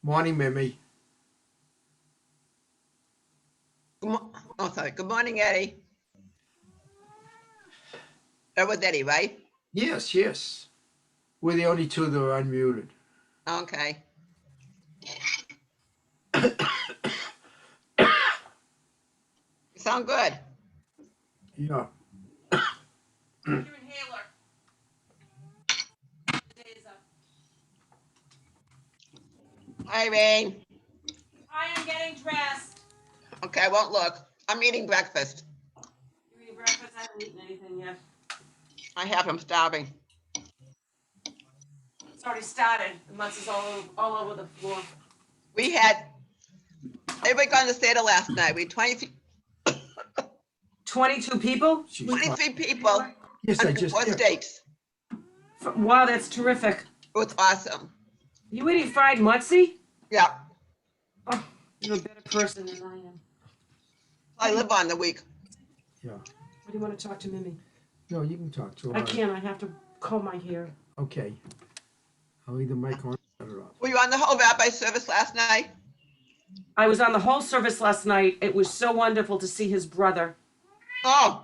Morning, Mimi. Oh, sorry. Good morning, Eddie. That was Eddie, right? Yes, yes. We're the only two that are unmuted. Okay. You sound good. Yeah. Your inhaler. Day is up. Hi, Rain. I am getting dressed. Okay, I won't look. I'm eating breakfast. You eating breakfast? I haven't eaten anything yet. I have. I'm starving. It's already started. The mess is all over the floor. We had everybody gone to theater last night. We had 22 people? She's 23 people Yes, I and just 4 did. states. Wow, that's terrific. It was awesome. You eating fried mutzi? Yeah. Oh, you're a better person than I am. I live on the week. Yeah. What do you want to talk to Mimi? No, you can talk to her. I can't. I have to comb my hair. Okay. I'll leave the mic on. Shut it off. Were you on the whole rabbi service last night? I was on the whole service last night. It was so wonderful to see his brother. Oh.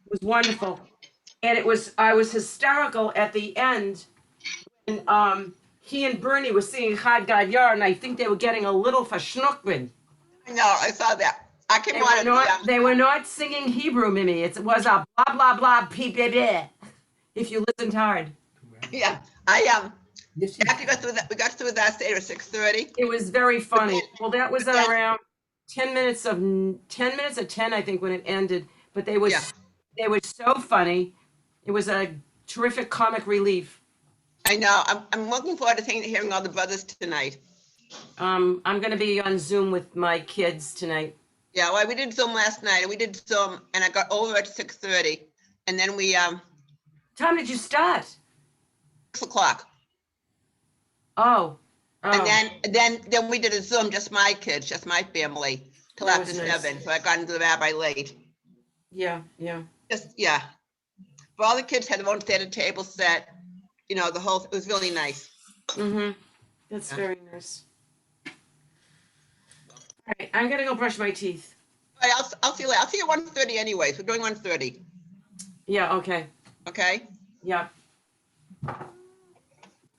It was wonderful. And I was hysterical at the end. And he and Bernie were singing Chad Gad Yar, and I think they were getting a little verschnuckman. I know. I saw that. I came on. They were not singing Hebrew, Mimi. It was a blah, blah, blah, PBB, if you listened hard. Yeah. Yes, After we got through that state at 6:30. It was very funny. Well, that was But then- around 10 minutes of 10, I think, when it ended. But they were so funny. It was a terrific comic relief. I know. I'm looking forward to hearing all the brothers tonight. I'm going to be on Zoom with my kids tonight. Yeah, well, we did Zoom last night, and we did Zoom, and I got over at 6:30, and then we Time did you start? 6:00, Oh. and then we did a Zoom, just my kids, just my family, till That after was nice. 7. So I got into the rabbi late. Yeah. But all the kids had their own theater table set. You know, it was really nice. Mm-hmm. That's Yeah. very nice. All right, I'm gonna go brush my teeth. All right, I'll see you later. I'll see you at 1:30 anyways. We're doing 1:30. Yeah, okay. Okay? Yeah.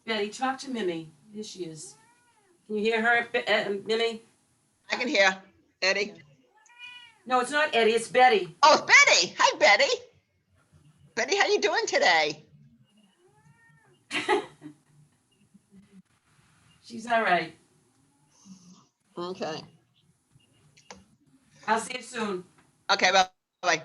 Betty, talk to Mimi. Here she is. Can you hear her, Mimi? I can hear Eddie. No, it's not Eddie, it's Betty. Oh, it's Betty. Hi, Betty. Betty, how you doing today? She's all right. Okay. I'll see you soon. Okay, bye.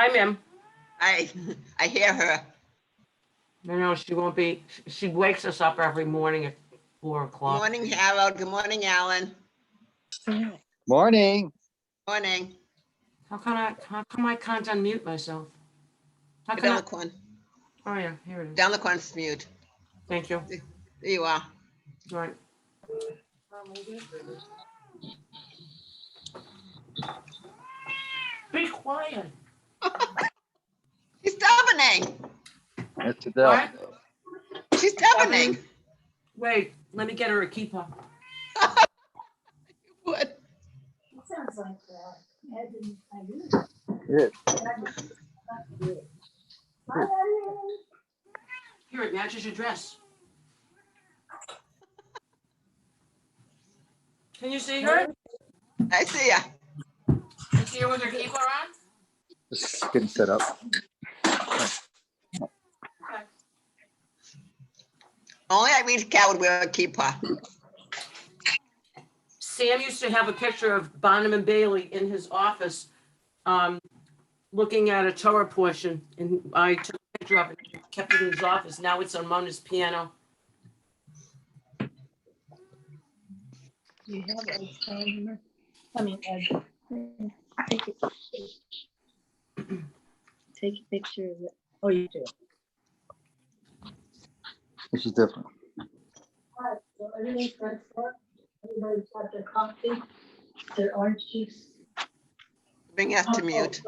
Hi, ma'am. I hear her. No, she won't be. She wakes us up every morning at 4 Good o'clock. morning, Harold. Good morning, Alan. Morning. Morning. How come I can't unmute myself? How Get can down I? the corner. Oh yeah, here it is. Down the corner, mute. Thank you. There you are. All right. Be quiet. She's stubborning. That's Adele. What? She's stubborning. Wait, let me get her a keeper. What? Sounds like Good. Here, it matches your dress. Can you see her? I see ya. You see her with her keeper on? Just getting set up. Only Irene's cat would wear a keeper. Sam used to have a picture of Bonham and Bailey in his office, looking at a Torah portion, and I took a picture of it and kept it in his office. Now it's on Mona's piano. you have Ed's phone number. I mean, Ed. Take a take a picture of it. Oh, you do. This is different. Alright, so everything's ready for it. Everybody's got their coffee, their orange juice. Bring us to mute.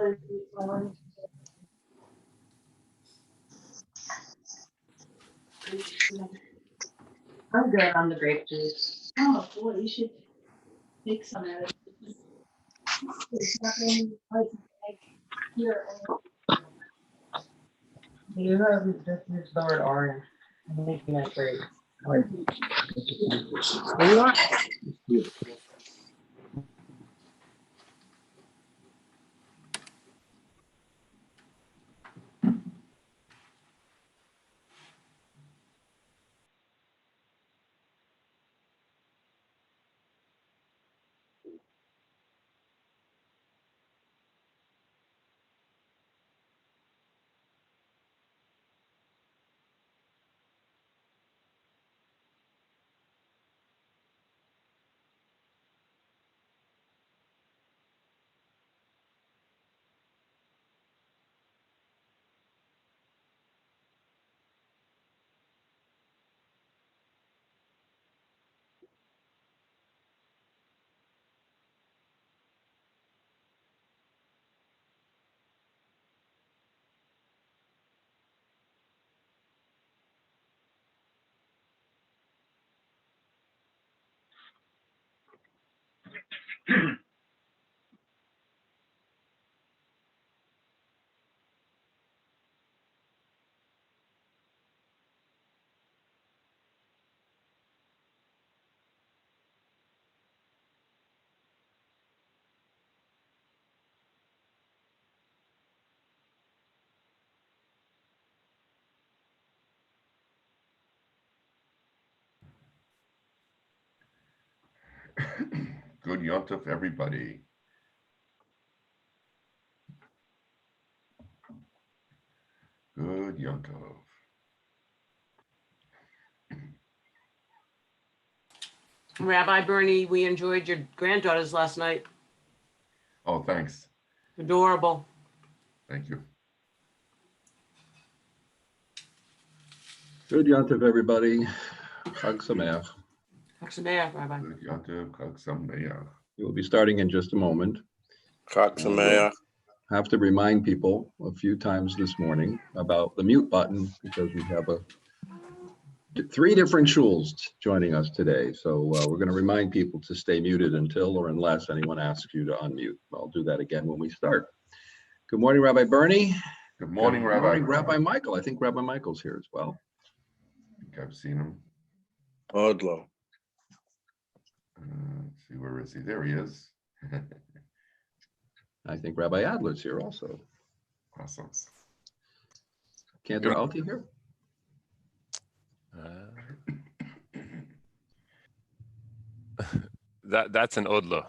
I'm good on the grape juice. Oh, boy, you should make some of it. There's nothing like here. You have just used the word orange. I'm making that great. What do you want? Good Yontov, everybody. Good Yontov. Rabbi Bernie, we enjoyed your granddaughters last night. Oh, thanks. Adorable. Thank you. Good Yontif, everybody. Chag Sameach. Chag Sameach, Rabbi. Good Yontov, Chag Sameach. We will be starting in just a moment. Chag Sameach. Have to remind people a few times this morning about the mute button because we have 3 different shuls joining us today. So we're going to remind people to stay muted until or unless anyone asks you to unmute. I'll do that again when we start. Good morning, Rabbi Bernie. Good morning, Good Rabbi. morning, Rabbi Michael. I think Rabbi Michael's here as well. I think I've seen him. Odlo. Let's see, where is he? There he is. I think Rabbi Adler's here also. Awesome. Cantor Alti here? That's an Odlo.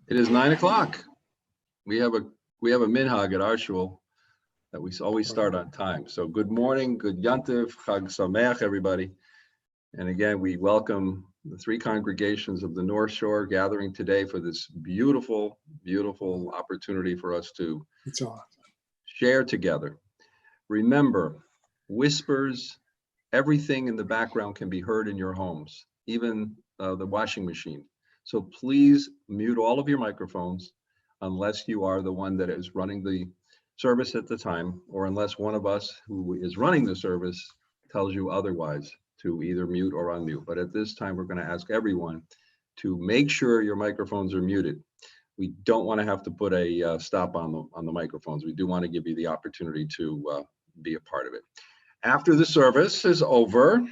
It is 9 o'clock. We have a minhag at our shul that we always start on time. So good morning, good yantiv, chag sameach, everybody. And again, we welcome the three congregations of the North Shore gathering today for this beautiful, beautiful opportunity for us to share together. Remember, whispers, everything in the background can be heard in your homes, even the washing machine. So please mute all of your microphones unless you are the one that is running the service at the time, or unless one of us who is running the service tells you otherwise to either mute or unmute. But at this time, we're going to ask everyone to make sure your microphones are muted. We don't want to have to put a stop on the microphones. We do want to give you the opportunity to be a part of it. After the service is over,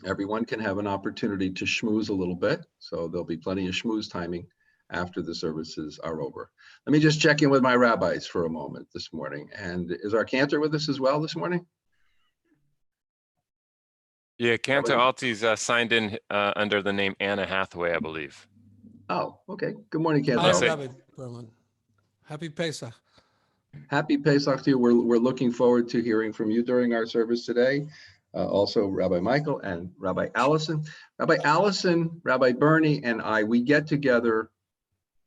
everyone can have an opportunity to schmooze a little bit. So there'll be plenty of schmooze timing after the services are over. Let me just check in with my rabbis for a moment this morning. And is our cantor with us as well this morning? Yeah, Cantor Alti's signed in under the name Anna Hathaway, I believe. Oh, okay. Good morning, Hi, Cantor. Rabbi Berlin. Happy Pesach. Happy Pesach to you. We're looking forward to hearing from you during our service today. Also, Rabbi Michael and Rabbi Allison. Rabbi Allison, Rabbi Bernie, and I, we get together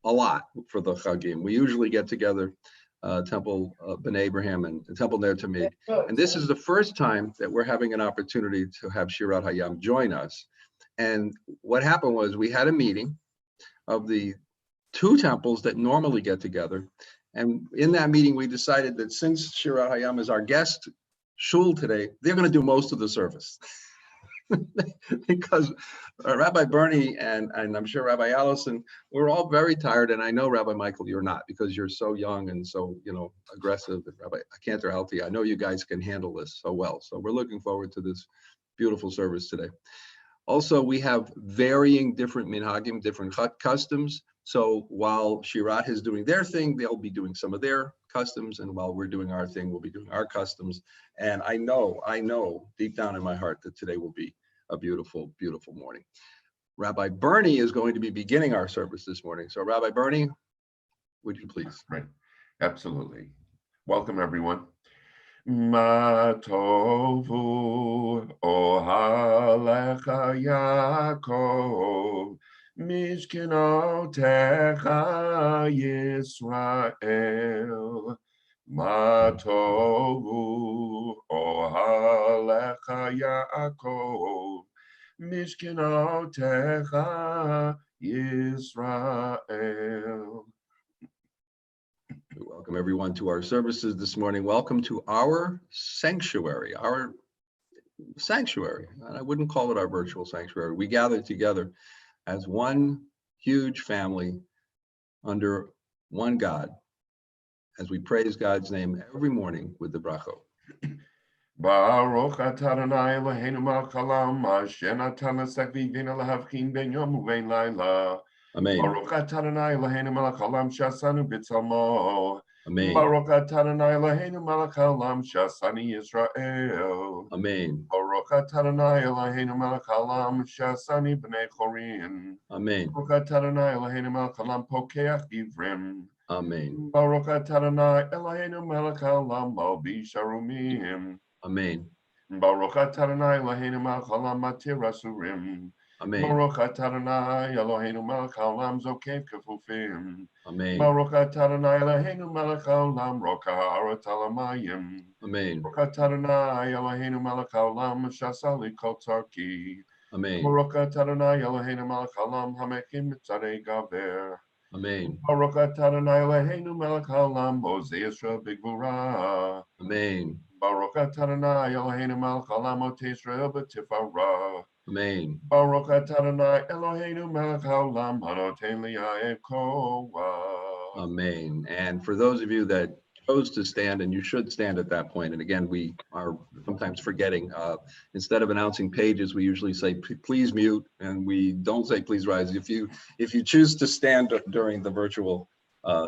a lot for the Chagim. We usually get together Temple B'nai Abraham and Temple Ner Tamid. And this is the first time that we're having an opportunity to have Shirat Hayam join us. And what happened was we had a meeting of the two temples that normally get together. And in that meeting, we decided that since Shirat Hayam is our guest shul today, they're going to do most of the service. Because Rabbi Bernie and I'm sure Rabbi Allison, we're all very tired. And I know, Rabbi Michael, you're not, because you're so young and so, aggressive. And Rabbi Cantor Alti, I know you guys can handle this so well. So we're looking forward to this beautiful service today. Also, we have varying different minhagim, different customs. So while Shirat is doing their thing, they'll be doing some of their customs. And while we're doing our thing, we'll be doing our customs. And I know deep down in my heart that today will be a beautiful, beautiful morning. Rabbi Bernie is going to be beginning our service this morning. So Rabbi Bernie, would you please? Right, absolutely. Welcome, everyone. Ma tovu ohalecha Yaakov mishkenotecha Yisrael. Ma tovu ohalecha Yaakov mishkenotecha Yisrael. We welcome everyone to our services this morning. Welcome to our sanctuary, And I wouldn't call it our virtual sanctuary. We gather together as one huge family under one God, as we praise God's name every morning with the brachot. Baruch atah Adonai Eloheinu melech haolam asher natan lasek v'ivina lahavchin ben yom uvein laila. Amen. Baruch atah Adonai Eloheinu melech haolam she'asanu b'tzalmo. Amen. Baruch atah Adonai Eloheinu melech haolam she'asani Yisrael. Amen. Baruch atah Adonai Eloheinu melech haolam she'asani b'nei chorin. Amen. Baruch atah Adonai Eloheinu melech haolam pokeach ivrim. Amen. Baruch atah Adonai Eloheinu melech haolam malbish harumim. Amen. Baruch atah Adonai Eloheinu melech haolam matir asurim. Amen. Baruch atah Adonai Eloheinu melech haolam zokev kefufim. Amen. Baruch atah Adonai Eloheinu melech haolam roka haaretz al hamayim. Amen. Baruch atah Adonai Eloheinu melech haolam shasa li kol tzarki. Amen. Baruch atah Adonai Eloheinu melech haolam hamekim mitzarei gaver. Amen. Baruch atah Adonai Eloheinu melech haolam ozei Yisrael b'gvura. Amen. Baruch atah Adonai Eloheinu melech haolam otei Yisrael b'tifara. Amen. Baruch atah Adonai Eloheinu melech haolam hanoten li'ayed koah. Amen. And for those of you that chose to stand, and you should stand at that point, and again, we are sometimes forgetting, instead of announcing pages, we usually say, please mute, and we don't say, please rise. If you choose to stand during the virtual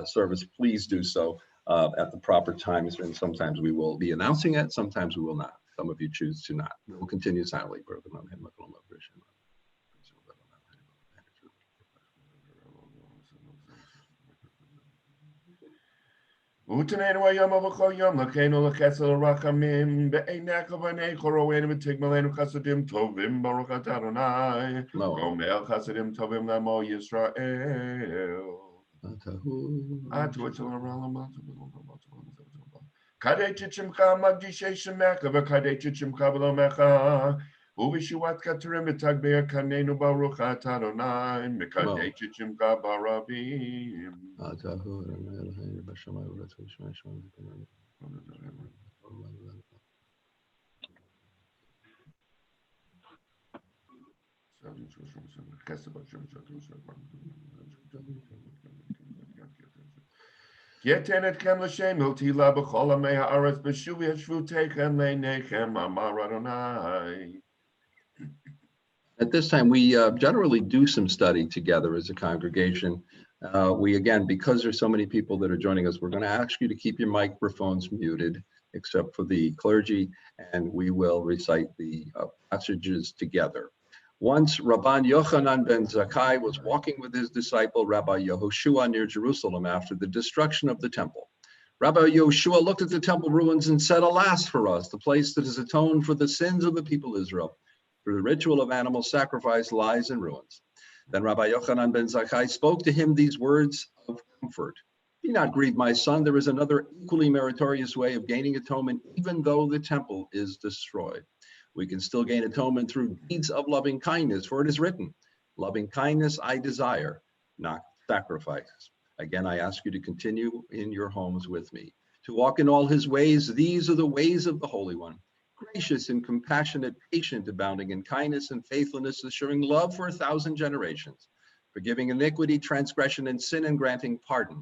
service, please do so at the proper times, and sometimes we will be announcing it, sometimes we will not. Some of you choose to not. We will continue silently. Utanenu ayam avachol yom lakenu laketzel rachamim be'einek avanei choroenu v'tigmalenu chasadim tovim baruch atah Adonai No. gomer chasadim tovim lamo Yisrael. Atu etzel ha'olam kadei tichimcha magdishei shemecha v'kadei tichimcha v'lomecha u'vishuat katarim v'tagbeir kanenu baruch atah Adonai mikadei tichimcha barabim. Yetenet kem l'shem hiltila b'chol amei ha'aretz b'shuv yeshvutechem le'nechem amar Adonai. At this time, we generally do some study together as a congregation. We, again, because there's so many people that are joining us, we're going to ask you to keep your microphones muted, except for the clergy, and we will recite the passages together. Once Rabban Yochanan ben Zakkai was walking with his disciple Rabbi Yehoshua near Jerusalem after the destruction of the temple. Rabbi Yehoshua looked at the temple ruins and said, "Alas for us, the place that has atoned for the sins of the people Israel. For the ritual of animal sacrifice lies in ruins." Then Rabbi Yochanan ben Zakkai spoke to him these words of comfort. "Be not grieved, my son. There is another equally meritorious way of gaining atonement, even though the temple is destroyed. We can still gain atonement through deeds of loving kindness, for it is written, 'Loving kindness I desire, not sacrifice.' Again, I ask you to continue in your homes with me, to walk in all his ways. These are the ways of the Holy One. Gracious and compassionate, patient, abounding in kindness and faithfulness, assuring love for 1,000 generations, forgiving iniquity, transgression, and sin, and granting pardon.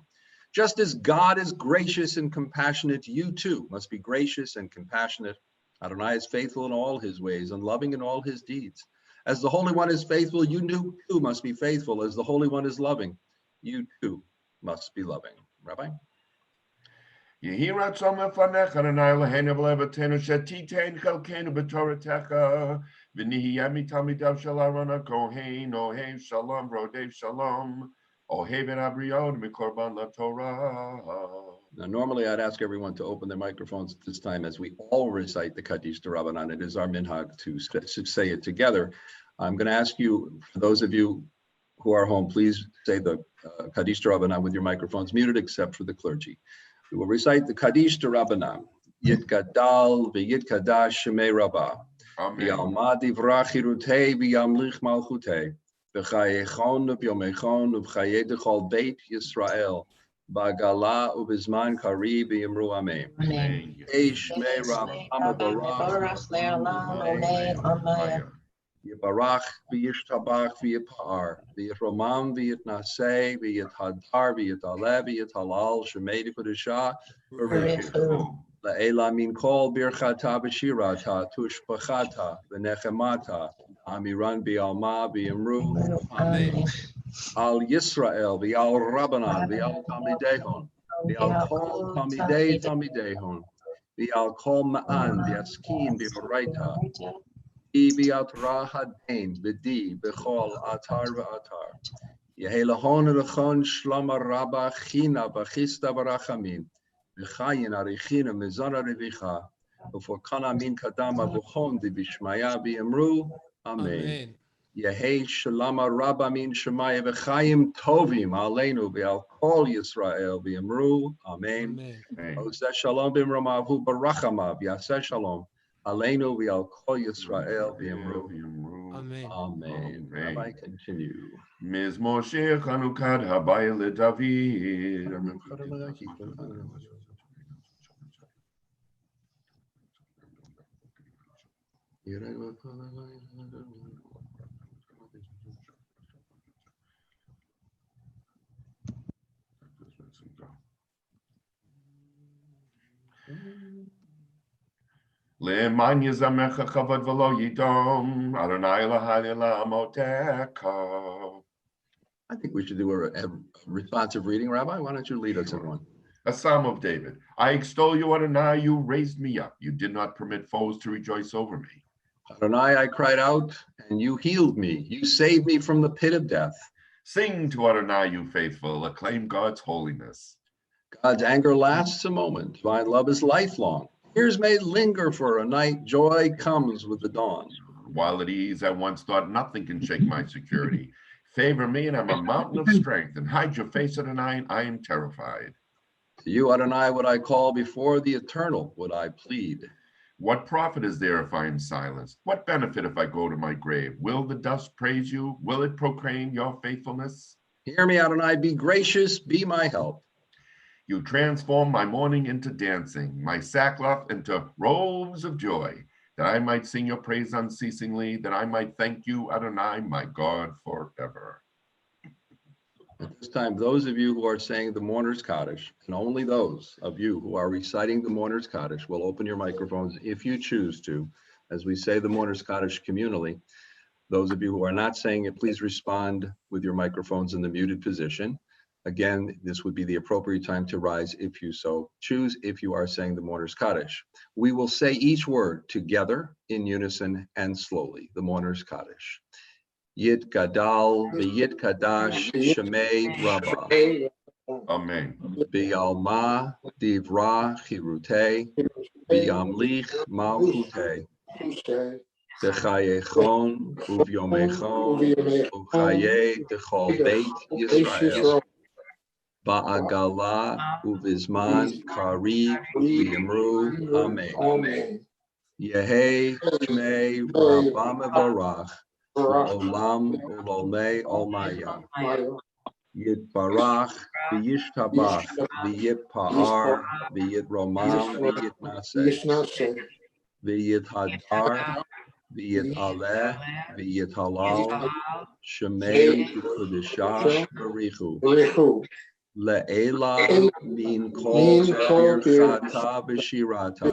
Just as God is gracious and compassionate, you too must be gracious and compassionate. Adonai is faithful in all his ways and loving in all his deeds. As the Holy One is faithful, you too must be faithful. As the Holy One is loving, you too must be loving." Rabbi? Yehi ratzon lefanecha Adonai Eloheinu v'levatenu shetitein chelkeinu b'toratecha v'nihiyeh mitamidav shel Aaron haKohen ohev shalom rodev shalom ohev en abriot mikorban laTorah. Now, normally I'd ask everyone to open their microphones at this time as we all recite the Kaddish D'Rabbanan. It is our minhag to say it together. I'm going to ask you, for those of you who are home, please say the Kaddish D'Rabbanan with your microphones muted, except for the clergy. We will recite the Kaddish D'Rabbanan. Yitgadal v'yitkadash shemei Rabbah. V'yalmad yivrach chirutei v'yamlich malchutei. V'chayechon v'yomechon v'chayei dechol beit Yisrael. Bagala ubizman kari v'yimru amen. Shmei Rabbah barach le'olam amen. Yibarach v'yishtabach v'yipar v'yitromam v'yitnaseh v'yithadar v'yitaleh v'yitalal shemei d'kodashah v'richu la'ela min kol birchata v'shirata tushbachata v'nechemata amiran v'yalma v'yimru amen. Al Yisrael v'al Rabbanan v'al Tamidehon v'al kol Tamidehon v'al kol ma'an v'yaskin v'oraita V'at rahadain v'di b'chol atar v'atar. Yehelahon elachon shlama rabba china v'chista v'rachamim v'chayin arichina mizan arivicha v'for kana min kadama v'chon v'bishmaya v'yemru amen. Yehei shalama rabba min shemaya v'chayim tovim aleinu v'al kol Yisrael v'yemru amen. Oseh shalom b'mramavu barachamav yaseh shalom. Aleinu v'al kol Yisrael v'yemru. Amen. Amen. Rabbi, continue. Mizmor shir chanukad habaya leDavid. Le'man yizamecha chavad v'lo yidom Adonai Eloheinu la'amotecha. I think we should do a responsive reading. Rabbi, why don't you lead us in one? A Psalm of David. I extol you, Adonai, you raised me up. You did not permit foes to rejoice over me. Adonai, I cried out, and you healed me. You saved me from the pit of death. Sing to Adonai, you faithful. Acclaim God's holiness. God's anger lasts a moment. Divine love is lifelong. Tears may linger for a night. Joy comes with the dawn. While at ease, I once thought nothing can shake my security. Favor me, and I'm a mountain of strength, and hide your face, Adonai, I am terrified. To you, Adonai, would I call, before the eternal would I plead. What profit is there if I am silenced? What benefit if I go to my grave? Will the dust praise you? Will it proclaim your faithfulness? Hear me, Adonai, be gracious, be my help. You transform my mourning into dancing, my sackcloth into robes of joy, that I might sing your praise unceasingly, that I might thank you, Adonai, my God, forever. At this time, those of you who are saying the Mourners Kaddish, and only those of you who are reciting the Mourners Kaddish, will open your microphones if you choose to, as we say the Mourners Kaddish communally. Those of you who are not saying it, please respond with your microphones in the muted position. Again, this would be the appropriate time to rise if you so choose, if you are saying the Mourners Kaddish. We will say each word together in unison and slowly, the Mourners Kaddish. Yit Gadal, V'yit Kadash, Shemei Rabbah. Amen. B'yalma, Divra, Chirute, B'yamlich, Malchute. B'chayechon, Uvyomechon, Uchaye, Dechol Beit Yisrael. Ba'agala, Uvizman, Kari, V'yamru, Amen. Yehei, Shmei, Rabbah Mevarach. Olam Ololei Olmaya. Yitbarach, V'yishtabach, V'yitpa'ar, V'yitromam, V'yitnaseh, V'yithadar, V'yitaleh, V'yithalal, Shemei V'kudishah Barichu. Le'ela min kol birchata v'shirata.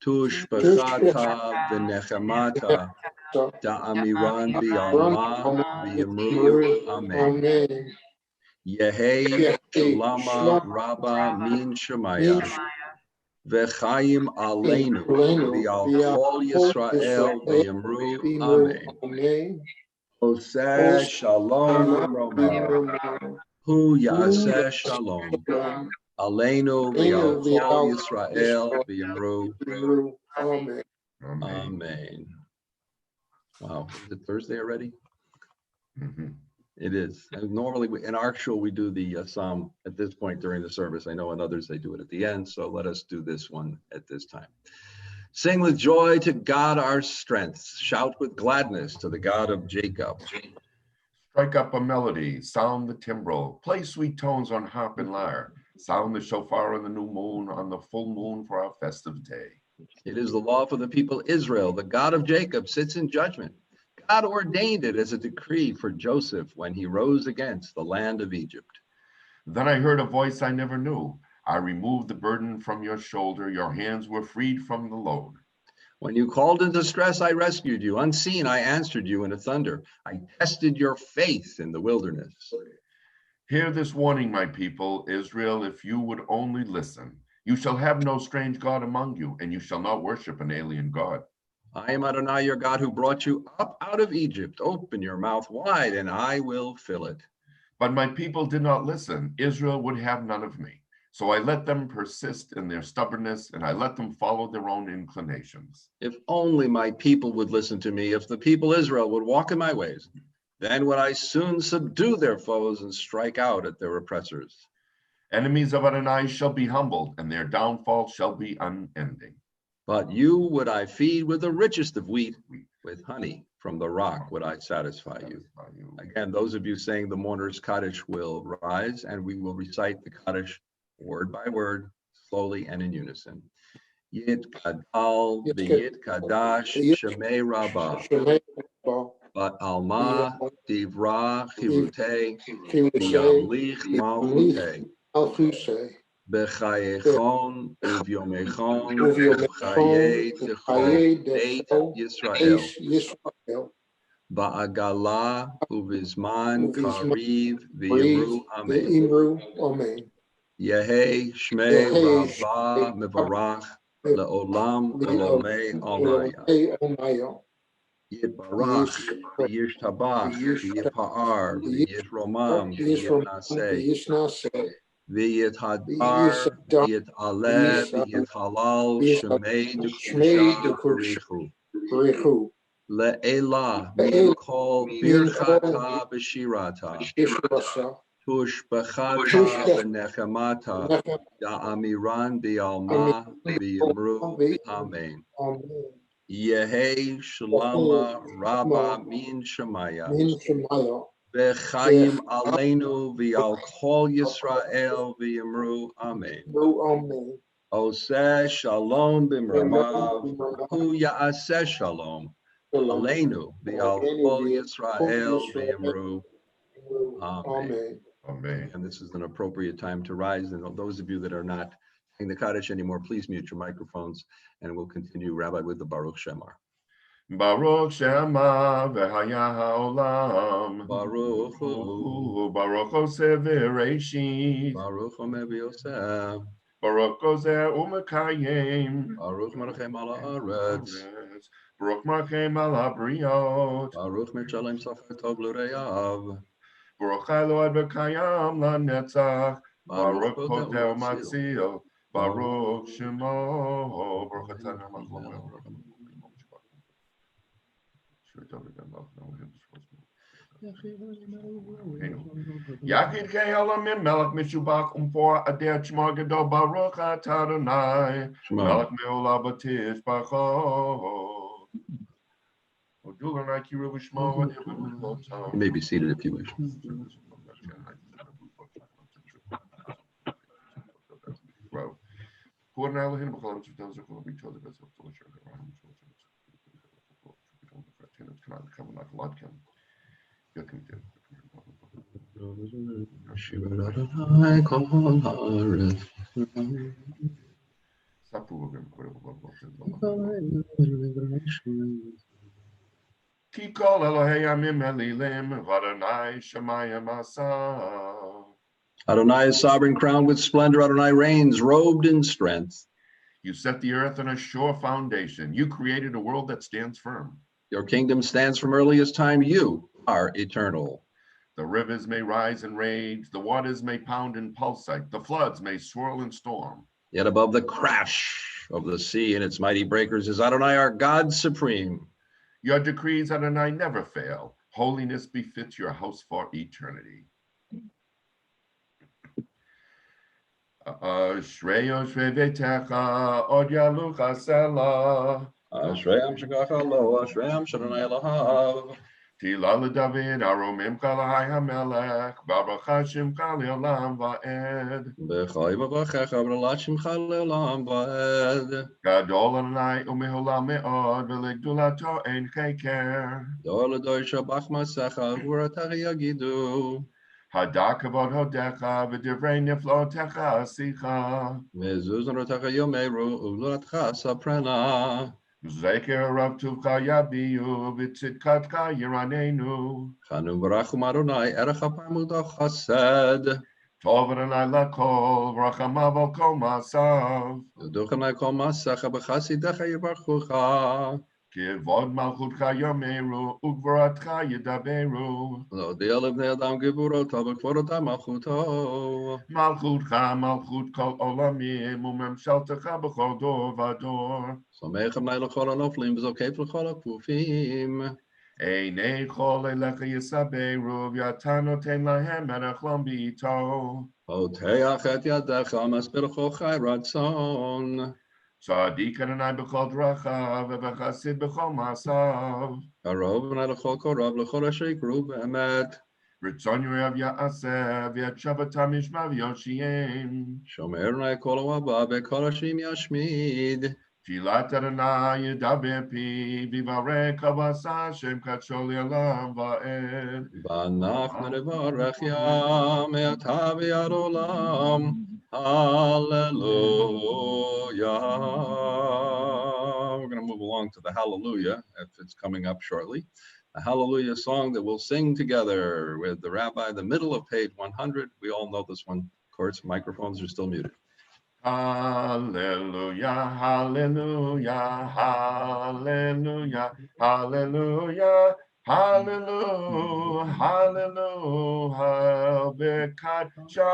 Tushbachata v'nechemata. Da'amiran b'alma v'yamru, Amen. Yehei shalama rabba min shemaya. V'chaim aleinu v'al kol Yisrael v'yamru, Amen. Oseh shalom v'romer. Hu yaseh shalom. Aleinu v'al kol Yisrael v'yamru, Amen. Wow, is it Thursday already? Mm-hmm. It is. And normally, in our shul, we do the psalm at this point during the service. I know in others, they do it at the end. So let us do this one at this time. Sing with joy to God our strength. Shout with gladness to the God of Jacob. Strike up a melody, sound the timbrel, play sweet tones on harp and lyre, sound the shofar on the new moon, on the full moon for our festive day. It is the law for the people Israel. The God of Jacob sits in judgment. God ordained it as a decree for Joseph when he rose against the land of Egypt. Then I heard a voice I never knew. I removed the burden from your shoulder. Your hands were freed from the load. When you called in distress, I rescued you. Unseen, I answered you in a thunder. I tested your faith in the wilderness. Hear this warning, my people, Israel, if you would only listen. You shall have no strange God among you, and you shall not worship an alien God. I am Adonai, your God, who brought you up out of Egypt. Open your mouth wide, and I will fill it. But my people did not listen. Israel would have none of me. So I let them persist in their stubbornness, and I let them follow their own inclinations. If only my people would listen to me, if the people Israel would walk in my ways, then would I soon subdue their foes and strike out at their oppressors. Enemies of Adonai shall be humbled, and their downfall shall be unending. But you would I feed with the richest of wheat, with honey from the rock would I satisfy you. Again, those of you saying the Mourners Kaddish will rise, and we will recite the Kaddish word by word, slowly and in unison. Yit Kadal, V'yit Kadash, Shemei Rabbah. But Alma, Divra, Chirute, V'yamlich Malchute. B'chayechon, Uvyomechon, Uchaye, Dechol Beit Yisrael. Ba'agala, Uvizman, Kariv, V'yamru, Amen. Yehei Shmei Rabbah Mevarach, Le'olam Ololei Olmaya. Yitbarach, V'yishtabach, V'yipa'ar, V'yitromam, V'yitnaseh. V'yit hadar, v'yit aleh, v'yit halal, shemei dekusha b'richu. Le'elah, min kol birchata b'shirata. Tushbechata v'nechemata. Da'amiran bi'alma v'yimru amen. Yehi shalama rabba min shemaya. V'chaim aleinu v'al kol Yisrael v'yimru amen. Oseh shalom b'mramav, hu ya'aseh shalom aleinu v'al kol Yisrael v'yimru amen. Amen. And this is an appropriate time to rise. And those of you that are not saying the Kaddish anymore, please mute your microphones, and we'll continue, Rabbi, with the Baruch Shemar. Baruch Shema v'haya ha'olam. Baruch Baruch Oseh v'reishit. Baruch Omev Yosef. Baruch Gozer u'mekayim. Baruch Merchem ala Aretz. Baruch Marchem al habriot. Baruch Merchalem Sacher Tov L'Reyav. Baruch Elod v'kayam lanetzach. Baruch Baruch Hotel Matzil. Baruch Shemo. Baruch Atana Machlom. Yachid ke'olamim melech mishubach umfor ader shmo gadol baruch atah Adonai melech me'olam b'tish bachot. Odul and kiru v'shmo. You may be seated if you wish. Kikol Elohei Amim Elilim V'Adonai Shemayim Asa. Adonai is sovereign, crowned with splendor. Adonai reigns, robed in strength. You set the earth on a sure foundation. You created a world that stands firm. Your kingdom stands from earliest time. You are eternal. The rivers may rise and rage. The waters may pound and pulsate. The floods may swirl and storm. Yet above the crash of the sea and its mighty breakers is Adonai, our God supreme. Your decrees, Adonai, never fail. Holiness befits your house for eternity. Ashreyo shvevetecha od yalucha sela. Ashreyam shagacha lo, Ashreyam shadonai lahav. Tila leDavid aromim kalahai hamelech. Baruch Hashem kali olam va'ed. B'chai v'vachecha v'relat shimcha le'olam va'ed. Gadol Adonai u'meholam me'od v'legdulato ein cheker. Dor l'dor shabach masecha v'uratach yagidu. Hadak kavod hodecha v'divrei niflotecha asicha. Mezuzah uratach yomeru u'luratcha saprena. Zeker Rav Tuvcha Yabiyu v'tzidkatka yiranenu. Chanu v'rachum Adonai erech ha'parmuta chesed. Tov Adonai lakol v'rachamav al kol ma'asav. V'duchanai kol masecha b'chasidecha yivarchucha. Kivod malchutcha yomeru ugvoratcha yidaberu. Lo di'alev bnei adam gevurota v'kvorota malchuto. Malchutcha malchut kol olamim u'memshaltecha b'chol dor v'ador. Somech Adonai l'chol hanoflim v'zokef l'chol hakfufim. Einei chol elecha yisaberu v'yata noten lahem erechlam b'ito. Poteach et yadecha maspercho chai ratzon. Tzadik Adonai b'chol drachav v'chasid b'chol ma'asav. Karov Adonai l'chol korov l'chol asher yikru b'emet. Ritzon yorav ya'aseh v'yat shavatam yishma v'yoshiyem. Shomer Adonai kol ha'waba v'kol hashim yashmid. Tfilat Adonai yidaber pi v'yivarech kavasa Hashem kachol yalam va'ed. V'anachnu nevarech yam me'ata v'yad olam. Hallelujah. We're going to move along to the Hallelujah, if it's coming up shortly. A Hallelujah song that we'll sing together with the rabbi, the middle of page 100. We all know this one. Of course, microphones are still muted. Hallelujah, hallelujah, hallelujah, hallelujah, hallelujah, hallelujah. bekacho.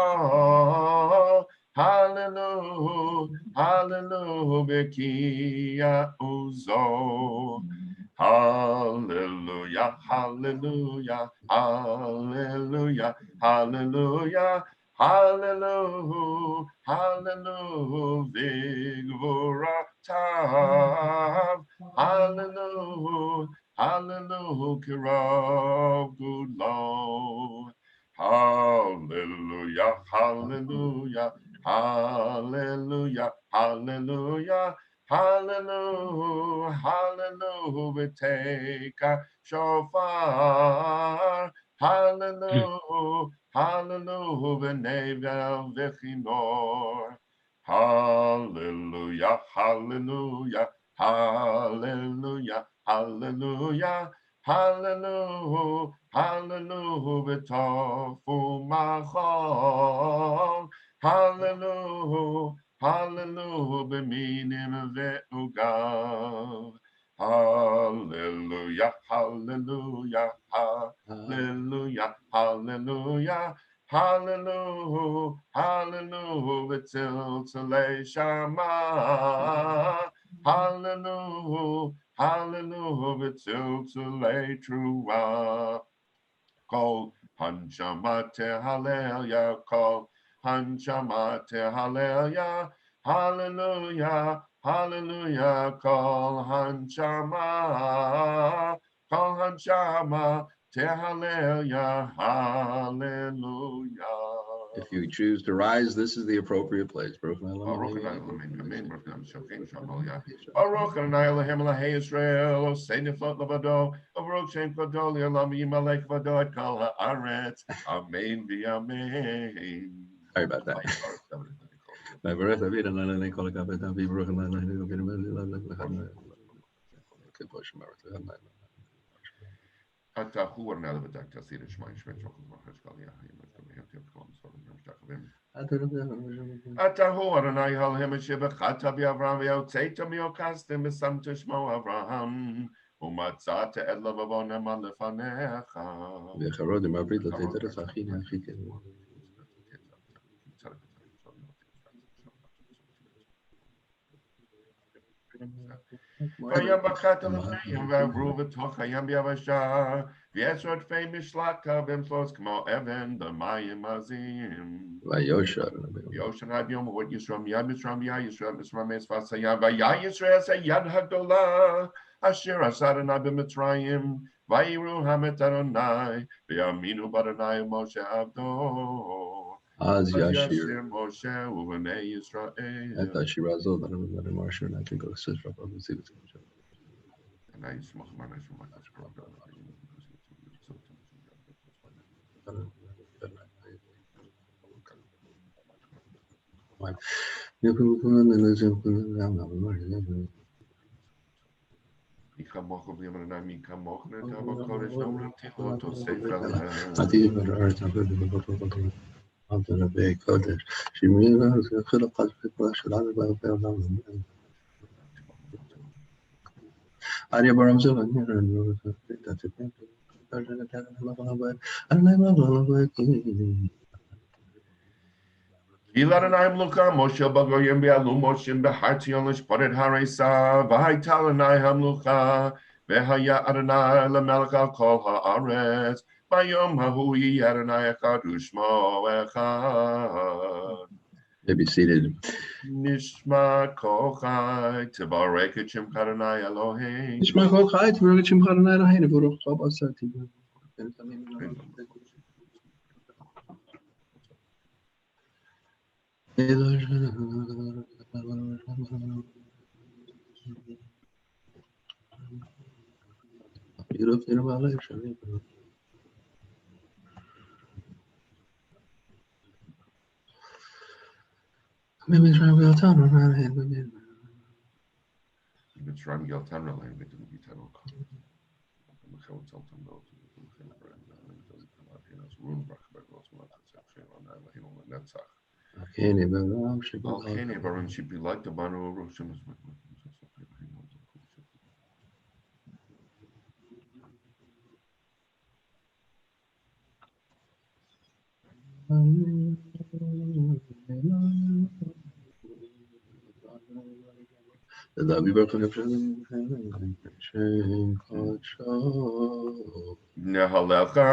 Hallelujah, hallelujah, bekia uzo. Hallelujah, hallelujah, hallelujah, hallelujah, hallelujah, hallelujah, vigvoratav. Hallelujah, hallelujah, kirov gudlo. Hallelujah, hallelujah, hallelujah, hallelujah, hallelujah, hallelujah, we take a shofar. Hallelujah, hallelujah, nevel vechinor. Hallelujah, hallelujah, hallelujah, hallelujah, hallelujah, hallelujah, b'tofu machol. Hallelujah, hallelujah, b'minim ve'ugav. Hallelujah, hallelujah, hallelujah, hallelujah, hallelujah, hallelujah, v'tziltzalei shama. Hallelujah, hallelujah, v'tziltzalei trua. Kol hanshamate hallelujah, kol hanshamate hallelujah, hallelujah, hallelujah, kol hanshama te hallelujah, hallelujah. If you choose to rise, this is the appropriate place. Baruch Adonai Eloheinu Elohei Yisrael, Osei Niflot Levado, Baruch Shem Kodol Yolam Yimalek Vado Et Kol Haaretz. Amen v'amen. Sorry about that. Atahu Adonai Levadak Tasid Shmai Shmei Shokol Machash Kol Yahayim Yom Kolam Sodom Yom Shtakavim. Atahu Adonai Elohim Shebechata B'Avram V'Yotzeta Miokastim B'Samta Shmo Avraham Umatzata Et Levavona Malefanecha. Vayam Bachat Elohim V'Avru V'Toch Hayam B'Yavashah V'Yesrot Fei Mishlaka V'Mflos Kmo Even B'Mayim Azim. Yoshan Ad Yom Hod Yisrael Miyad Mitzrayim Yah Yisrael Mitzrayim Esfas Hayam V'Yah Yisrael Sayad Hadolah Asher Asad Adonai B'Mitzrayim Vayiru Hamet Adonai V'Yaminu B'Adonai Moshe Avdo Az Yashir Moshe U'Bnei Yisrael. I thought she was old, but I'm not a marshal, and I can go sit for public cities. And I smoke my nice from my program. Iladanaim Luka Moshe Bagoyim Be'alu Moshim Be'hartionish Podet Haresa V'haitalanaim Luka Ve'haya Adonai Lamelech Al Kol Haaretz Bayom Hahui Adonai Echad U'Shmo Echad. May be seated. Nishma Kochai Tibarek Chim Adonai Elohim. Nishma Kochai Tibarek Chim Adonai Elohim. Baruch Haba Asati. Mitzrayim Yeltan Relaim Mitzvah Yitan Okam. Michel Telton Belt. Rune Brakberg was one of the section on Elohim on Netzach. Okay, Baron should be like the Banu Roshim. Nehalecha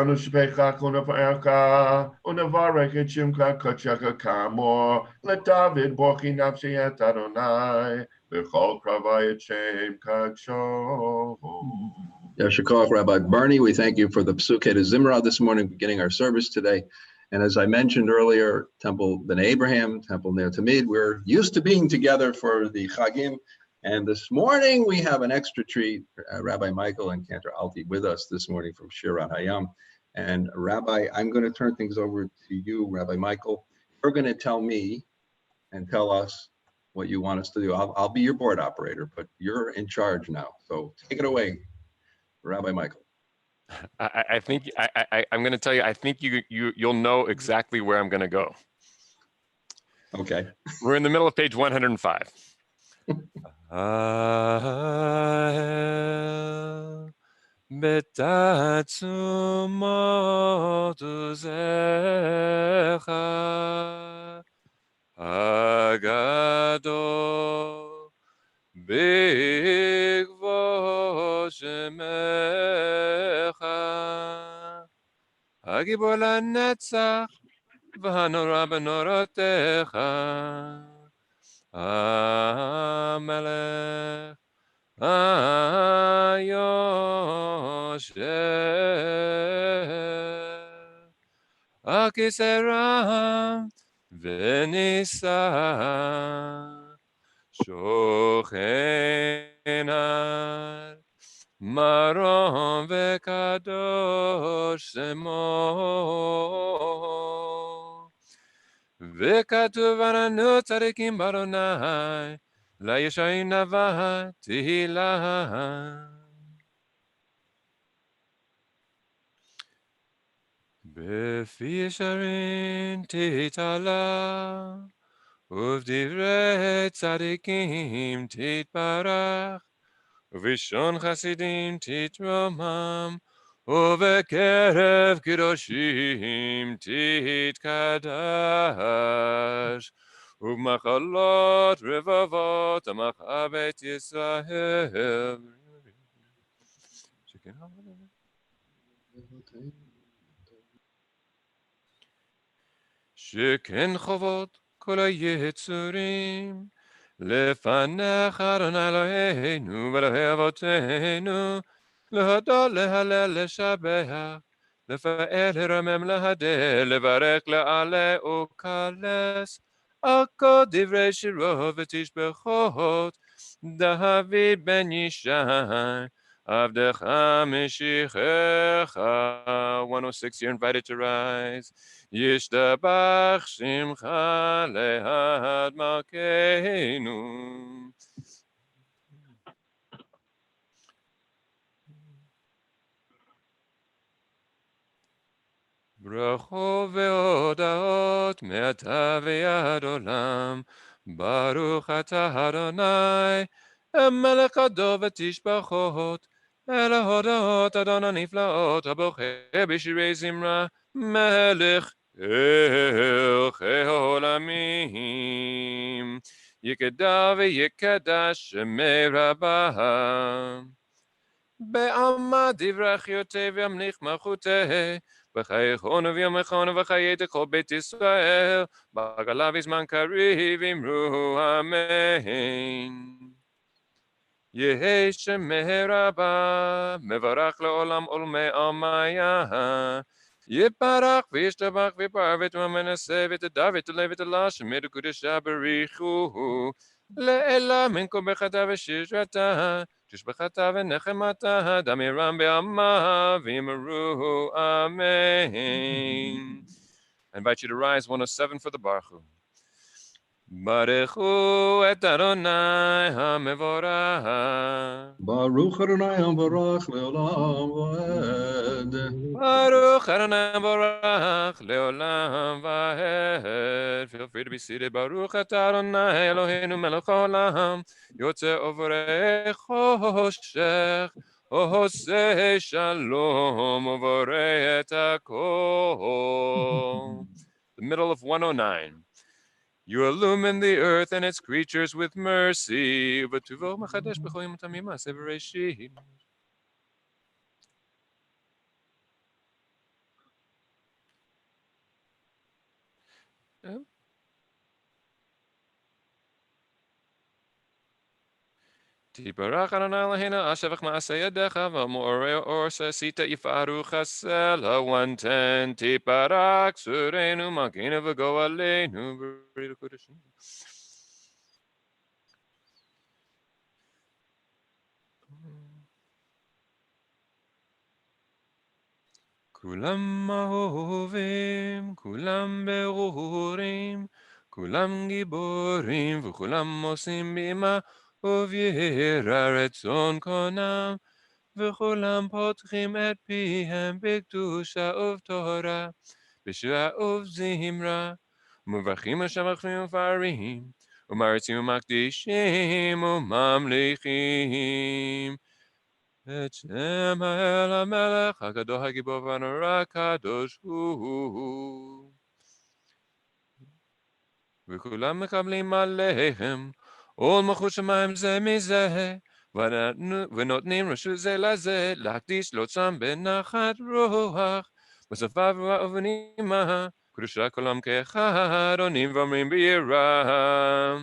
nushpecha kunavarka unavarek et shimka kachaka kamo let David borchi nafshi et Adonai b'chol kravai et shem kacho. Yashikov, Rabbi Barney, we thank you for the Psukei de Zimra this morning, beginning our service today. And as I mentioned earlier, Temple B'nai Abraham, Temple Ner Tamid, we're used to being together for the Chagim. And this morning we have an extra treat, Rabbi Michael and Cantor Alti with us this morning from Shirat Hayam. And Rabbi, I'm going to turn things over to you, Rabbi Michael. You're going to tell me and tell us what you want us to do. I'll be your board operator, but you're in charge now. So take it away, Rabbi Michael. I think I'm going to tell you. I think you'll know exactly where I'm going to go. Okay. We're in the middle of page 105. Agado bigvo shemecha Agibor lanetzach v'hanora b'norotecha Amelech Ayosher Akiseram Venisa Shochenar Maron Vekadosh Shemo Vekatuv Aranu Tzadikim Baronai La Yeshayin Nava Tehillah Befi Yesharin Titala Uvdivrei Tzadikim Titbarach Uvishon Chasidim Titromam Uvekerev Kedoshim Titkadash Uvmachalot Revavot Amachabet Yisrael Sheken Chovot Kol HaYetzurim Lefanech Adonai Eloheinu V'Elohei Avotenu Lehodol Lehalel Leshabeach Lefa'el Leramem Lahadel Levarech Le'ale Ukales Akod Divrei Shiro V'Tishbechot David Ben Yishai Avdecha Meshichecha 106, you're invited to rise. Yishtabach Shimcha Lehad Malkeinu. Bracho ve'odaot me'ata ve'ad olam. Baruch atah Adonai, melech hador v'tishbachot. El hodot Adonai niflaot, habocher b'shirei zimra, melech elchei olamim. Yikedah ve'yikedash shemei rabah. Be'amad divrach yotei v'yamlich malchutei. V'chayechonu v'yomechonu v'chayetech beit Yisrael. B'agalav v'zman kariv imru amen. Yehei shemei rabah, mevarach le'olam olmei amaya. Yiparach v'yishtabach v'yipar v'yitmamenaseh v'yitadav v'yitalev v'yitalah shemei d'kudesha b'richu. Le'ela minko b'chata v'shishrata. Tishbachata v'nechemata damiram be'ama v'imru amen. I invite you to rise 107 for the Baruch. Baruchu et Adonai HaMevorach. Baruch Adonai HaMevorach le'olam va'ed. Baruch Adonai HaMevorach le'olam va'ed. Feel free to be seated. Baruch et Adonai Eloheinu melech haolam. Yotzei ovorei choshech. Osei shalom ovorei et hakol. middle of 109. You illumine the earth and its creatures with mercy. V'tuvo machadash b'chol yom tamim ma'aseh b'reishit. Tibarach Adonai Eloheinu ashavach ma'aseh yadecha v'mo'orei orsa sita yifaru chasela 110. Tibarach surenu magenu v'go aleinu v'ridu kodeshim. Kulam ahovim, kulam berurim, kulam giborim, v'kulam osim bima uvira retzon konam, v'kulam potchim et pihem b'kedusha uv'torah, b'shira uv'zimra, muvachim Hashem u'farim, u'maritzim u'makdishim u'mamlichim. את שם האל המלך הגדול הגיבור והנורא הקדוש הוא. וכולם מקבלים עליהם עול מלכות שמיים זה מזה, ונותנים רשות זה לזה להקדיש לעצמם בנחת רוח, בשפה ובנימה, קדושה כולם כאחד עונים ואומרים ביראה.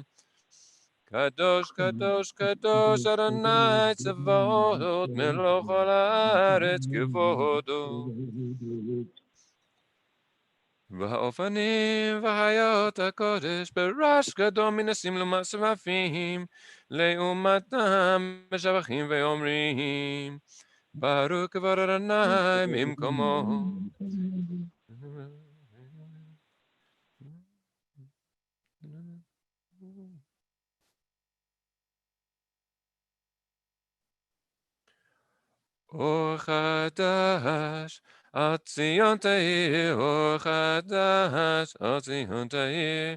קדוש, קדוש, קדוש, אדוני צבאות, מלוך כל הארץ כבודו. והאופנים והחיות הקודש, ברעש גדול מנסים לעומת שרפים, לעומתם משבחים ואומרים, ברוך כבוד אדוני ממקומו. אור חדש, על ציון תאיר, אור חדש, על ציון תאיר,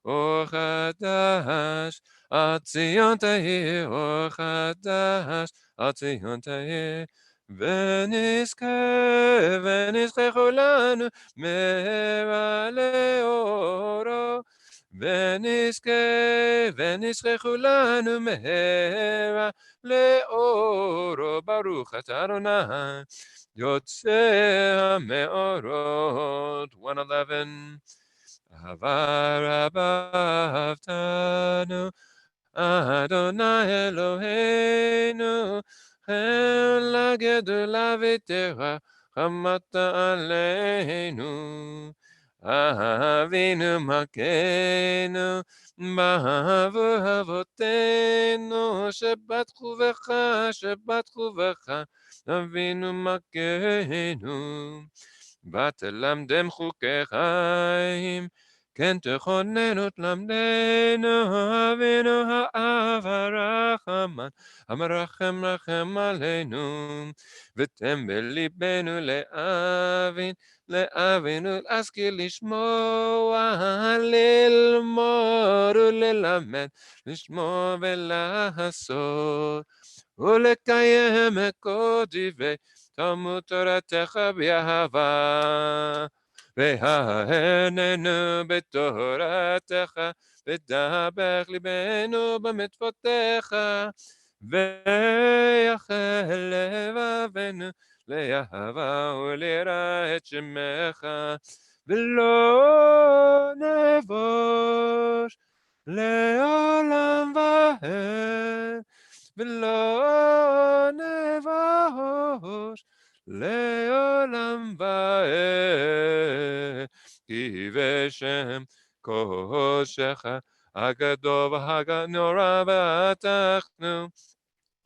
אור חדש, על ציון תאיר, אור חדש, על ציון תאיר, ונזכה כולנו מהרה לאורו, ונזכה כולנו מהרה לאורו, ברוך אתה אדוני יוצא המאורות. 111. אהבה רבה אהבתנו אדוני אלוהינו, חן לגדולה ותרחמת עלינו, אבינו מכנו בעבור אבותינו שבטחו בך אבינו מכנו, ותלמדם חוקי חיים, כן תכוננו תלמדנו, אבינו האב הרחמן המרחם רחם עלינו, ותן בליבנו להבין ולהשכיל לשמוע, ללמוד וללמד, לשמוע ולעשות, ולקיים את כל דברי תלמוד תורתך באהבה. והננו בתורתך, ודבק ליבנו במצוותיך, ויחל לבבנו לאהבה וליראה את שמך, ולא נבוש לעולם ועד, ולא נבוש לעולם ועד, כי בשם קודשך הגדול והנורא בטחנו,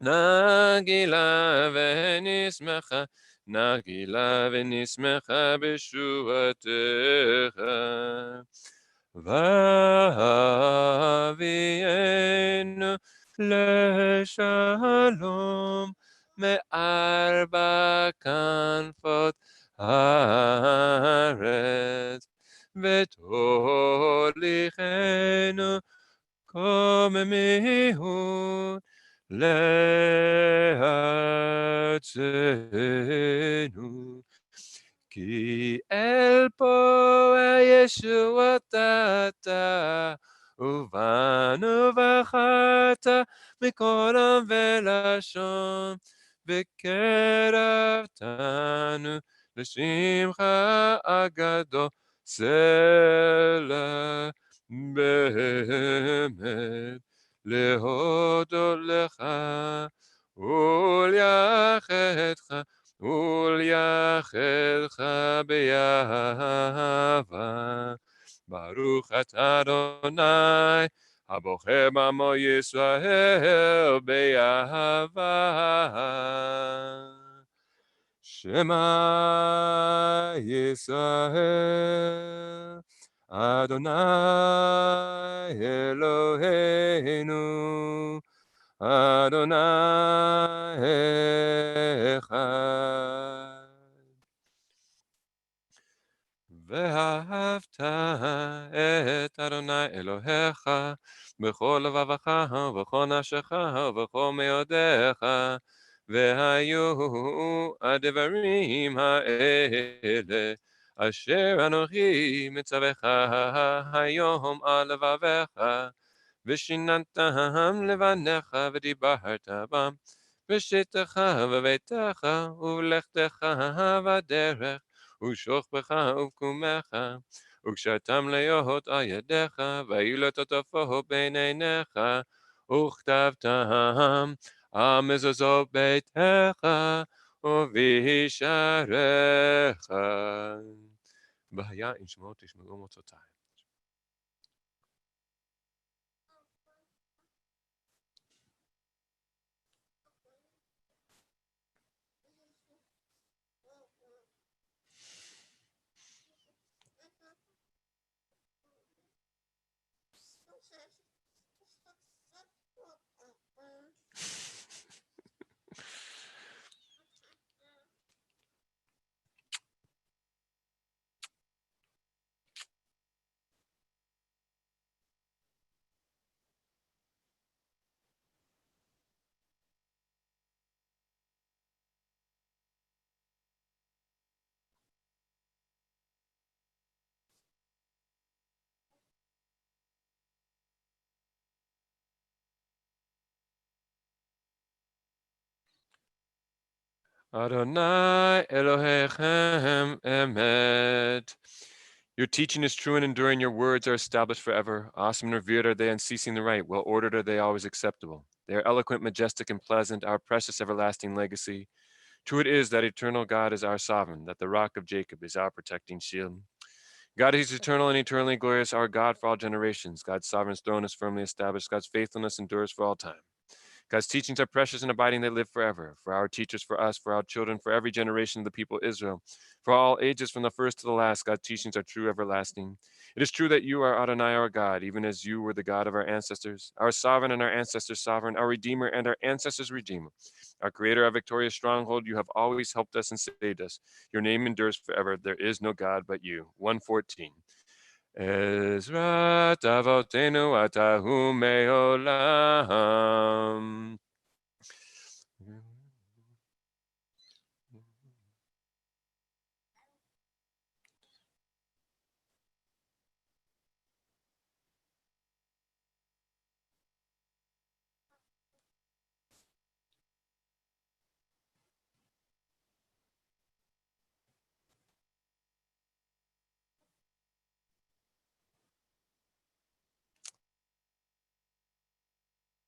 נגילה ונשמחה, נגילה ונשמחה בשועתך. והביאנו לשלום מארבע כנפות הארץ, ותוליכנו קוממיות לארצנו, כי אל פועל ישועתה, ובנו בחרת מכל עם ולשון, וקרבתנו לשמך הגדול, סלע באמת להודות לך ולייחדך ולייחדך באהבה. ברוך אתה אדוני הבוחר בעמו ישראל באהבה. שמע ישראל אדוני אלוהינו אדוני אחד. ואהבת את אדוני אלוהיך בכל לבבך ובכל נפשך ובכל מאודיך, והיו הדברים האלה אשר אנוכי מצווך היום על לבביך, ושיננתם לבניך ודיברת בם בשטחך בביתך ובלכתך בדרך ושוכבך ובקומך, וקשרתם להיות על ידיך והיו לטוטפו בין עיניך, וכתבתם על מזוזות ביתך ובשעריך. והיה אם שמות תשמעו מוצאותיי. Adonai Elohechem Emet. Your teaching is true and enduring. Your words are established forever. Awesome and revered are they, unceasing the right. Well ordered are they, always acceptable. They are eloquent, majestic, and pleasant, our precious everlasting legacy. True it is that eternal God is our sovereign, that the rock of Jacob is our protecting shield. God is eternal and eternally glorious, our God for all generations. God's sovereign throne is firmly established. God's faithfulness endures for all time. God's teachings are precious and abiding, they live forever. For our teachers, for us, for our children, for every generation of the people of Israel, for all ages from the first to the last, God's teachings are true, everlasting. It is true that you are Adonai, our God, even as you were the God of our ancestors, our sovereign and our ancestors' sovereign, our Redeemer and our ancestors' Redeemer, our Creator, our victorious stronghold. You have always helped us and saved us. Your name endures forever. There is no God but you. 114. Ezrat avotenu atahu me'olam.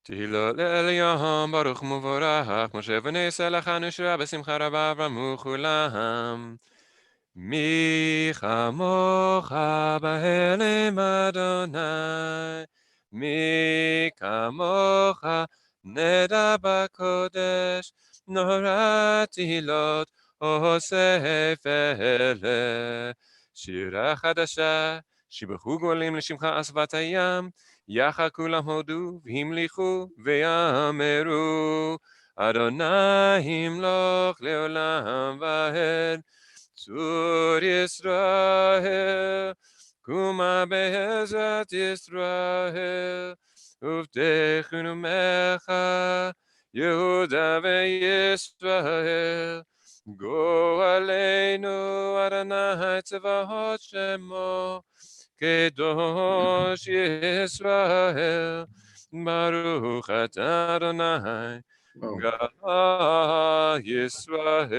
Tehillah le'elyon baruch muvorach Moshe v'neseh lachanu shira b'simcha rabba v'ramu chulam. Mi chamocha b'helem Adonai, mi kamocha neda b'kodesh, nora tehilot osef ele. Shira chadasha, shibachu golim l'shimcha asvat hayam, yacha kulam hodu v'himlichu v'yameru, Adonai himloch leolam v'hed. Tzur Yisrael, Kuma Be'ezrat Yisrael, Uvtechunu Mecha, Yehuda veYisrael, גואלנו אדוני צבאות שמו, קדוש ישראל, ברוך אתה אדוני, Oh, God Yisrael.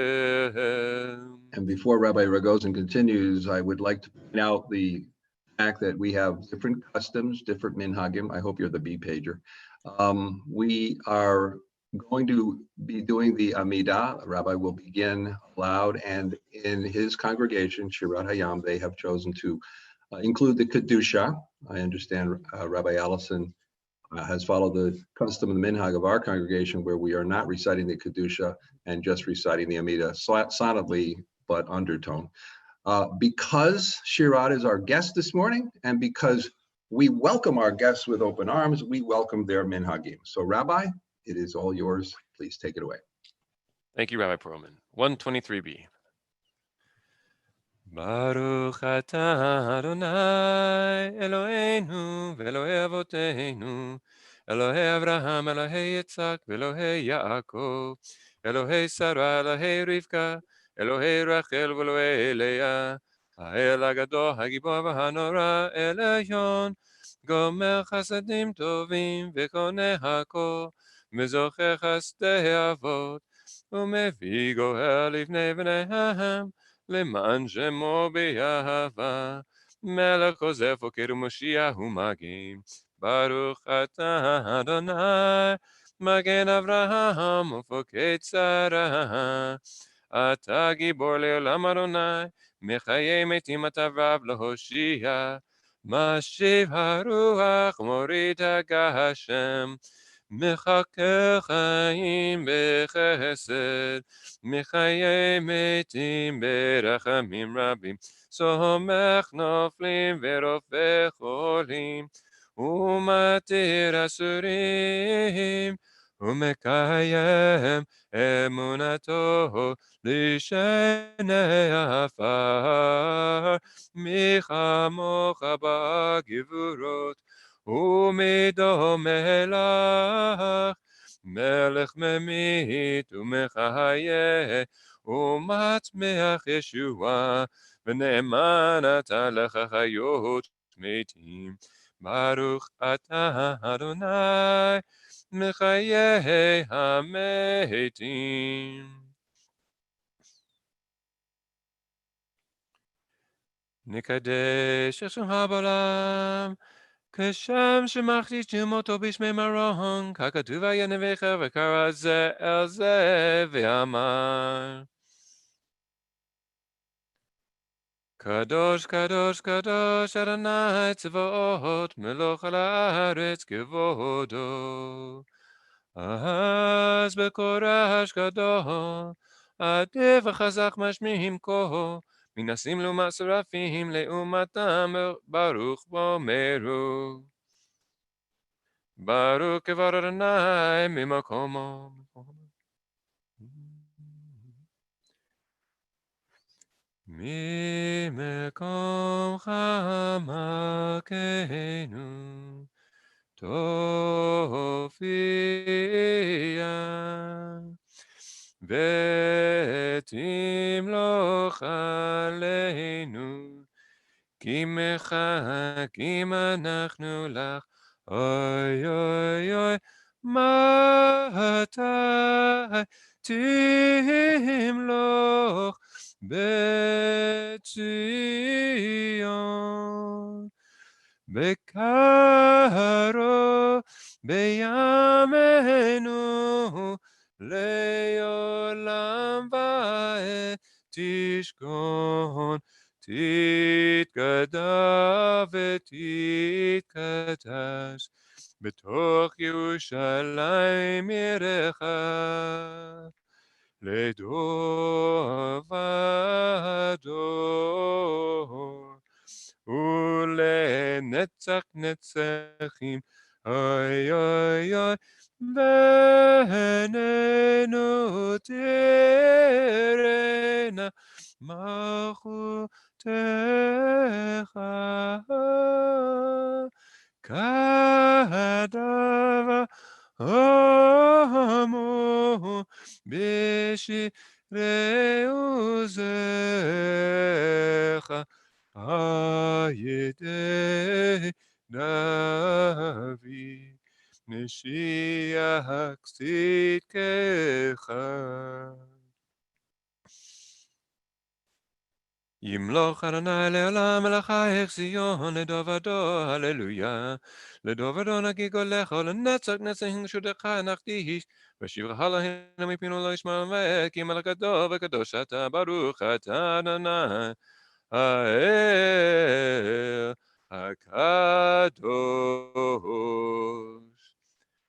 and before Rabbi Rogozin continues, I would like to point out the fact that we have different customs, different minhagim. I hope you're the B pager. We are going to be doing the Amidah. Rabbi will begin loud, and in his congregation, Shirat Hayam, they have chosen to include the Kedusha. I understand Rabbi Allison has followed the custom of the minhag of our congregation, where we are not reciting the Kedusha and just reciting the Amidah silently, but undertone. Because Shirat is our guest this morning, and because we welcome our guests with open arms, we welcome their minhagim. So Rabbi, it is all yours. Please take it away. Thank you, Rabbi Perlman. 123b. Baruch atah Adonai Eloheinu ve'Elohei Avotenu, Elohei Avraham, Elohei Yitzhak, ve'Elohei Yaakov, Elohei Sarah, Elohei Rivka, Elohei Rachel, ve'Elohei Leah, Ha'el HaGadol, HaGibor v'Hanora, Elyon, Gomer Chasadim Tovim, ve'Koneh HaKol, Mezocher Chasdei Avot, U'Mevi Goel Livnei Bneihem, למען שמו באהבה, מלך עוזב חוקר ומושיע ומגן, ברוך אתה אדוני, מגן אברהם ופוקד שרה, אתה גיבור לעולם אדוני, מחיי מתים אתה רב להושיע, משיב הרוח מוריד הגשם, מחכה חיים בחסד, מחיי מתים ברחמים רבים, סומך נופלים ורופא חולים, ומתיר אסורים, ומקיים אמונתו לשני עפר, מי כמוך בגבורות, ומדומה לך, מלך ממית ומחיה, ומצמיח ישועה, ונאמן אתה לך חיות מתים. ברוך אתה אדוני, מחיי המתים. נקדש את שמך בעולם, כשם שמחתי שמותו בשמי מרון, ככתוב היה נביך וקרא זה אל זה ואמר. קדוש קדוש קדוש אדוני צבאות, מלוך על הארץ כבודו. אז בקול רעש גדול, עדיף וחזק משמיעים כה, מנסים לעומת שרפים לעומתם ברוך ואומרו. ברוך כבוד אדוני ממקומו. ממקומך מכנו תופיע, ותמלוך עלינו, כי מחכים אנחנו לך, אוי אוי אוי, מתי תמלוך בציון, בקרוב בימינו לעולם ועד תשכון, תתגדע ותתקדש בתוך ירושלים עירך, לדור ודור ולנצח נצחים, אוי אוי אוי, בינינו תרנה מלכותך, כדבר אמור בשירת לעוזך הידי נביא משיח צדקך. ימלוך אדוני לעולם מלכייך ציון לדור ודור, הללויה. לדור ודור נגיד קולך, לנצח נצח נשותך נחדיש, ושברך להנה מפינו לא ישמע למעט, כי מלך גדול וקדוש אתה, ברוך אתה אדוני האל הקדוש.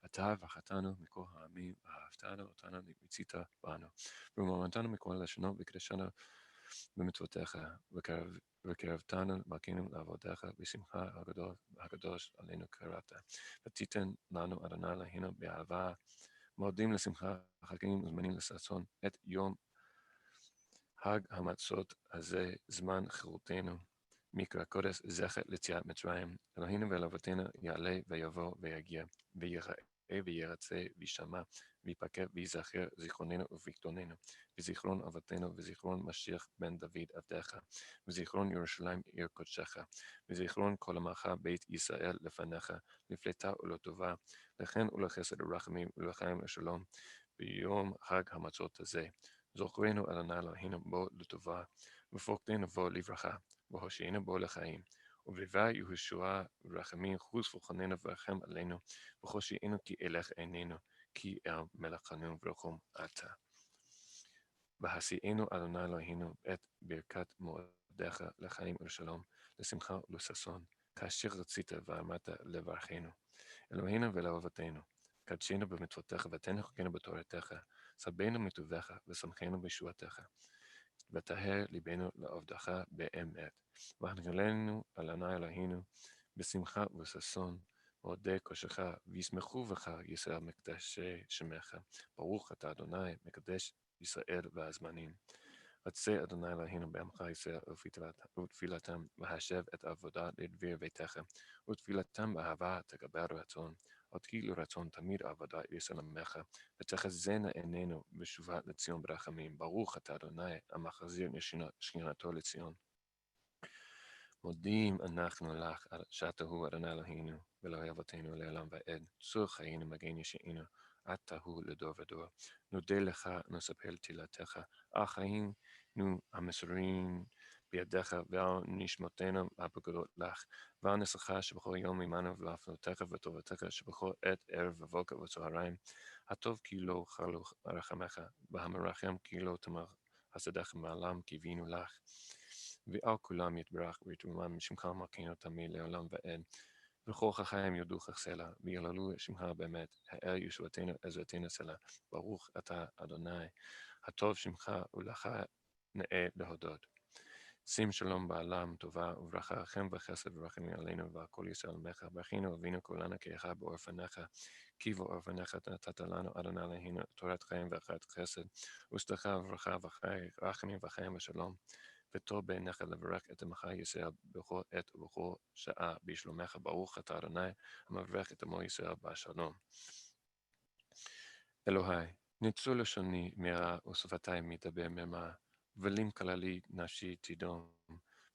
אתה בחרתנו מכל העמים, ואהבתנו אותנו ומצית בנו, ומורמתנו מכל לשונות וקדשנו במצוותיך, וקרבתנו מלכנו לעבודך בשמחה הגדול הקדוש עלינו קרבת. ותיתן לנו אדוני אלוהינו באהבה, מועדים לשמחה, חגים וזמנים לששון, את יום חג המצות הזה, זמן חירותנו, מקרא קודש זכר ליציאת מצרים. אלוהינו ואלוהותינו יעלה ויבוא ויגיע, ויראה וירצה וישמע, ויפקד ויזכר זיכרוננו ופקדוננו, וזיכרון אבותינו וזיכרון משיח בן דוד עבדך, וזיכרון ירושלים עיר קודשך, וזיכרון כל עמך בית ישראל לפניך, לפלטה ולטובה, לכן ולחסד ורחמים ולחיים ושלום, ביום חג המצות הזה. זוכרנו אדוני אלוהינו בו לטובה, ופוקדנו בו לברכה, והושיענו בו לחיים. ובדבר יהושע ורחמים חוס וחננו ורחם עלינו, וחושיענו כי אלך עינינו, כי אל מלכנו ורחום אתה. והשיאנו אדוני אלוהינו את ברכת מועדיך לחיים ולשלום, לשמחה ולששון, כאשר רצית ואמרת לברכנו. אלוהינו ולאהובתנו, קדשנו במצוותיך ותן חוקינו בתורתך, סבנו מטובך ושמחנו בישועתך. וטהר ליבנו לעבדך באמת. והנגלנו אדוני אלוהינו בשמחה ובששון, מועדי קודשך, וישמחו בך ישראל מקדשי שמך. ברוך אתה אדוני מקדש ישראל והזמנים. רצה אדוני אלוהינו בעמך ישראל ותפילתם, והשב את העבודה לדביר ביתך, ותפילתם באהבה תקבל רצון. עוד כאילו רצון תמיד עבודה ישראל עמך, ותחזינה עינינו בשובה לציון ברחמים. ברוך אתה אדוני המחזיר שכינתו לציון. מודים אנחנו לך שאתה הוא אדוני אלוהינו ואלוהי אבותינו לעולם ועד. צור חיינו מגן ישענו, אתה הוא לדור ודור. נודה לך נספר תהילתך, על חיינו המסורים בידיך ועל נשמותינו הפקודות לך, ועל נשך שבכל יום עמנו ולהפלותיך וטובתך שבכל עת ערב ובוקר וצהריים. הטוב כי לא חלו רחמך, והמרחם כי לא תמר חסדך מעולם קיווינו לך. ועל כולם יתברך ויתרומם משמך מלכנו תמיד לעולם ועד. וכל החיים יודוך סלע, ויעללו שמך באמת, האל ישועתנו עזרתנו סלע. ברוך אתה אדוני, הטוב שמך ולך נאה להודות. שים שלום בעולם טובה וברכה, חן וחסד ורחמים עלינו ועל כל ישראל עמך. ברכינו אבינו כולנו כאחד באור פניך, כי באור פניך נתת לנו אדוני אלוהינו תורת חיים ואחת חסד, וצדקה וברכה ורחמים וחיים ושלום. וטוב בעיניך לברך את עמך ישראל בכל עת ובכל שעה בשלומך. ברוך אתה אדוני המברך את עמו ישראל בשלום. אלוהי, ניצול לשוני מרע ושפתי מדבר מרמה, ולים כללי נפשי תדום,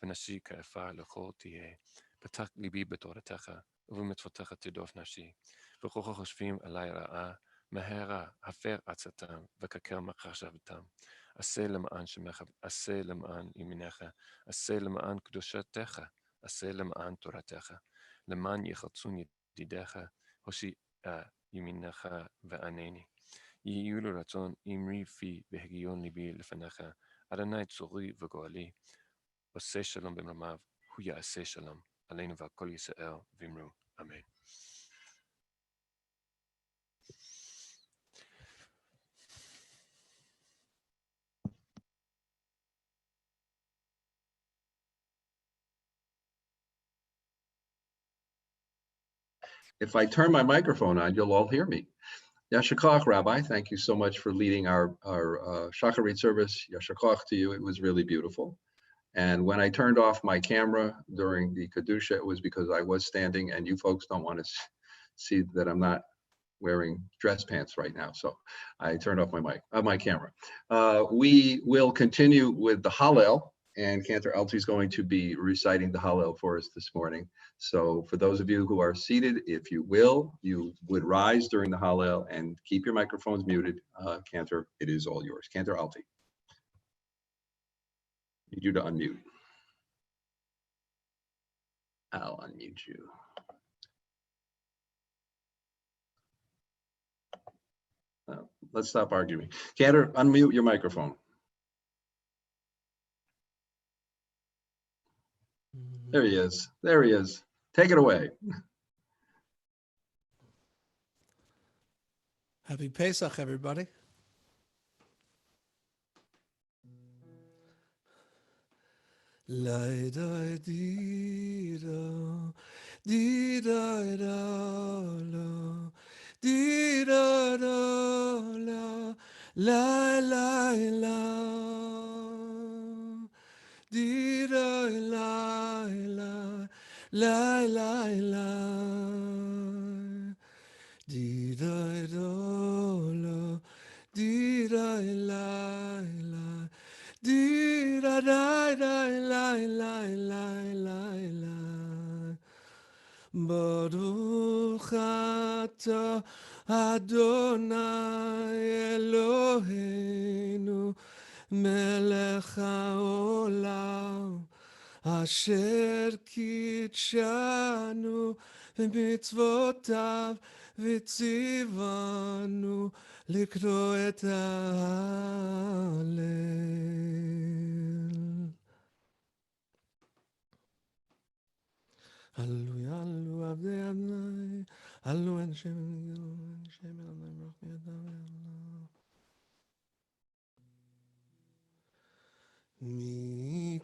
ונפשי כעפר לכל תהיה. פתח ליבי בתורתך, ובמצוותיך תרדוף נפשי. וכל חושבים עלי רעה, מהרה הפר עצתם, וקקר מחשבתם. עשה למען שמך, עשה למען ימינך, עשה למען קדושתך, עשה למען תורתך. למען יחלצון ידידיך, הושיע ימינך וענני. יהיו לו רצון אמרי פי והגיון ליבי לפניך, אדוני צורי וגואלי, עושה שלום במרמיו, הוא יעשה שלום עלינו ועל כל ישראל, ואמרו אמן. If I turn my microphone on, you'll all hear me. Yasher koach, Rabbi. Thank you so much for leading our Shacharit service. Yasher koach to you. It was really beautiful. And when I turned off my camera during the Kedusha, it was because I was standing, and you folks don't want to see that I'm not wearing dress pants right now, so I turned off my camera. We will continue with the Hallel, and Cantor Alti is going to be reciting the Hallel for us this morning. So for those of you who are seated, if you will, you would rise during the Hallel and keep your microphones muted. Cantor, it is all yours. Cantor Alti. Need you to unmute. I'll unmute you. Let's stop arguing. Cantor, unmute your microphone. There he is. There he is. Take it away. Happy Pesach, everybody. La da di da di da la di da la la la la di da la la la la la di da la di da la la di da da da la la la la la Baruch atah Adonai Eloheinu melech haolam asher kitshanu b'mitzvotav v'tzivanu לקרוא את ההלל. הללויה, הללו עבדי אדוני, הללו אין שם אדוני ברוך מידם.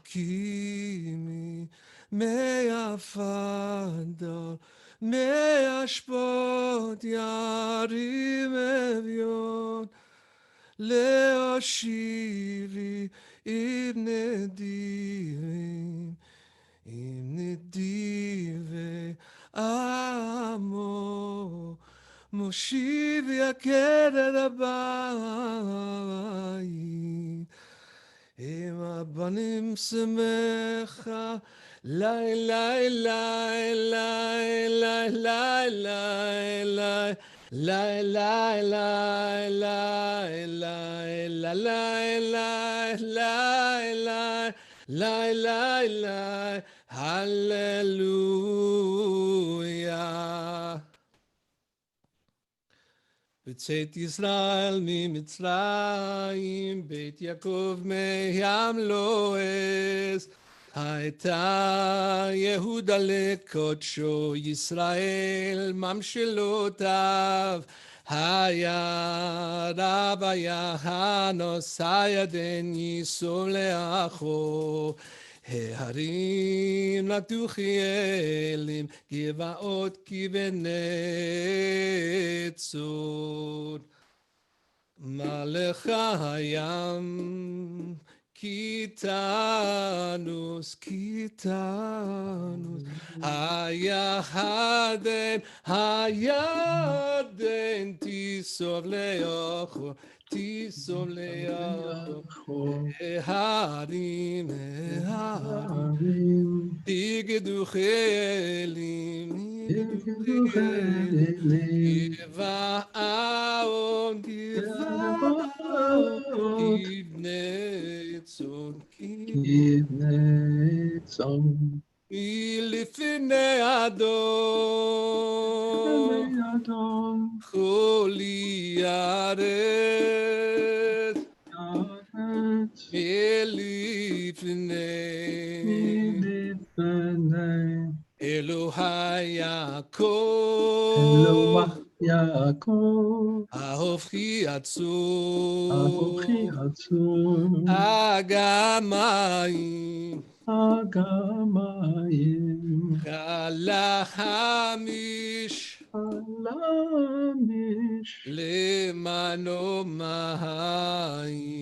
מקימי מעפר מהשפות ירים אביון להושיבי עם נדיבי עמו מושיב יקר את הבית עם הבנים שמחה לי לי לי לי לי לי לי לי לי לי לי לי לי הללויה בצאת ישראל ממצרים בית יעקב מים לועז הייתה יהודה לקודשו ישראל ממשלותיו היה רב היה הנושא ידן יישום לאחור ההרים נטו חיילים גבעות כבני צור מלך הים קיטנוס הירדן תיסוב לאחור ההרים תגדו חיילים גבעון כבני צאן מלפני אדון חולי ירד מלפני אלוהי יעקב ההופכי עצור אגמיים חלמיש למנו מים.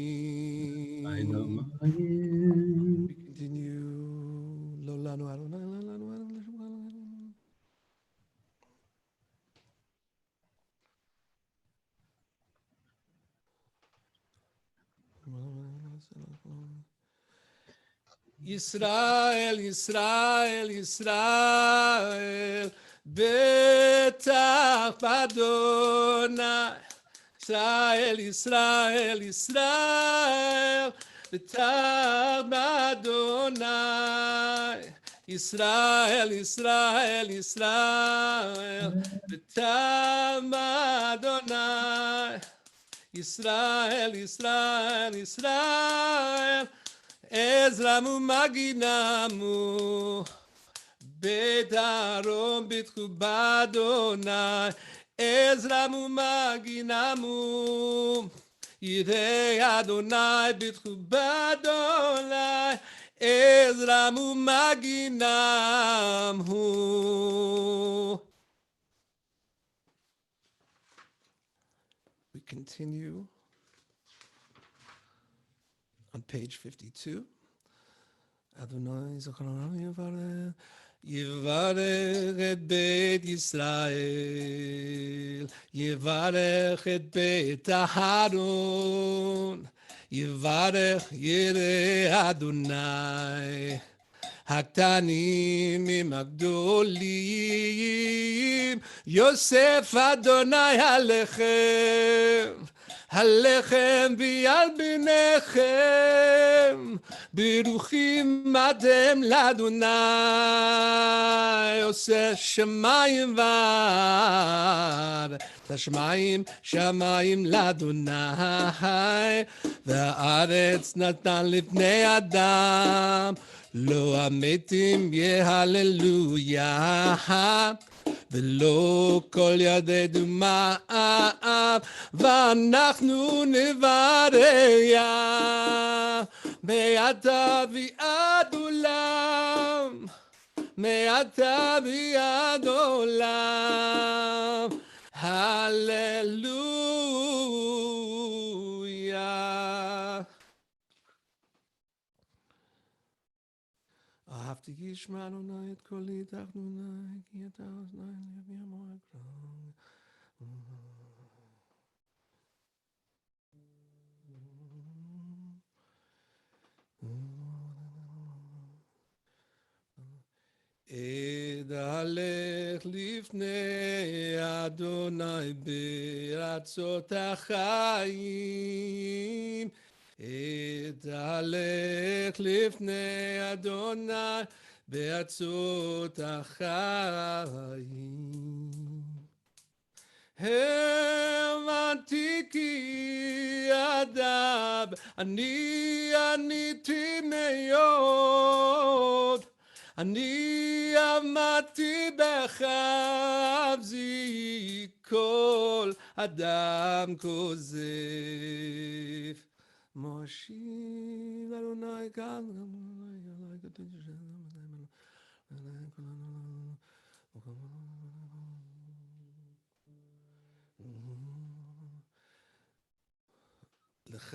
We continue. לא לנו אדוני, לא לנו אדוני. Yisrael, Yisrael, Yisrael, betach b'Adonai. Yisrael, Yisrael, Yisrael, betach b'Adonai. Yisrael, Yisrael, Yisrael, betach b'Adonai. Yisrael, Yisrael, Yisrael, Ezramu maginamu, Bedarom bitchu b'Adonai. Ezramu maginamu, Yirei Adonai bitchu b'Adonai. Ezramu maginamu. We continue on page 52. Adonai Zocharon Yivarech, Yivarech et Beit Yisrael, Yivarech et Beit Aharon, Yivarech Yirei Adonai. הקטנים עם הגדולים, יוסף אדוני הלחם, הלחם ביד בניכם, ברוכים אתם לאדוני, עושה שמיים וארץ, השמיים שמיים לאדוני, והארץ נתן לפני אדם, לא המתים יהללויה, ולא כל ידי דומיו, ואנחנו נבריה, מעתה ועד עולם, מעתה ועד עולם, הללויה. אהבתי ישמע אדוני את קולי תחנוני, כי אתה אוזני יביא המועד קרוב. אדלך לפני אדוני בארצות החיים, אדלך לפני אדוני בארצות החיים. הבנתי כי אדם אני עניתי מאוד, אני עמדתי בחפזי כל אדם כוזב. מושיב אדוני כאן, לך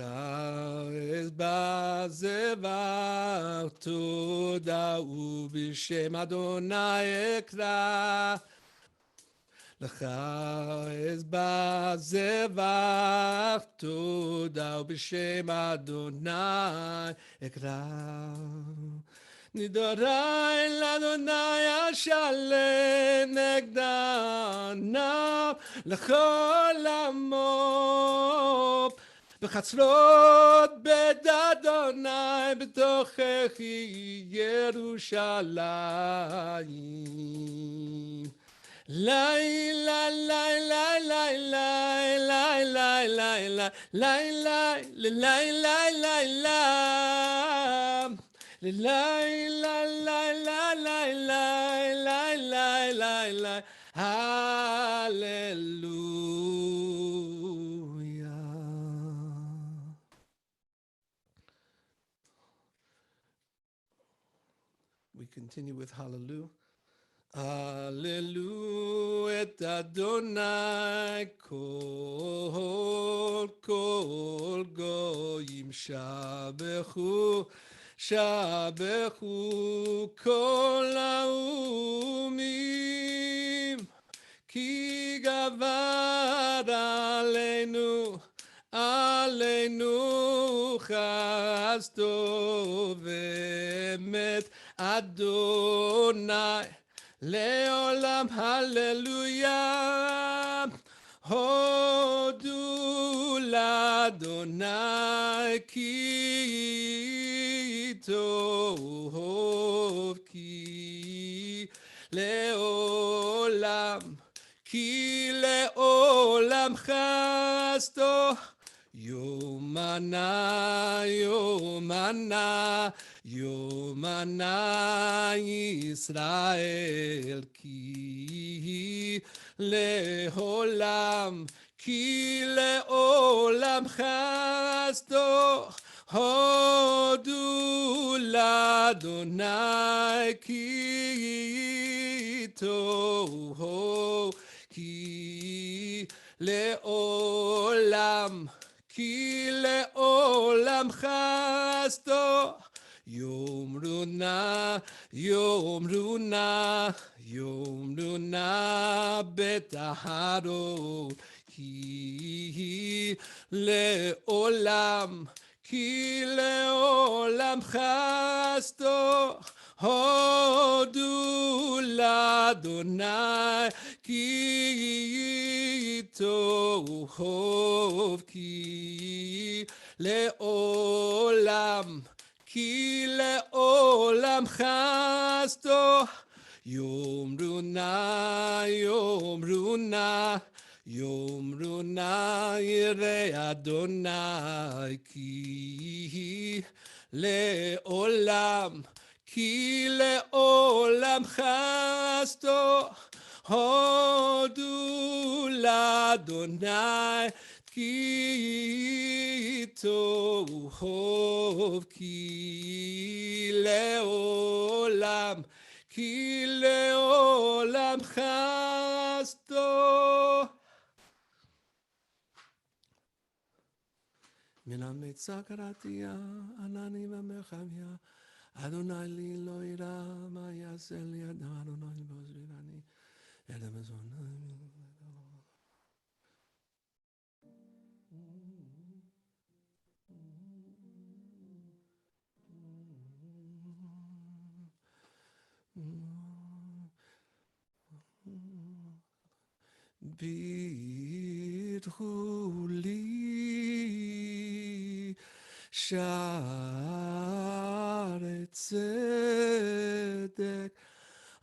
אסבע זבח תודה ובשם אדוני אקרא. לך אסבע זבח תודה ובשם אדוני אקרא. נדורי לאדוני אשלם נגדנו לכל עמו. בחצרות בית אדוני בתוככי ירושלים. לילה לילה לילה לילה לילה לילה לילה לילה לילה לילה hallelujah. We continue with hallelujah. Hallelujah et Adonai kol goyim shabechu shabechu kol haumim ki gavar aleinu חסדו ואמת אדוני לעולם הללויה. הודו לאדוני כי טוב, כי לעולם, כי לעולם חסדו. יומנה, יומנה, יומנה ישראל, כי לעולם, כי לעולם חסדו. הודו לאדוני כי טוב, כי לעולם, כי לעולם חסדו. יאמרו נא, יאמרו נא, יאמרו נא בטהרות, כי לעולם, כי לעולם חסדו. הודו לאדוני כי טוב, כי לעולם, כי לעולם חסדו. יאמרו נא, יאמרו נא, יאמרו נא ירא אדוני, כי לעולם, כי לעולם חסדו. הודו לאדוני כי טוב, כי לעולם, כי לעולם חסדו. מן המצא קראתיה, ענני ומרחביה, אדוני לי לא ירא, מה יעשה לי אדוני בעוזרני, אלא מזוני. ביטחו לי שערי צדק,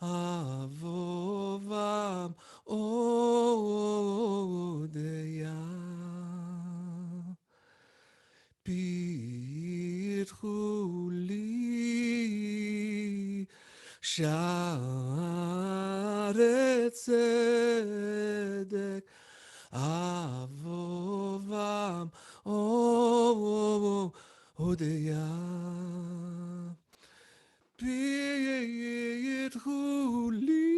אבובם אודיה. ביטחו לי שערי צדק, אבובם אודיה. ביטחו לי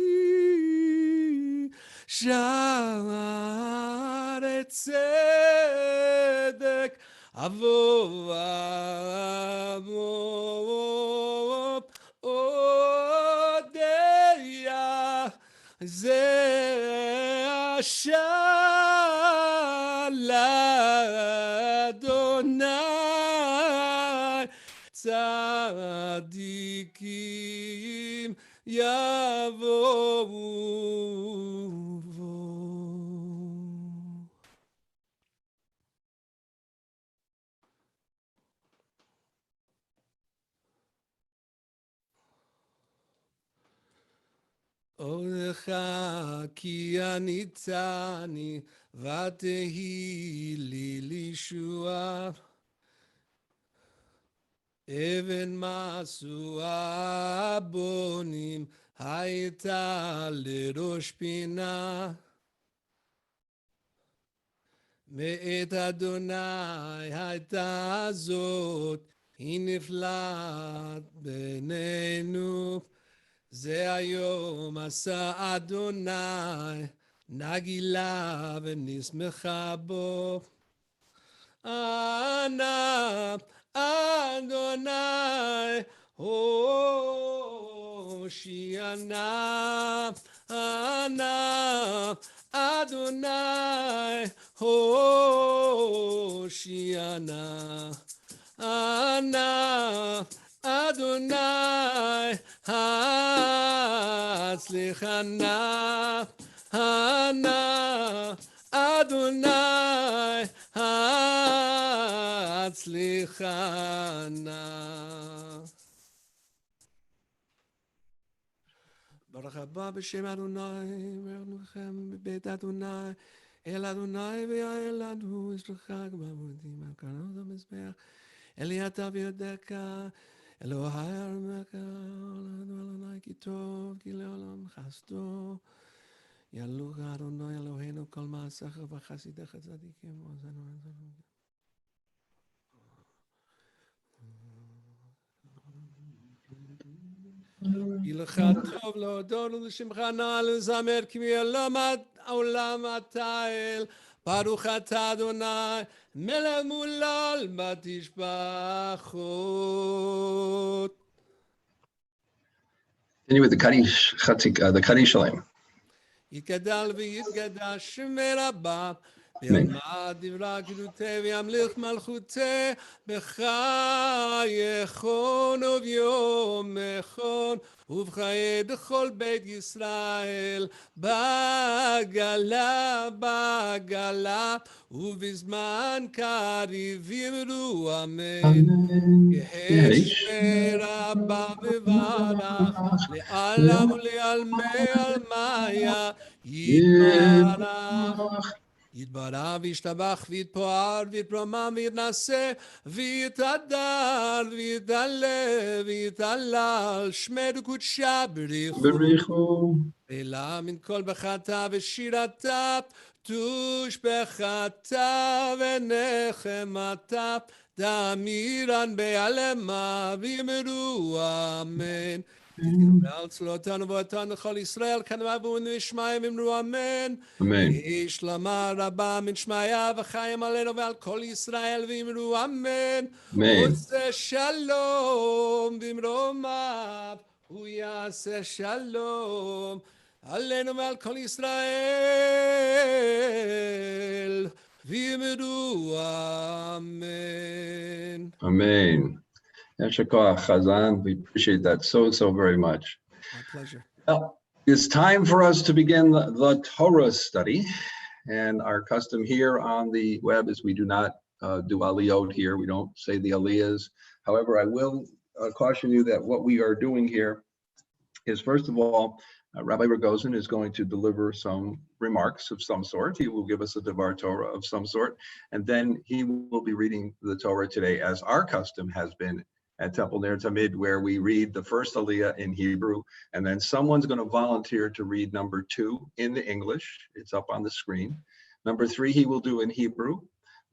שערי צדק, אבובם אודיה. זה אשר לאדוני צדיקים יבואו. אורך כי עניתני ותהי לי לישועה. אבן משואה בונים הייתה לראש פינה. מאת אדוני הייתה זאת, היא נפלאת בינינו. זה היום עשה אדוני, נגילה ונשמחה בו. ענה אדוני הושיענה. ענה אדוני הושיענה. Hana Adonai Hatzlichana Hana Adonai Hatzlichana. Baruch haba b'shem Adonai, Baruch Luchem b'beit Adonai, El Adonai v'ya'el lanu yisrochak b'avodim al karnot ha'mizbeach, Eliata v'yodeka, Elohai armeka, Adonai ki tov, ki le'olam chasdo, Yalucha Adonai Eloheinu kol ma'asecha v'chasidecha tzadikim, ozanu. יילך טוב להודות ולשמך נעל לזמר כי מעולם העולם אתה אל ברוך אתה אדוני מלך מולל בתשבחות. Continue with the Kaddish, the Kaddish Shalom. יתגדל ויתגדש שמי רבה Amen. וילמד דברי גדותי וימליך מלכותי בחייכון וביומכון ובחיי דכל בית ישראל בעגלה ובזמן קריב יאמרו אמן. יהי שמי רבה מברך לעלם ולעלמי עלמיה יתברך. יתברך וישתבח ויתפאר ויתרומם ויתנשא ויתהדר ויתעלה ויתהלל שמי דקודשה בריחו אלא מן כל בחרתה ושירתה תושבחתה ונחמתה תמירן בעלמה ויאמרו אמן. תתגבר צלותנו ואותנו לכל ישראל כנבוא ונשמעים אמרו אמן. יהי שלמה רבה מן שמעיה וחיים עלינו ועל כל ישראל ואמרו אמן. עושה שלום במרומיו הוא יעשה שלום עלינו ועל כל ישראל ואמרו אמן. Amen. Yashakah Chazan, we appreciate that so very much. My pleasure. Well, it's time for us to begin the Torah study. And our custom here on the web is we do not do aliyot here. We don't say the aliyahs. However, I will caution you that what we are doing here is, first of all, Rabbi Rogozin is going to deliver some remarks of some sort. He will give us a Devar Torah of some sort. And then he will be reading the Torah today, as our custom has been at Temple Ner Tamid, where we read the first aliyah in Hebrew, and then someone's going to volunteer to read number 2 in the English. It's up on the screen. Number 3, he will do in Hebrew.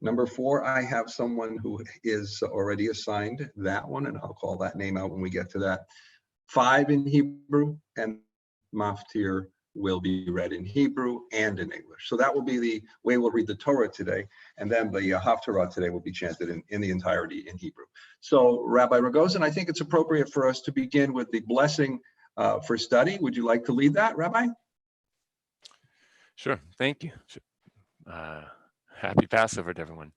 Number 4, I have someone who is already assigned that one, and I'll call that name out when we get to that. 5 in Hebrew, and Maftir will be read in Hebrew and in English. So that will be the way we'll read the Torah today, and then the Haftarah today will be chanted in the entirety in Hebrew. So Rabbi Rogozin, I think it's appropriate for us to begin with the blessing for study. Would you like to lead that, Rabbi? Sure, thank you. Happy Passover to everyone.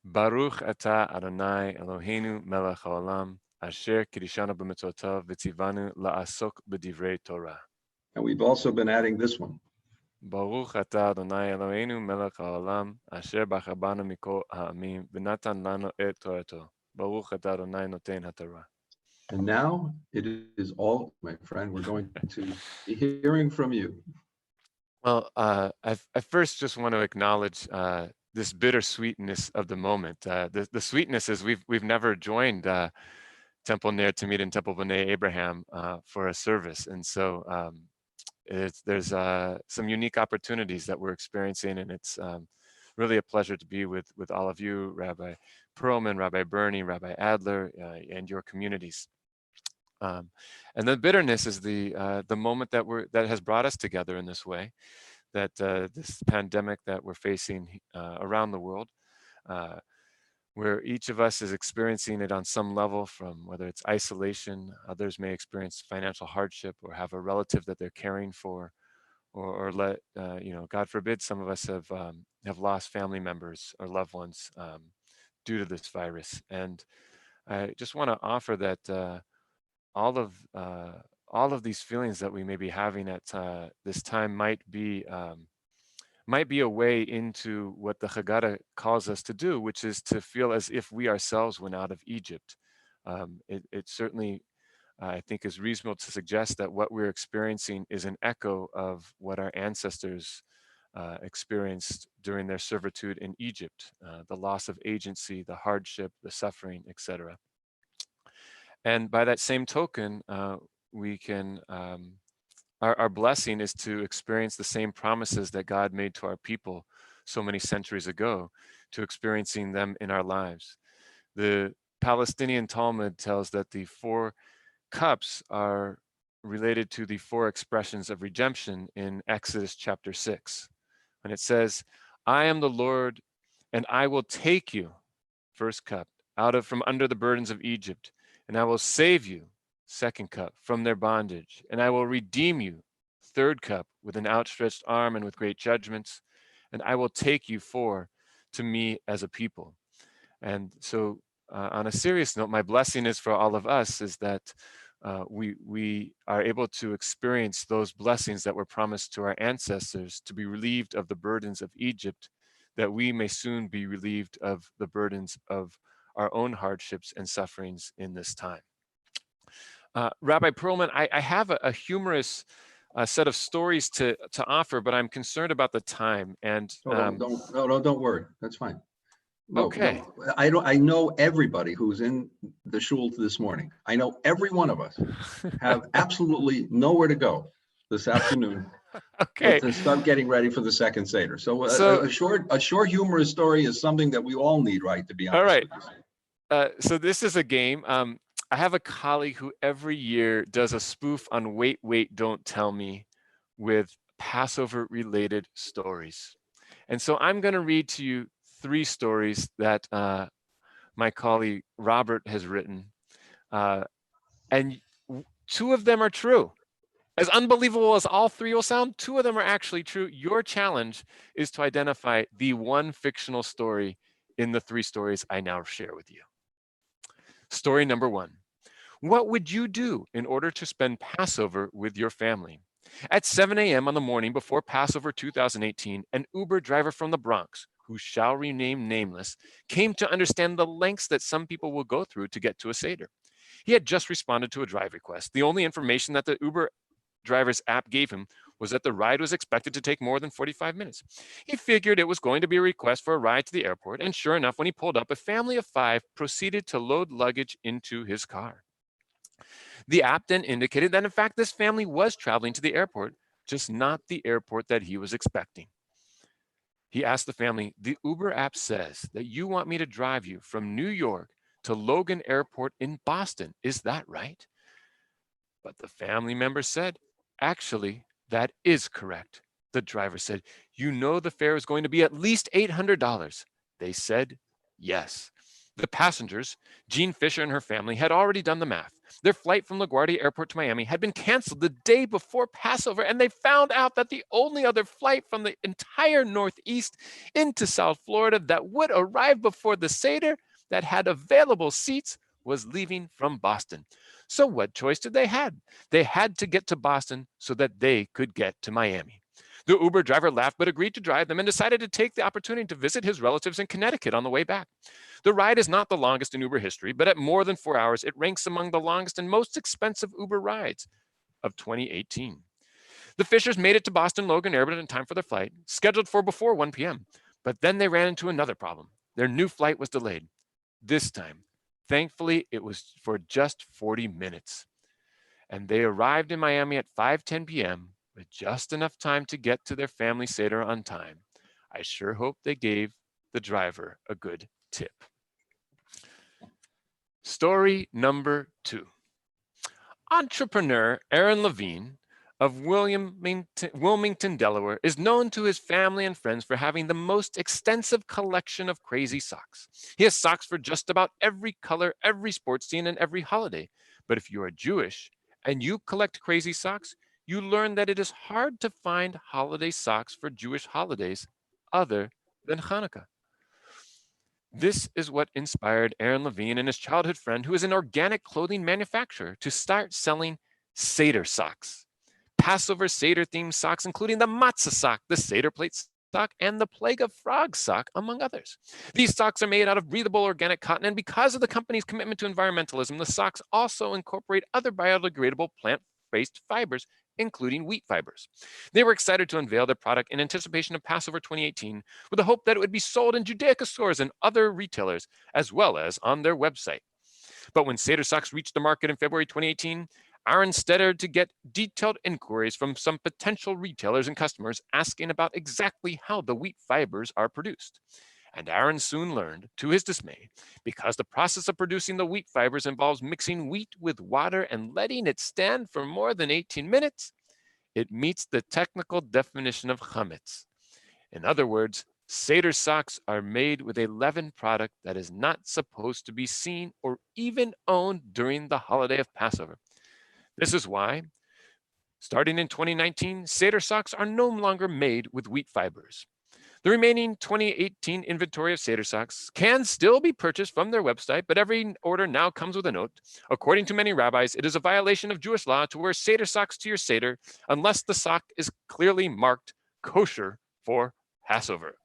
Baruch atah Adonai Eloheinu melech haolam asher kiddushanu b'mitzvotav v'tzivanu la'asok b'divrei Torah. And we've also been adding this one. Baruch atah Adonai Eloheinu melech haolam asher bachar banu mikol ha'amim v'natan lanu et torato. Baruch atah Adonai noten haTorah. And now it is all, my friend, we're going to be hearing from you. Well, I first just want to acknowledge this bittersweetness of the moment. The sweetness is we've never joined Temple Ner Tamid and Temple B'nai Abraham for a service, and so there's some unique opportunities that we're experiencing, and it's really a pleasure to be with all of you, Rabbi Perlman, Rabbi Bernie, Rabbi Adler, and your communities. And the bitterness is the moment that has brought us together in this way, that this pandemic that we're facing around the world, where each of us is experiencing it on some level, from whether it's isolation, others may experience financial hardship or have a relative that they're caring for, or let, God forbid, some of us have lost family members or loved ones due to this virus. And I just want to offer that all of these feelings that we may be having at this time might be a way into what the Haggadah calls us to do, which is to feel as if we ourselves went out of Egypt. It certainly, I think, is reasonable to suggest that what we're experiencing is an echo of what our ancestors experienced during their servitude in Egypt, the loss of agency, the hardship, the suffering, etc. And by that same token, we can, our blessing is to experience the same promises that God made to our people so many centuries ago, to experiencing them in our lives. The Palestinian Talmud tells that the 4 cups are related to the 4 expressions of redemption in Exodus chapter 6. And it says, I am the Lord, and I will take you, first cup, from under the burdens of Egypt, and I will save you, second cup, from their bondage, and I will redeem you, third cup, with an outstretched arm and with great judgments, and I will take you to me as a people. And so on a serious note, my blessing is for all of us is that we are able to experience those blessings that were promised to our ancestors, to be relieved of the burdens of Egypt, that we may soon be relieved of the burdens of our own hardships and sufferings in this time. Rabbi Perlman, I have a humorous set of stories to offer, but I'm concerned about the time. And Don't worry. That's fine. No, okay. No, I know everybody who's in the shul this morning. I know every one of us have absolutely nowhere to go this afternoon. Okay. To start getting ready for the second Seder. So a short humorous story is something that we all need, right? To be honest. All right. So this is a game. I have a colleague who every year does a spoof on Wait, Wait, Don't Tell Me with Passover related stories. And so I'm going to read to you 3 stories that my colleague Robert has written. And 2 of them are true. As unbelievable as all 3 will sound, 2 of them are actually true. Your challenge is to identify the one fictional story in the 3 stories I now share with you. Story number 1. What would you do in order to spend Passover with your family? At 7 a.m. on the morning before Passover 2018, an Uber driver from the Bronx, who shall remain nameless, came to understand the lengths that some people will go through to get to a Seder. He had just responded to a drive request. The only information that the Uber driver's app gave him was that the ride was expected to take more than 45 minutes. He figured it was going to be a request for a ride to the airport, and sure enough, when he pulled up, a family of 5 proceeded to load luggage into his car. The app then indicated that, in fact, this family was traveling to the airport, just not the airport that he was expecting. He asked the family, the Uber app says that you want me to drive you from New York to Logan Airport in Boston. Is that right? But the family member said, actually, that is correct. The driver said, you know the fare is going to be at least $800. They said, yes. The passengers, Jean Fisher and her family, had already done the math. Their flight from LaGuardia Airport to Miami had been canceled the day before Passover, and they found out that the only other flight from the entire Northeast into South Florida that would arrive before the Seder that had available seats was leaving from Boston. So what choice did they have? They had to get to Boston so that they could get to Miami. The Uber driver laughed but agreed to drive them and decided to take the opportunity to visit his relatives in Connecticut on the way back. The ride is not the longest in Uber history, but at more than 4 hours, it ranks among the longest and most expensive Uber rides of 2018. The Fishers made it to Boston Logan Airport in time for their flight, scheduled for before 1 p.m. But then they ran into another problem. Their new flight was delayed. This time, thankfully, it was for just 40 minutes. And they arrived in Miami at 5:10 p.m. with just enough time to get to their family Seder on time. I sure hope they gave the driver a good tip. Story number 2. Entrepreneur Aaron Levine of Wilmington, Delaware, is known to his family and friends for having the most extensive collection of crazy socks. He has socks for just about every color, every sports team, and every holiday. But if you are Jewish and you collect crazy socks, you learn that it is hard to find holiday socks for Jewish holidays other than Hanukkah. This is what inspired Aaron Levine and his childhood friend, who is an organic clothing manufacturer, to start selling Seder socks. Passover Seder themed socks, including the matzah sock, the Seder plate sock, and the Plague of Frogs sock, among others. These socks are made out of breathable organic cotton, and because of the company's commitment to environmentalism, the socks also incorporate other biodegradable plant-based fibers, including wheat fibers. They were excited to unveil their product in anticipation of Passover 2018, with the hope that it would be sold in Judaica stores and other retailers, as well as on their website. But when Seder socks reached the market in February 2018, Aaron started to get detailed inquiries from some potential retailers and customers asking about exactly how the wheat fibers are produced. And Aaron soon learned, to his dismay, because the process of producing the wheat fibers involves mixing wheat with water and letting it stand for more than 18 minutes, it meets the technical definition of chametz. In other words, Seder socks are made with a leavened product that is not supposed to be seen or even owned during the holiday of Passover. This is why, starting in 2019, Seder socks are no longer made with wheat fibers. The remaining 2018 inventory of Seder socks can still be purchased from their website, but every order now comes with a note. According to many rabbis, it is a violation of Jewish law to wear Seder socks to your Seder unless the sock is clearly marked kosher for Passover.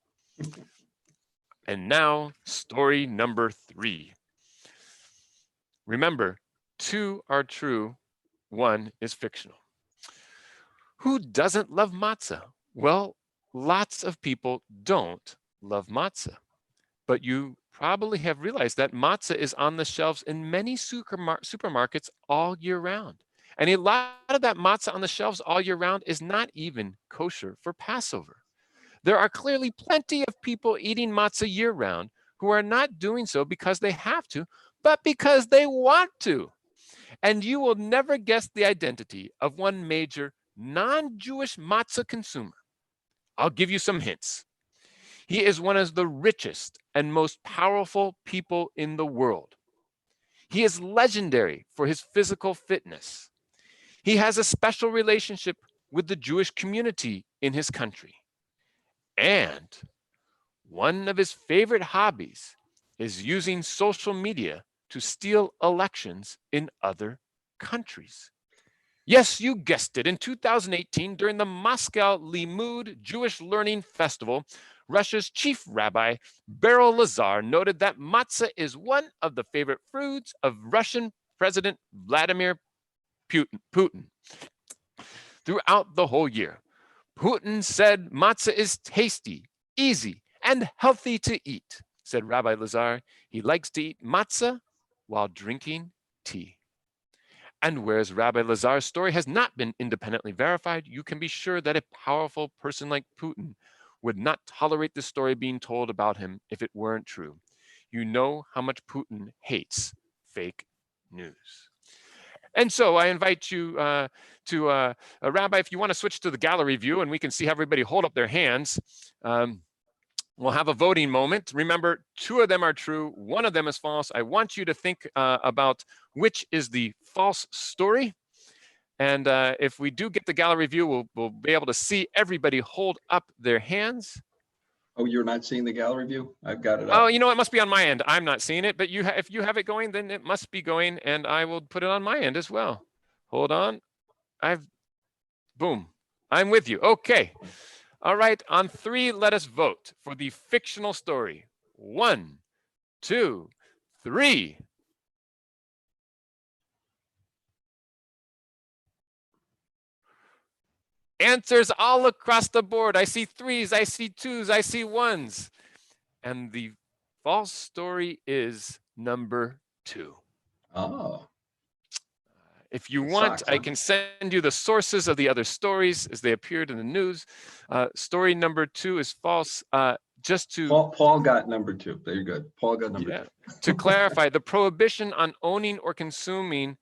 And now, story number 3. Remember, 2 are true, 1 is fictional. Who doesn't love matzah? Well, lots of people don't love matzah, but you probably have realized that matzah is on the shelves in many supermarkets all year round. And a lot of that matzah on the shelves all year round is not even kosher for Passover. There are clearly plenty of people eating matzah year round who are not doing so because they have to, but because they want to. And you will never guess the identity of one major non-Jewish matzah consumer. I'll give you some hints. He is one of the richest and most powerful people in the world. He is legendary for his physical fitness. He has a special relationship with the Jewish community in his country. And one of his favorite hobbies is using social media to steal elections in other countries. Yes, you guessed it. In 2018, during the Moscow Limud Jewish Learning Festival, Russia's chief rabbi, Beryl Lazar, noted that matzah is one of the favorite foods of Russian President Vladimir Putin. Throughout the whole year, Putin said matzah is tasty, easy, and healthy to eat, said Rabbi Lazar. He likes to eat matzah while drinking tea. And whereas Rabbi Lazar's story has not been independently verified, you can be sure that a powerful person like Putin would not tolerate the story being told about him if it weren't true. You know how much Putin hates fake news. And so I invite you Rabbi, if you want to switch to the gallery view and we can see everybody hold up their hands. We'll have a voting moment. Remember, 2 of them are true, 1 of them is false. I want you to think about which is the false story. And if we do get the gallery view, we'll be able to see everybody hold up their hands. Oh, you're not seeing the gallery view? I've got it up. Oh, you know, it must be on my end. I'm not seeing it, but if you have it going, then it must be going, and I will put it on my end as well. Hold on. Boom. I'm with you. Okay. All right, on 3, let us vote for the fictional story. 1, 2, 3. Answers all across the board. I see 3s, I see 2s, I see 1s. And the false story is number 2. Oh. If you want, I can send you the sources of the other stories as they appeared in the news. Story number 2 is false. Just to Paul got number 2. Very good. Paul got number 2. To clarify, the prohibition on owning or consuming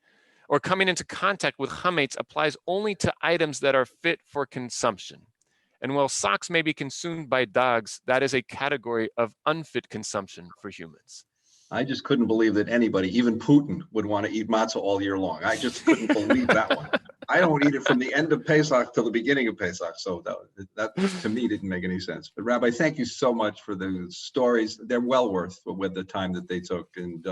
or coming into contact with chametz applies only to items that are fit for consumption. And while socks may be consumed by dogs, that is a category of unfit consumption for humans. I just couldn't believe that anybody, even Putin, would want to eat matzah all year long. I just couldn't believe that one. I don't eat it from the end of Pesach till the beginning of Pesach. So that to me didn't make any sense. But Rabbi, thank you so much for the stories. They're well worth with the time that they took. And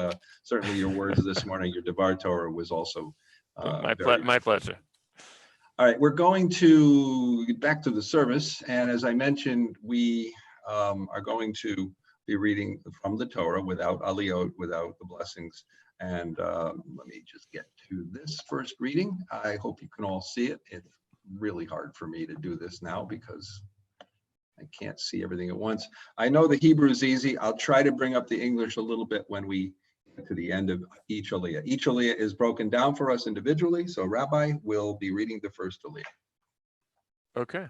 certainly your words this morning, your Devar Torah was also my very pleasure. All right, we're going to get back to the service. And as I mentioned, we are going to be reading from the Torah without aliyot, without the blessings. And let me just get to this first reading. I hope you can all see it. It's really hard for me to do this now because I can't see everything at once. I know the Hebrew is easy. I'll try to bring up the English a little bit when we get to the end of each aliyah. Each aliyah is broken down for us individually. So Rabbi will be reading the first aliyah. Okay.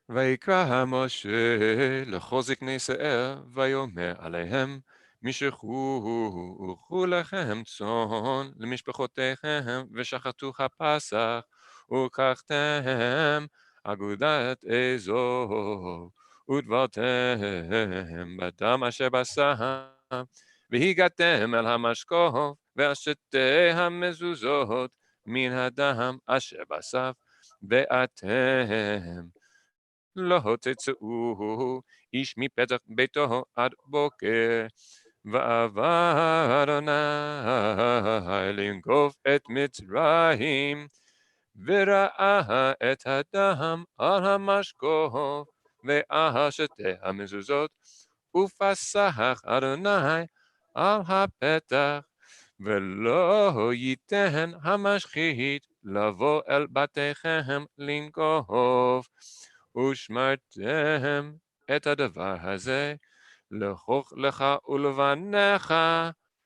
ויקרא משה לכל זקני ישראל, ויאמר עליהם, משכו לכם צאן למשפחותיכם, ושחטו הפסח, ולקחתם אגודת אזור, וטבלתם בדם אשר בסם, והגעתם אל המשקוף, ואל שתי המזוזות מן הדם אשר בסף, ואתם לא תצאו איש מפתח ביתו עד בוקר, ועבר אדוני לנגוף את מצרים, וראה את הדם על המשקוף ועל שתי המזוזות, ופסח אדוני על הפתח, ולא ייתן המשחית לבוא אל בתיכם לנגוף. ושמרתם את הדבר הזה לכוך לך ולבניך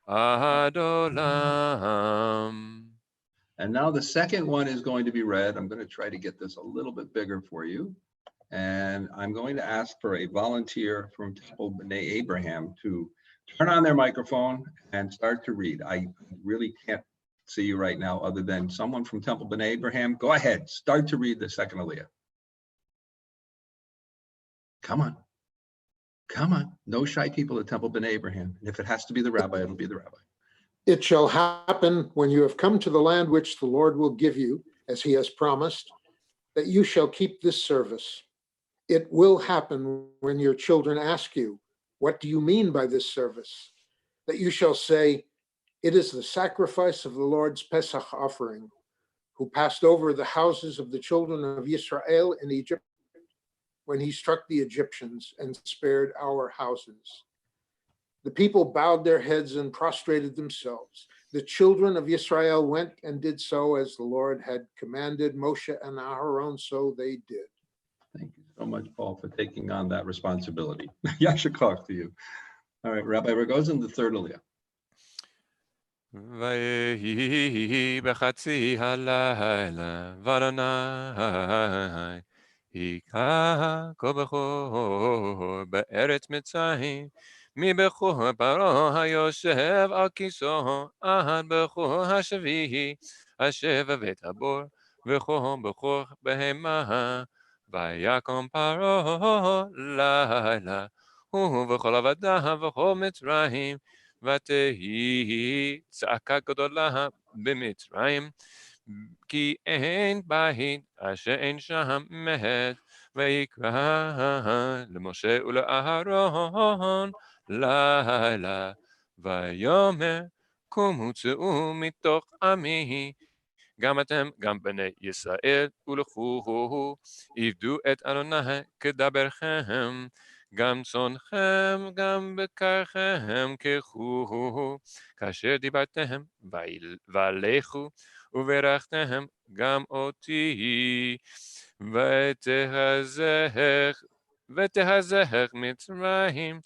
עד עולם. And now the second one is going to be read. I'm going to try to get this a little bit bigger for you. And I'm going to ask for a volunteer from Temple B'nai Abraham to turn on their microphone and start to read. I really can't see you right now other than someone from Temple B'nai Abraham. Go ahead, start to read the second aliyah. Come on. Come on. No shy people at Temple B'nai Abraham. And if it has to be the rabbi, it'll be the rabbi. It shall happen when you have come to the land which the Lord will give you, as he has promised, that you shall keep this service. It will happen when your children ask you, what do you mean by this service? That you shall say, it is the sacrifice of the Lord's Pesach offering, who passed over the houses of the children of Israel in Egypt, when he struck the Egyptians and spared our houses. The people bowed their heads and prostrated themselves. The children of Israel went and did so as the Lord had commanded Moshe and Aaron, so they did. Thank you so much, Paul, for taking on that responsibility. Yasher Koch to you. All right, Rabbi Rogozin, the third aliyah. ויהי בחצי הלילה, ואדוני היכה כל בכור בארץ מצרים, מבכור פרעה היושב על כיסאו, עד בכור השביעי אשר בבית הבור, וכל בכור בהמה. ויקום פרעה לילה, ובכל עבדיו וכל מצרים, ותהי צעקה גדולה במצרים, כי אין בית אשר אין שם מת. ויקרא למשה ולאהרון לילה, ויאמר קומו צאו מתוך עמי, גם אתם גם בני ישראל, ולכו עבדו את אדוני כדברכם, גם צאנכם גם בקרכם קחו, כאשר דיברתם ולכו, וברכתם גם אותי, ותהזך מצרים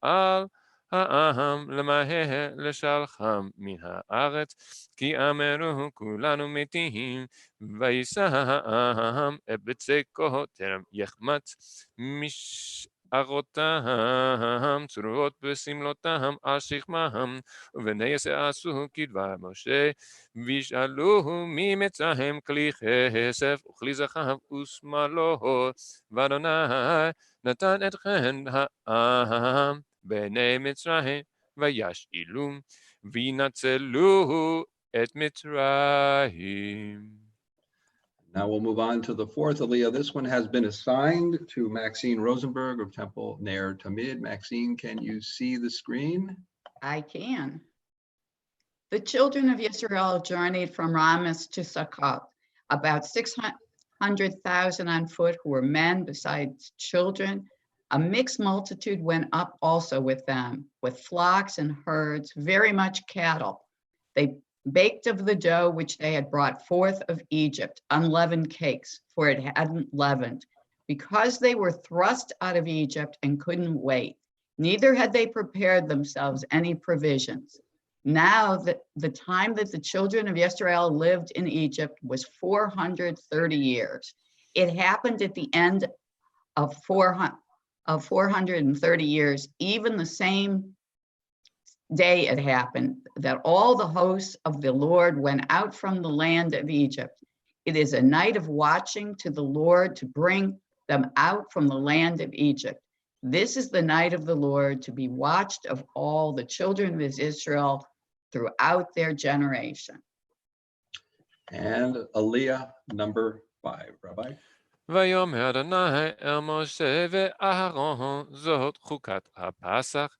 על העם למהר לשלחם מן הארץ, כי אמרו כולנו מתים, ויישא העם את בצקו טרם יחמץ משערותם צרורות בשמלותם על שכמם, ובני ישראל עשו כדבר משה, וישאלו ממצרים כלי כסף וכלי זהב ושמלות, ואדוני נתן את חן העם בעיני מצרים, וישאלו, וינצלו את מצרים. Now we'll move on to the fourth Aliyah. This one has been assigned to Maxine Rosenberg of Temple Ner Tamid. Maxine, can you see the screen? I can. The children of Israel journeyed from Ramas to Succoth, about 600,000 on foot who were men besides children. A mixed multitude went up also with them, with flocks and herds, very much cattle. They baked of the dough which they had brought forth of Egypt, unleavened cakes, for it hadn't leavened, because they were thrust out of Egypt and couldn't wait. Neither had they prepared themselves any provisions. Now that the time that the children of Israel lived in Egypt was 430 years. It happened at the end of 430 years, even the same day it happened, that all the hosts of the Lord went out from the land of Egypt. It is a night of watching to the Lord to bring them out from the land of Egypt. This is the night of the Lord to be watched of all the children of Israel throughout their generation. And Aliyah number 5, Rabbi. ויאמר אדוני אל משה ואהרון, זאת חוקת הפסח,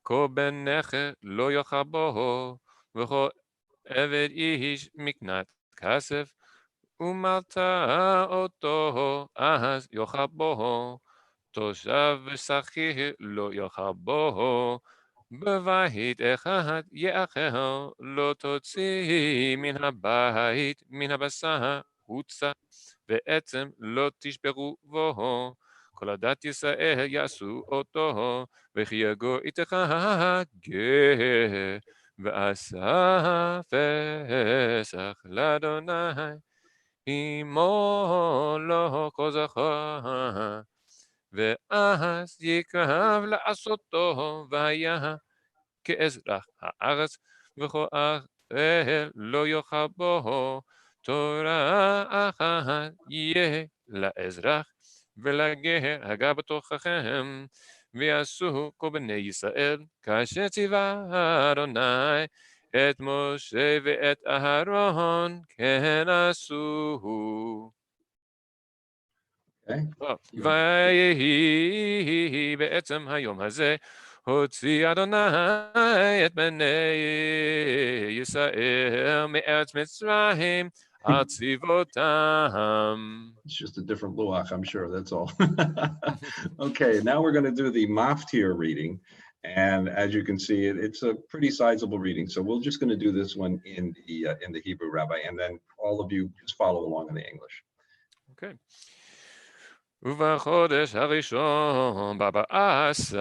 כה בנך לא יאכל בו, וכה עבד איש מקנת כסף, ומלת אותו, אז יאכל בו, תושב ושכיר לא יאכל בו, בבית אחד יאכל, לא תוציא מן הבית, מן הבשר, הוצא, ועצם לא תשברו בו, כל עדת ישראל יעשו אותו, וכי יגור איתך גר, ועשה פסח לאדוני, עמו לא כל זכר, ואז יקרב לעשותו, והיה כאזרח הארץ, וכל אחר לא יאכל בו, תורה אחת יהיה לאזרח ולגר הגר בתוככם, ויעשו כל בני ישראל כאשר ציווה אדוני את משה ואת אהרון כן עשו. ויהי בעצם היום הזה הוציא אדוני את בני ישראל מארץ מצרים על צבאותם. It's just a different luach, I'm sure, that's all. Okay, now we're going to do the maftir reading. And as you can see, it's a pretty sizable reading. So we're just going to do this one in the Hebrew, Rabbi, and then all of you just follow along in the English. Okay. ובחודש הראשון, ב14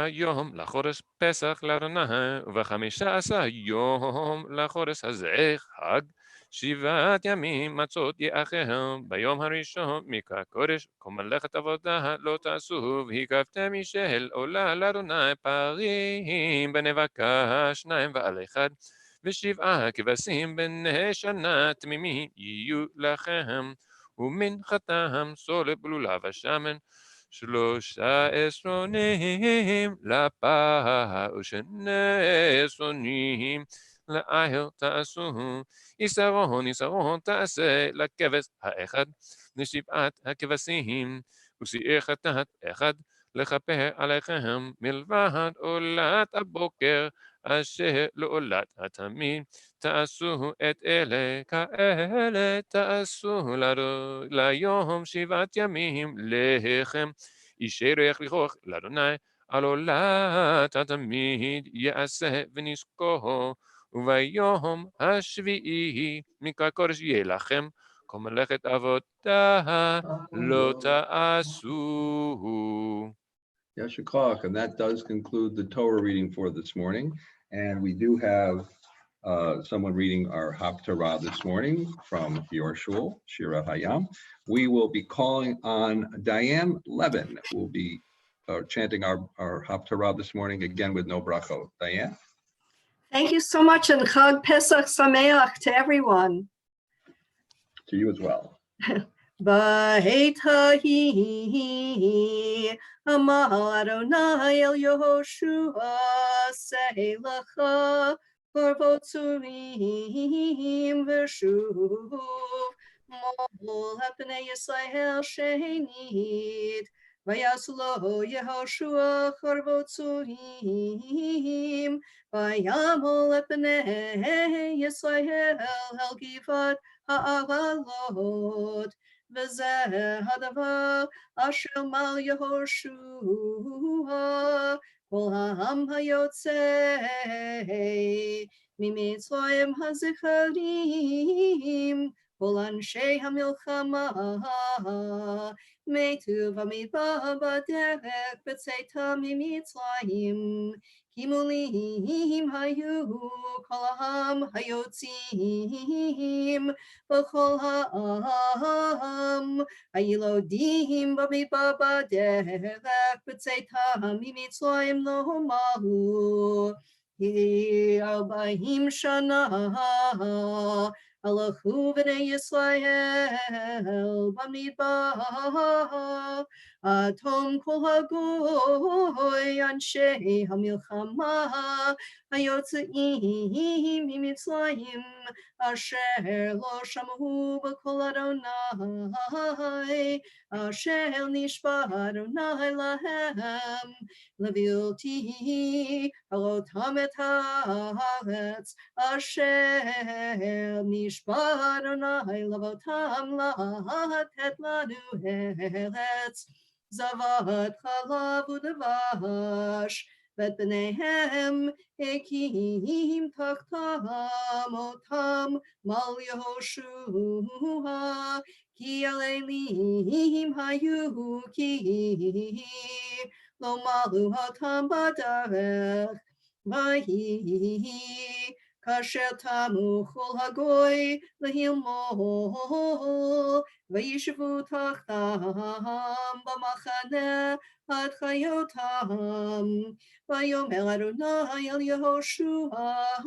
יום לחודש פסח לאדוני, וב15 יום לחודש הזה חג, 7 ימים מצות יאכל, ביום הראשון מקרא קודש, כל מלאכת עבודה לא תעשו, והקרבתם משל עולה לאדוני פרים בני בקר 2 ועל 1, ו7 כבשים בני שנה תמימים יהיו לכם, ומנחתם סולת בלולה ושמן, 13 עשרונים לפר ו12 עשרונים לעיל תעשו, יסרון תעשה לכבש האחד, לשבעת הכבשים, ושעיר חטאת אחד לכפר עליכם, מלבד עולת הבוקר, אשר לעולת התמיד, תעשו את אלה כאלה, תעשו ליום 7 ימים לחם, איש ירח לכרוך לאדוני, על עולת התמיד יעשה ונזכור, וביום השביעי מקרא קודש יהיה לכם, כל מלאכת עבודה לא תעשו. Yeshikach, and that does conclude the Torah reading for this morning. And we do have someone reading our Haftarah this morning from your shul, Shira Hayam. We will be calling on Diane Levin, who will be chanting our Haftarah this morning, again with no brachot. Diane? Thank you so much, and Chag Pesach Sameach to everyone. To you as well. בעת ההיא אמר אדוני אל יהושע, עשה לך חרבות צורים ושוב מול על פני ישראל שנית. ויעשו לו יהושע חרבות צורים, וימול על פני ישראל על גבעת העלות. וזה הדבר אשר מל יהושע כל העם היוצא ממצרים הזכרים, כל אנשי המלחמה מתו במדבר בדרך בצאתם ממצרים, כי מולים היו כל העם היוצאים, וכל העם הילודים במדבר בדרך בצאתם ממצרים לא מלו 40 שנה. הלכו בני ישראל במדבר, עד תום כל הגוי אנשי המלחמה היוצאים ממצרים, אשר לא שמעו בקול אדוני, אשר נשבע אדוני להם, להביא אותי להראותם את הארץ, אשר נשבע אדוני לאבותם לתת לנו ארץ זבת חלב ודבש, ואת בניהם הקים תחתם אותם מל יהושע, כי על אלים היו כי לא מלו אותם בדרך. ויהי כאשר תמו כל הגוי להילמול, וישבו תחתם במחנה עד חיותם. ויאמר אדוני אל יהושע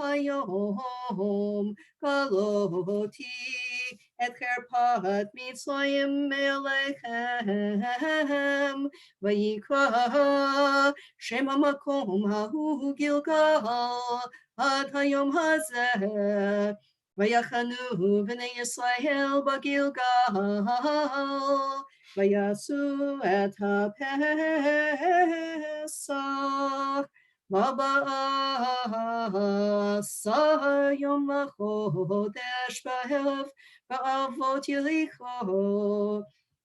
היום, גלותי את חרפת מצרים מעליכם. ויקרא שם המקום ההוא גילגל עד היום הזה. ויחנו בני ישראל בגילגל, ויעשו את הפסח. ב14 יום לחודש באב באבות יריחו,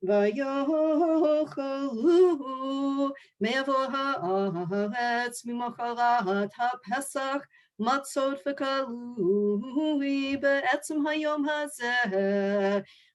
ויאכלו מעבר הארץ ממחרת הפסח מצות וקלוי בעצם היום הזה.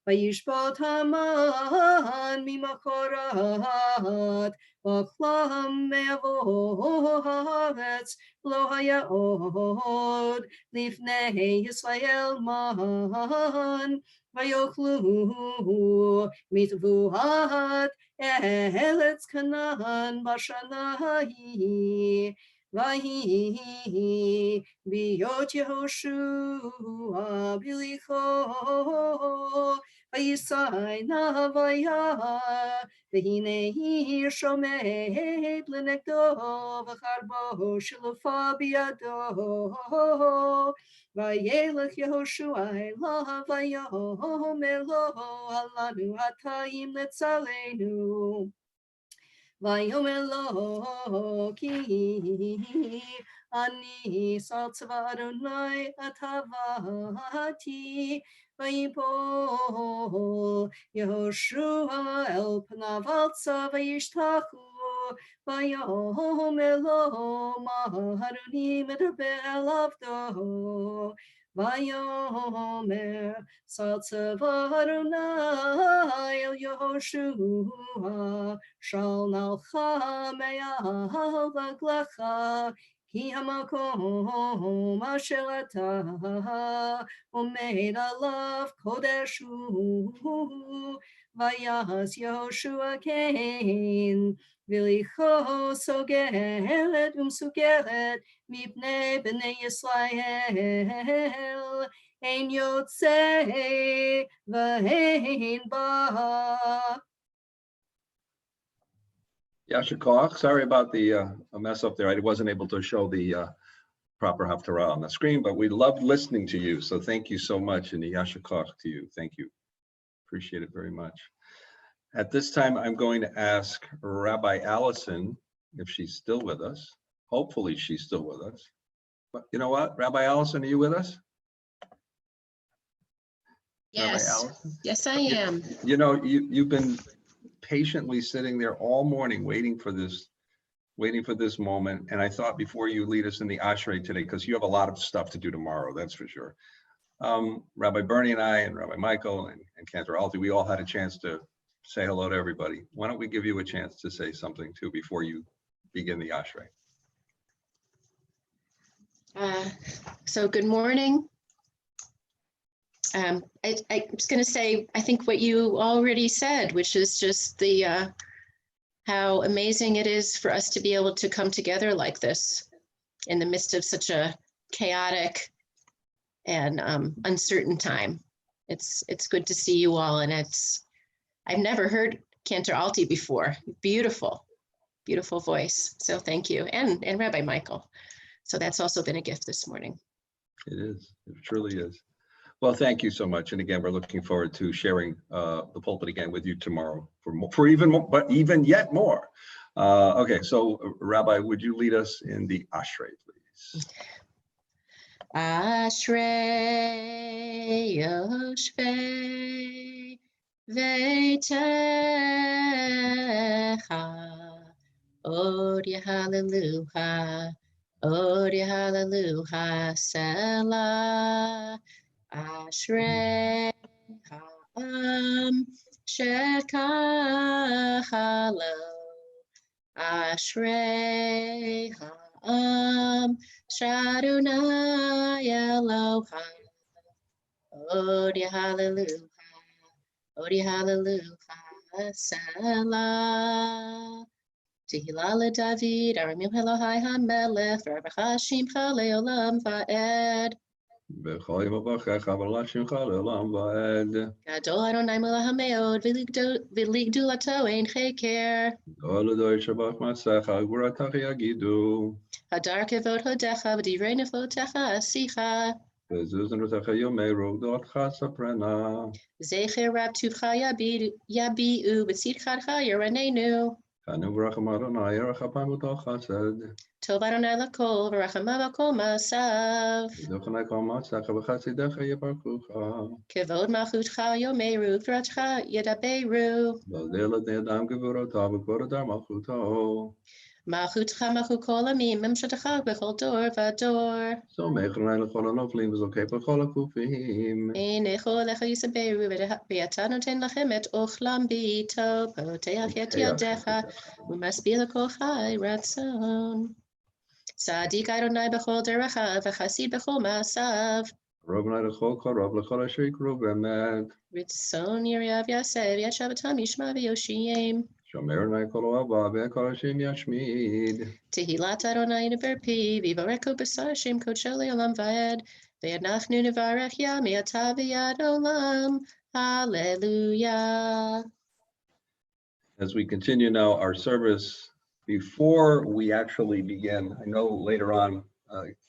וישבות המן ממחרת ואכלם מעבר הארץ, לא היה עוד לפני ישראל מן. ויאכלו מתבואת ארץ כנען בשנה ההיא. ויהי ביות יהושע בליחו, ויישא עיניו וירא, והנה היא שומעת לנגדו, וחרבו שלופה בידו. וילך יהושע אליו ויאמר לו, הלנו עתיים לצרינו. ויאמר לו, כי אני שר צבא אדוני אתה באתי. ויפול יהושע אל פניו ארצה וישתחו. ויאמר לו, מה אדוני מדבר אל עבדו? ויאמר שר צבא אדוני אל יהושע, של נעלך מעל רגלך, כי המקום אשר אתה עומד עליו קודש הוא. vayas Yehoshua Kain, vilicho sogeret umsugeret mipnei bnei Yisrael, ein yotzei v'hein ba. Yasher Koach, sorry about the a mess up there. I wasn't able to show the proper Haftarah on the screen, but we loved listening to you. So thank you so much, and Yasher Koach to you. Thank you. Appreciate it very much. At this time, I'm going to ask Rabbi Allison if she's still with us. Hopefully she's still with us. But you know what, Rabbi Allison, are you with us? Yes, yes, I am. You know, you've been patiently sitting there all morning waiting for this moment. And I thought before you lead us in the Ashrei today, because you have a lot of stuff to do tomorrow, that's for sure. Rabbi Bernie and I and Rabbi Michael and Cantor Alti, we all had a chance to say hello to everybody. Why don't we give you a chance to say something too before you begin the Ashrei? So good morning. I'm just going to say, I think what you already said, which is just the how amazing it is for us to be able to come together like this in the midst of such a chaotic and uncertain time. It's good to see you all, and I've never heard Cantor Alti before. Beautiful, beautiful voice. So thank you, and Rabbi Michael. So that's also been a gift this morning. It is. It truly is. Well, thank you so much. And again, we're looking forward to sharing the pulpit again with you tomorrow for even more, but even yet more. Okay, so Rabbi, would you lead us in the Ashrei, please? Ashrei Yoshvei Veitecha Odia Hallelujah Odia Hallelujah Selah Ashrei Ha'am Shekachalo Ashrei Ha'am Shadunai Elohai Odia Hallelujah Odia Hallelujah Selah Tehillah David Aramim Elohai HaMelech V'Rabachashim Chaleolam Va'ed Gadol Adonai Melech HaMeod V'ligdulato Ein Cheker Hadar Kevod Hodecha V'divrei Neflotecha Asicha Zecher Rab Tuvcha Yabi'u B'tzidchadcha Yeranenu Tov Adonai Lakol V'rachamav Akol Ma'asav Kevod Malchutcha Yomeru V'ratcha Yedaberu Malchutcha Malchut Kol Amim Memshatecha B'chol Dor V'Ador Ein Echol Lecha Yisaberu V'yata Noten Lachem Et Ochlam B'ito Poteach Et Yadecha U'masbir L'Kol Chai Ratzon Sadik Adonai B'chol Derecha V'chasid B'chol Ma'asav Ritzon Yirav Yasev Yad Shabbatam Yishma V'Yoshiyim Tehillat Adonai Never Pi V'Vareko B'Sar Shem Kodesh Le'olam Va'ed V'Yadnachnu Nevarech Ya Me'ata V'Yad Olam Hallelujah. As we continue now our service, before we actually begin, I know later on,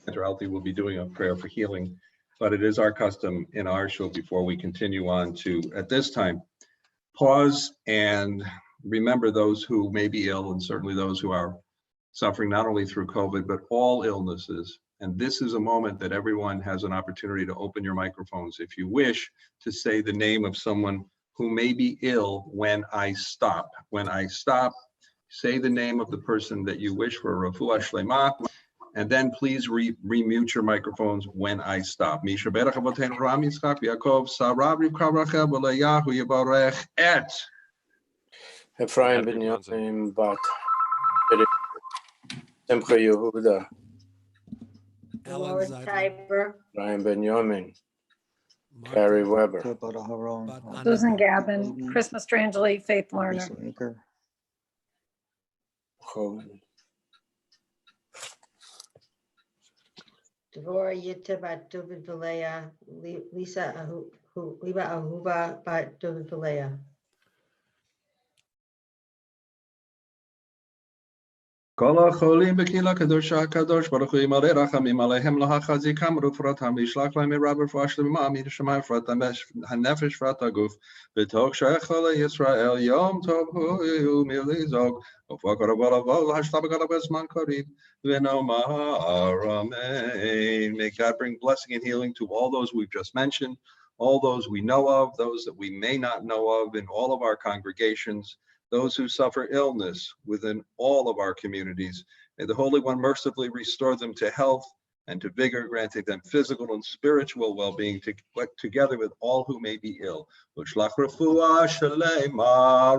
Cantor Alti will be doing a prayer for healing, but it is our custom in our show before we continue on to, at this time, pause and remember those who may be ill and certainly those who are suffering not only through COVID, but all illnesses. And this is a moment that everyone has an opportunity to open your microphones if you wish to say the name of someone who may be ill when I stop. When I stop, say the name of the person that you wish for refuah shlema, and then please remute your microphones when I stop. Misha berach avoteinu Avraham Yitzchak Yaakov Sarah Rivka Rachel V'Leah Yivarech et Ephraim ben Yamin Bat Simcha Yehuda Alan Zeidler, Ephraim ben Yamin Carrie Weber. Susan Gavin, Chris Mastrangeli, Faith Lerner. Devorah Yitta bat David Valea, Lisa Liba Ahuba bat David Valea. כל החולים בקהילה הקדושה הקדוש ברוך הוא ימלא רחמים עליהם להחזיקם רפואתם וישלח להם מרב רפואה שלמה משמיים רפואת הנפש ורפואת הגוף בתוך שכל ישראל יום טוב הוא מלזוג ופוק רבו לבוא להשתבח בגלל בזמן קריב ונאמר amen. May God bring blessing and healing to all those we've just mentioned, all those we know of, those that we may not know of in all of our congregations, those who suffer illness within all of our communities. May the Holy One mercifully restore them to health and to vigor, granting them physical and spiritual well-being together with all who may be ill. Ushlach refuah shalema,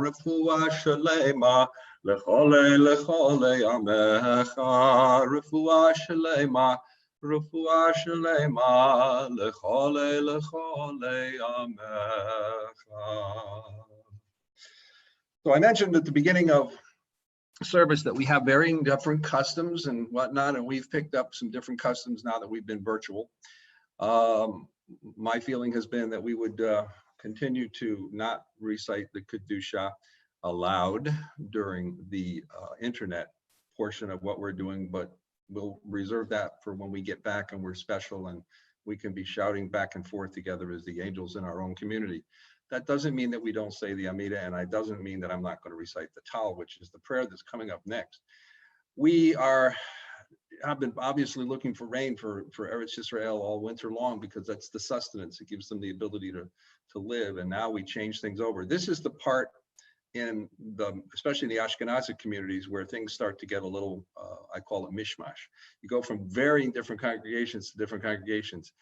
lechole amecha, refuah shalema, lechole amecha. So I mentioned at the beginning of service that we have varying different customs and whatnot, and we've picked up some different customs now that we've been virtual. My feeling has been that we would continue to not recite the Kedusha aloud during the internet portion of what we're doing, but we'll reserve that for when we get back and we're special and we can be shouting back and forth together as the angels in our own community. That doesn't mean that we don't say the Amidah, and it doesn't mean that I'm not going to recite the Tal, which is the prayer that's coming up next. I've been obviously looking for rain for Eretz Yisrael all winter long because that's the sustenance. It gives them the ability to live, and now we change things over. This is the part in especially in the Ashkenazi communities where things start to get a little, I call it mishmash. You go from varying different congregations to different congregations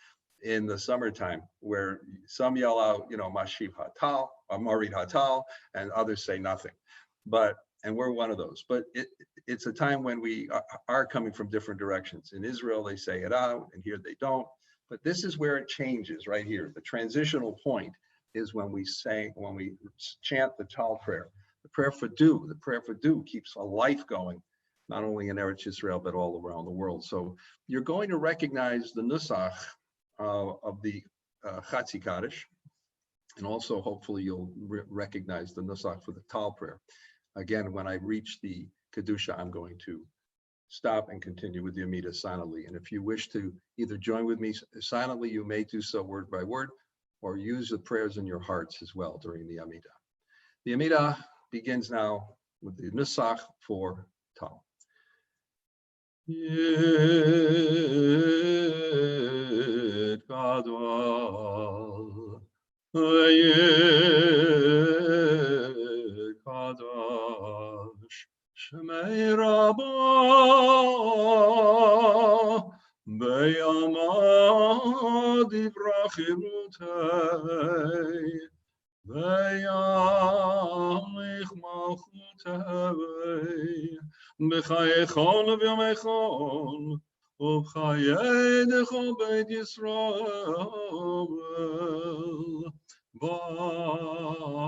in the summertime, where some yell out, Mashiv Hatal, or Marid Hatal, and others say nothing. And we're one of those. But it's a time when we are coming from different directions. In Israel, they say it out, and here they don't. But this is where it changes right here. The transitional point is when we chant the Tal prayer. The prayer for dew. The prayer for dew keeps a life going, not only in Eretz Yisrael, but all around the world. So you're going to recognize the nusach of the Chatzi Kaddish, and also hopefully you'll recognize the nusach for the Tal prayer. Again, when I reach the Kedusha, I'm going to stop and continue with the Amidah silently. And if you wish to either join with me silently, you may do so word by word, or use the prayers in your hearts as well during the Amidah. The Amidah begins now with the nusach for Tal. Yid Gadol, Yid Kadosh, Shmei Rabbo, Beyamad Ibrachirutei, Beyamich Malchutei, B'chayechon v'yomechon, Ubchayedecho Beit Yisrael, B'Gala,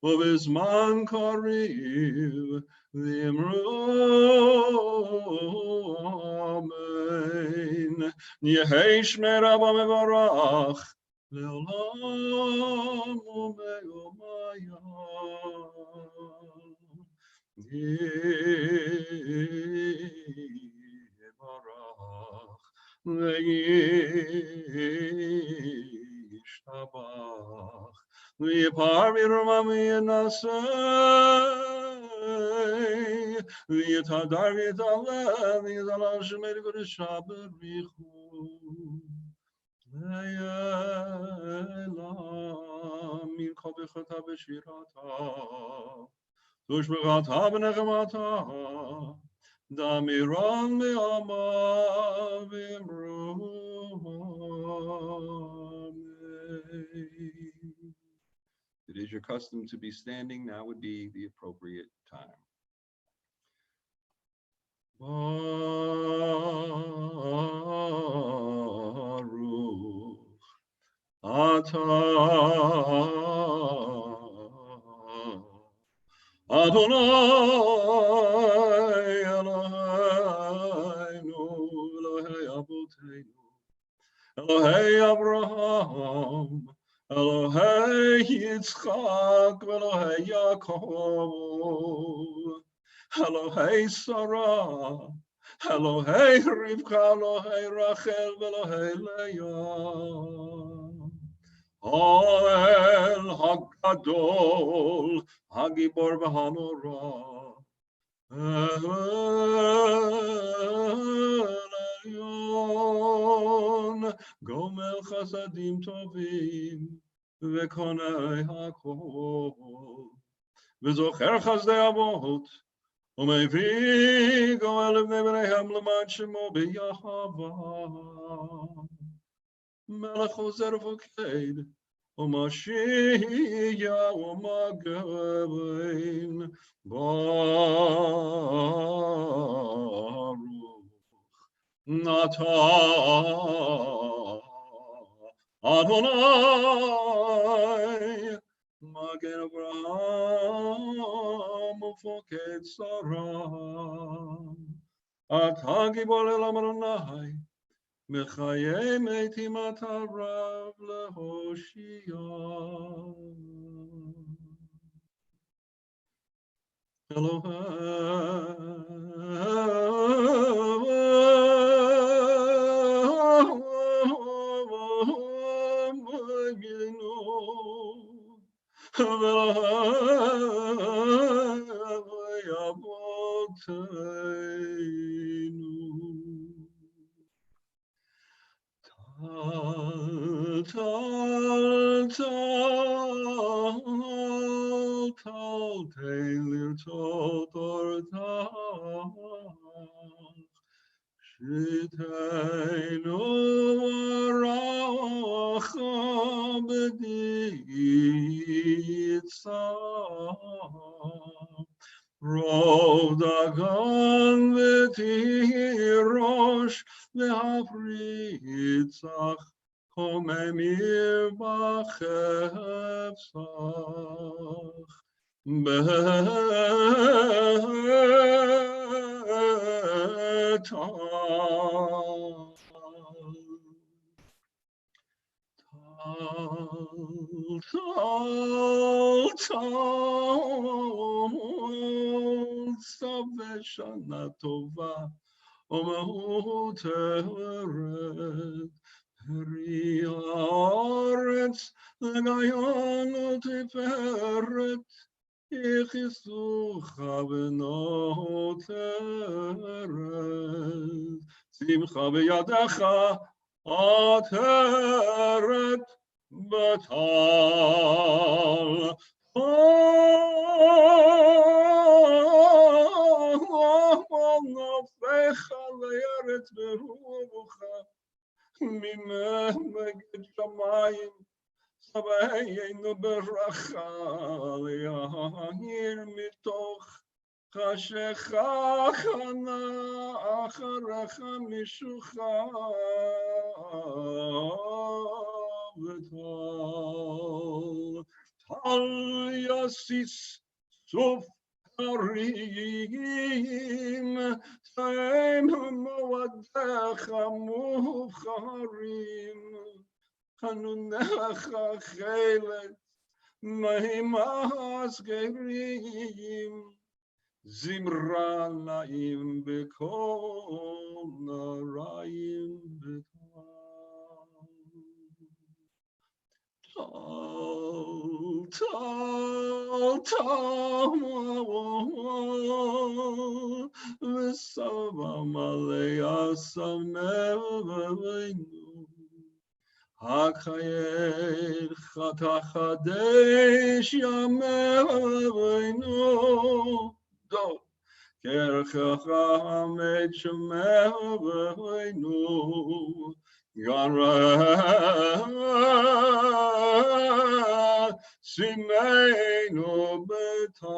Ubizman Kariv, V'imru Amen. Yehei Shmei Rabba Mevarach, Le'olam u'me'omayam. Yivarach ve'yishtabach v'yipar v'yirma v'yinaseh v'yitadar v'yitaleh v'yizalal shemei v'risha b'richu ve'yelam min kol b'chata b'shirata Tushbechata b'nechemata, damiran me'ama v'imru amen. It is your custom to be standing. Now would be the appropriate time. Adonai Eloheinu, Elohei Avoteinu, Elohei Abraham, Elohei Yitzchak, Elohei Yaakov, Elohei Sarah, Elohei Rivka, Elohei Rachel, Elohei Leah. Ha'el HaGadol, HaGibor v'Hanora, Elyon, Gomel Chasadim Tovim, V'Konei HaKol, V'Zocher Chazdei Avot, U'Mevii Goel Bnei Bneihem L'man Shemo B'Yahava. Melech Ozer V'Keid, U'Mashiach U'Magen Baruch Nata Adonai Magen Avraham U'Foked Sarah Ata Gibor Elam Adonai Mechaye Metim Ata Rav Lehoshia. Rodagan v'tirosh v'hafritzach komemir b'chefsach Shana Tova, Omehuteret, Rioretz, Legayon Tiferet, Ichisucha Benoteret, Simcha Beyadecha, Ateret, Batal. נופך לארץ ברוחך, ממך מגד שמיים, סביינו ברכה, להעיר מתוך חשיכה חנה, אחריך משוכה וטל. טל יסיס סוף הרים, תאם מועדיך מובחרים, חנונך חילת, מהימס גרים, זמרה נעים בכל נריים בטל. וסבא מלא יסמנו, הקייך תחדש ימינו, דו כרכך עמד שמנו, גרה שימנו בטל.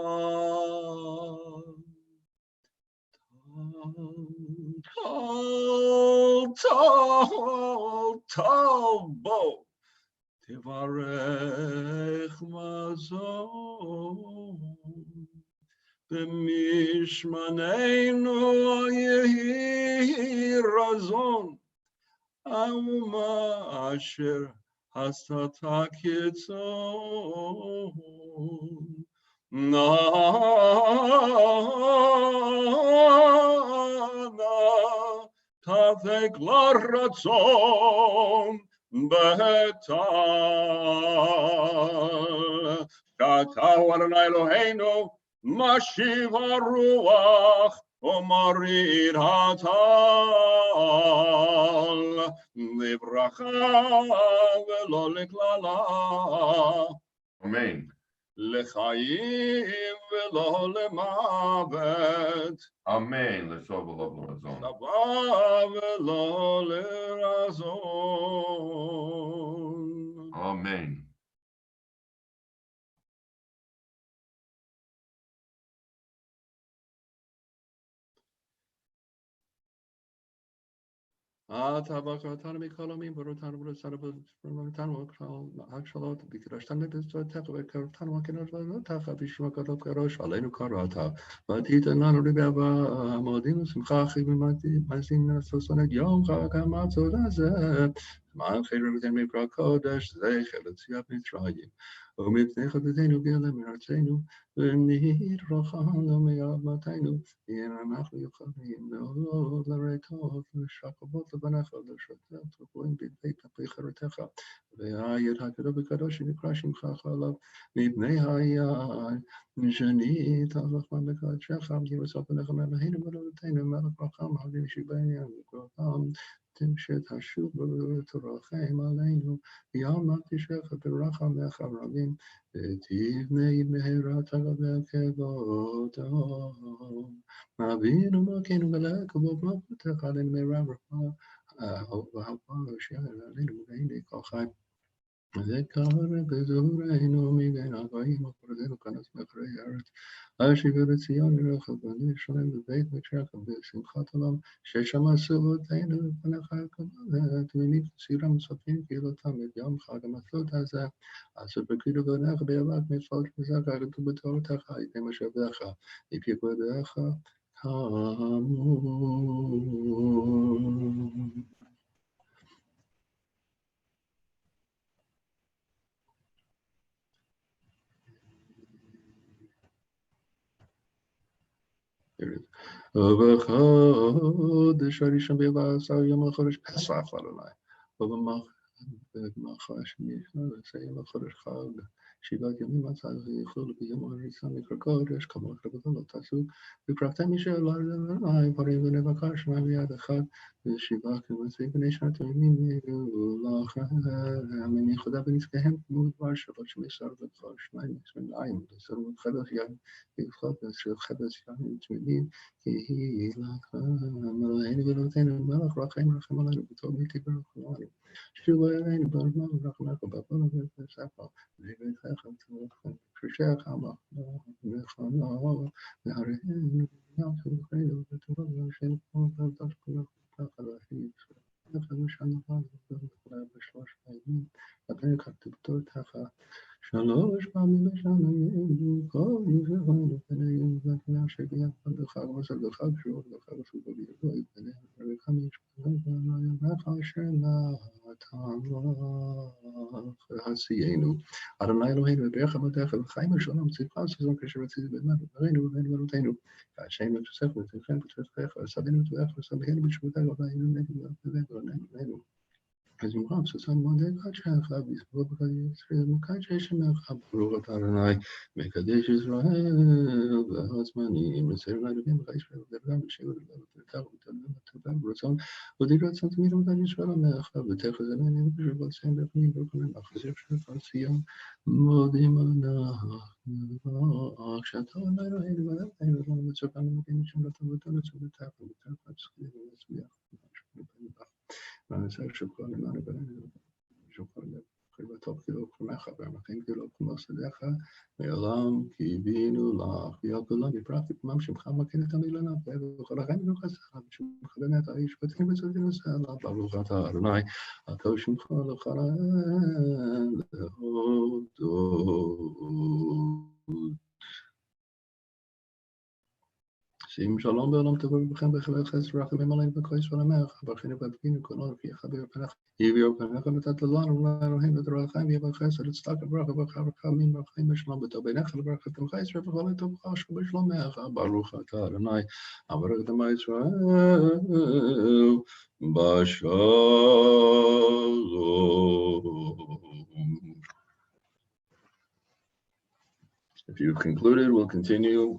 טל בו, תברך מזון, במשמננו יהי רזון, האומה אשר הסתה כצאן, נא תבק לרצון בטל. שאתה אדוני אלוהינו משיב הרוח ומוריד הטל, לברכה ולא לקללה, אמן. לחיים ולא למוות, אמן. לטוב ולא לרזון. לבא ולא לרזון. אמן. אתה בקרתנו מכל עמים, ברותנו ברצנו ברותנו הקשלות, בקדשתנו בצאתך וקרבתנו וכנרתך, בשם הקדוש קדוש עלינו קראת, ותיתן לנו לבבה מועדים ושמחה אחי ומעשים ששון את יום חג המצות הזה, למען חיר ותן מפרע קודש, זכר ליציאת מצרים, ומפני חטאתנו גאלה מארצנו, ונדרשנו מאדמתנו, הנה אנחנו יכולים מאוד לריקות, לשקבות לבניך, לשתף רגועים בבית כפי חירותך, והעיר הקדוש בקדוש שנקרא שמך עליו, מפני היין שנית הלך בקדשך, ירצה פניך מאלוהינו ולאלוהינו, מלך רחם, אבינו שבעניין וגרפם, שתשוב ותרחם עלינו, יום תשך ברחמך רבים, ותבנה מהרה תגבר כבודו. אבינו מלכנו מלך כבוד מלכותך עלינו מהרה ברכה, והפר עלינו והנה כל חי. וקרא בזורנו מבין הגויים ופרדנו כנס מאחורי הארץ, אשיב לציון ירחב בני שלם בבית מקדשך בשמחת עולם, ששמע סבותינו לפניך הכבוד, וניף סירם מספרים קהילתם את יום חג המצות הזה, אשר בקרידו בניך ביבק מצוות מזכה כתוב בתורתך, יתן משאביך, מפי כבודיך כאמור. ובחודש הראשון ב-14 יום החודש פסח לאדוני, ובמחר השני יום החודש חג, 7 ימים מצה ויאכלו ביום הראשון מקרא קודש, כמו כתבתם לא תעשו, וקרבתם משל אדוני פרים ונבקר שמיים ביד אחד, ושבעה כבשים בני שנת תמימים יהיו לכם, מניחודה בנזקיהם כמו דבר שלא שמסר לכל שניים משמיים, לסרוב חדש יין, ויבחר של חדש יין תמימים, כי היא לכם, אלוהינו ואלוהינו, מלך רחם רחם עלינו, וטוב בלתי ברחם עלינו. שובו אלינו ברמה ורחמך ובכל ובפסחו, וביתך וצורכם, קרישך המחנה, וחנה, והרינו, ימתו חיינו, וטובה והשם כמו ועבדש כולך, וככה להחיל, וככה משנה ובכלה בשלוש הימים, ובן כתוב תורתך, 3 פעמים בשנה יהיו כל יזכרנו פניהם, והפנה שביע בחג מסר בחג שעות, בחג סוכות בירדו, יתפנה וחמש פנים, ואמרך אשר נתן עשיינו. אדוני אלוהינו, וברך עבדיך וחיים ושלום, צדקה וששון כאשר רציתי באמת, וברינו וברינו וברינו, והשם יתוסף ותלכם ותלכך, וסבינו תלך וסבינו בתשובותיך, וברינו וברינו. אז יומרם ששם מועדי קדשך, בזכות ישראל מקדש שמך, ברוך אתה אדוני, מקדש ישראל, והזמנים, מסר לדברים לך ישראל, וגם בשבע לבבתך, ותלבם ברצון, ודי רצון תמיד עמדן ישראל עמך, ותחז אלינו בשבוע סיים בפנים, ברוכנים, אחזיר שלך ציון, מודים אנחנו, כשאתה עונה אלוהינו, ואלוהינו, ומצוקנו מגיעים שם לטובתנו, צובתך, ותלך צחילים ונצביח, ואני צריך שכל למען בנינו, שכל וטוב כי לא קומך, והמחים כי לא קומסדיך, ועולם כי הבינו לך, ויעל כולם יפרח ופמם שמך מכין את המילנה, ובכל החיים לא חסך, ושמך באמת האיש, ותקים בצדין הסלע, ברוך אתה אדוני, אתה שמך לחלל להודות. שים שלום בעולם תבוא בכם בחלל חסד רחמים עלינו בכל ישראל עמך, ברכינו ובגינו כולנו כי יחבר פניך, יביאו פניך ונתת לנו ולאלוהים ותורה לחיים ויבוא חסד וצדקה וברכה וברכה ורחמים ורחמים ושלום בטוב בעיניך לברכת עמך ישראל וכל לטובך שבשלומך, ברוך אתה אדוני אברך את עמך ישראל בשלום. If you've concluded, we'll continue.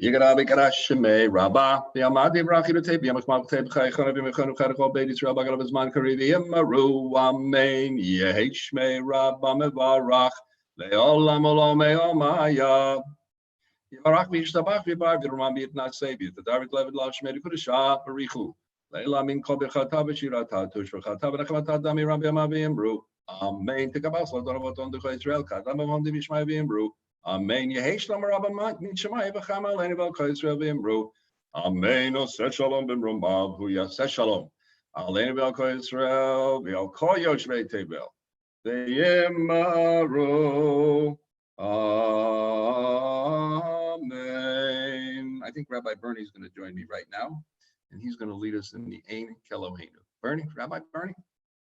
Yigarabi Karashime, Rabba, the Amadi Braki to tape, Yamakmak tape, Kaykhana, Bimikhan, Karako, Bedis, Rabba Galavazman, Karibi, Maru, Amen, Yeheshme, Rabba Mevarach, Leolam Olome Omaya, Yamarach Mishtabach, Vibar, Viruman Vietnam Savior, the David Levid Lash Medikudasha, Barichu, Leila Min Kobechata, Shirata, Tushvata, Nakata, Dami Rabbi Amavi, Bru, Amen, Tikabas, Donovaton, the Israel, Kadamon, the Mishmavi, Bru. Amen. Yehesh lam rabban min shemai v'cham aleinu v'al kol Yisrael v'imru. Amen. Oseh shalom b'imru mav hu yaseh shalom. Aleinu v'al kol Yisrael v'al kol yoshvei tevel. V'yimaru. Amen. I think Rabbi Bernie is going to join me right now, and he's going to lead us in the Ein Keloheinu. Bernie, Rabbi Bernie.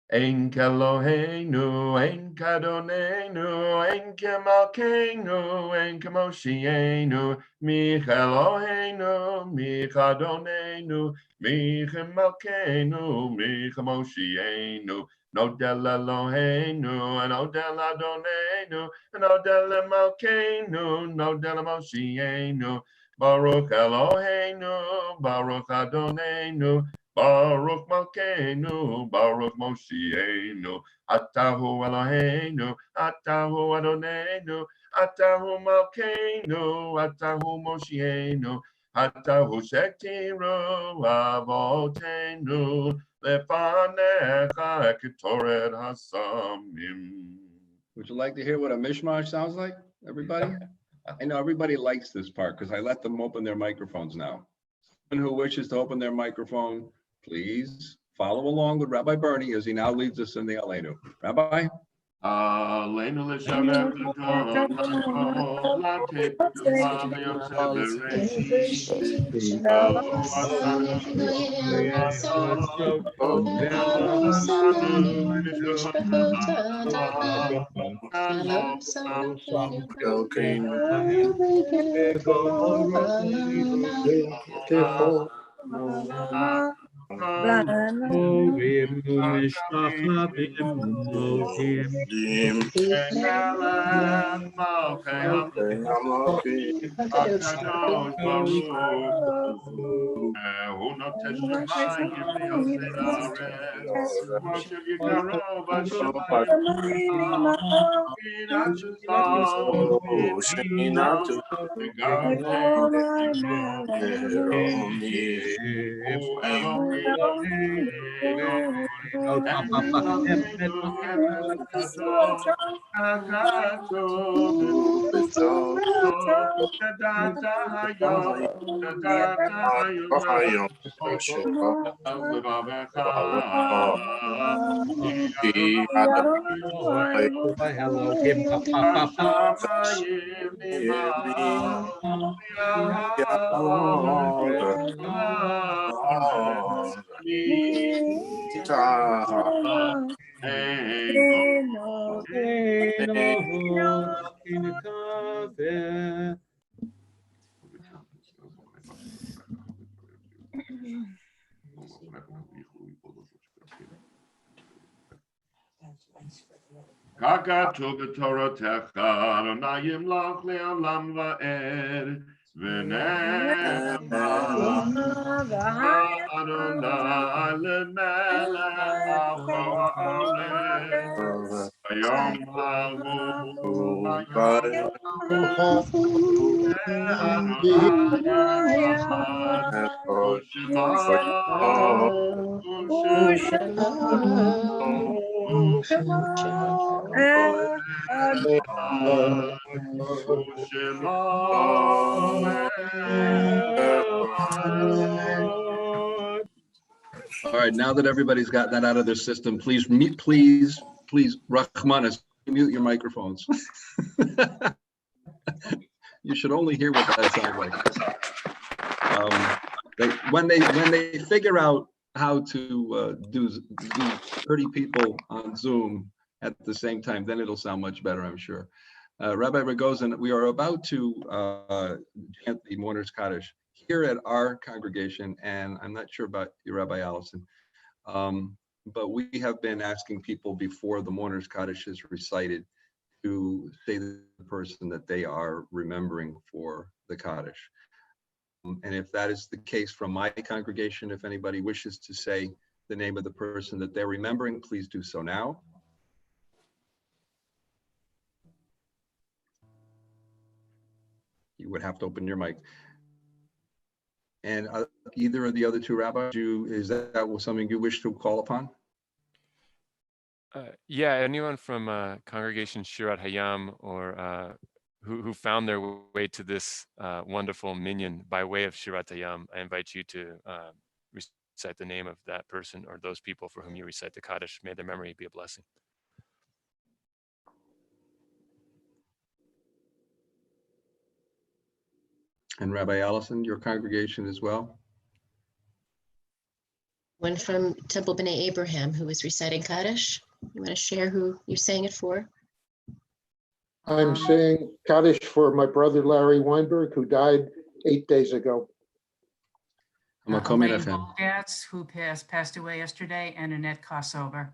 Ein Keloheinu, Ein Kadonenu, Ein Kemalkeinu, Ein Kemoshienu, Mi Keloheinu, Mi Kadonenu, Mi Kemalkeinu, Mi Kemoshienu, Nodel Eloheinu, and Odel Adonenu, and Odel Malkeinu, Nodel Moshienu, Baruch Eloheinu, Baruch Adonenu, Baruch Malkeinu, Baruch Moshienu, Atahu Eloheinu, Atahu Adonenu, Atahu Malkeinu, Atahu Moshienu, Atahu Shektiru Avotenu, Lefanecha Ketoret Hasamim. Would you like to hear what a mishmash sounds like, everybody? I know everybody likes this part because I let them open their microphones now. Anyone who wishes to open their microphone, please follow along with Rabbi Bernie as he now leads us in the Aleinu. Rabbi? Aleinu l'shavet l'dom ha'kol l'atei b'yom Kakatu b'torotecha, Adonai yimlach le'olam va'ed, v'nema Adonai le'melech ha'olam, v'yom ha'hu All right, now that everybody's got that out of their system, please, Rachmanis, mute your microphones. You should only hear what that sounds like. When they figure out how to do 30 people on Zoom at the same time, then it'll sound much better, I'm sure. Rabbi Rogozin, we are about to chant the Mourners Kaddish here at our congregation, and I'm not sure about you, Rabbi Allison, but we have been asking people before the Mourners Kaddish is recited to say the person that they are remembering for the Kaddish. And if that is the case from my congregation, if anybody wishes to say the name of the person that they're remembering, please do so now. You would have to open your mic. And either of the other two rabbis, is that something you wish to call upon? Yeah, anyone from Congregation Shirat Hayam or who found their way to this wonderful minyan by way of Shirat Hayam, I invite you to recite the name of that person or those people for whom you recite the Kaddish. May their memory be a blessing. And Rabbi Allison, your congregation as well? One from Temple B'nai Abraham who was reciting Kaddish. You want to share who you're saying it for? I'm saying Kaddish for my brother Larry Weinberg, who died 8 days ago. Elaine Bolgatz, who passed away yesterday, and Annette Kossover.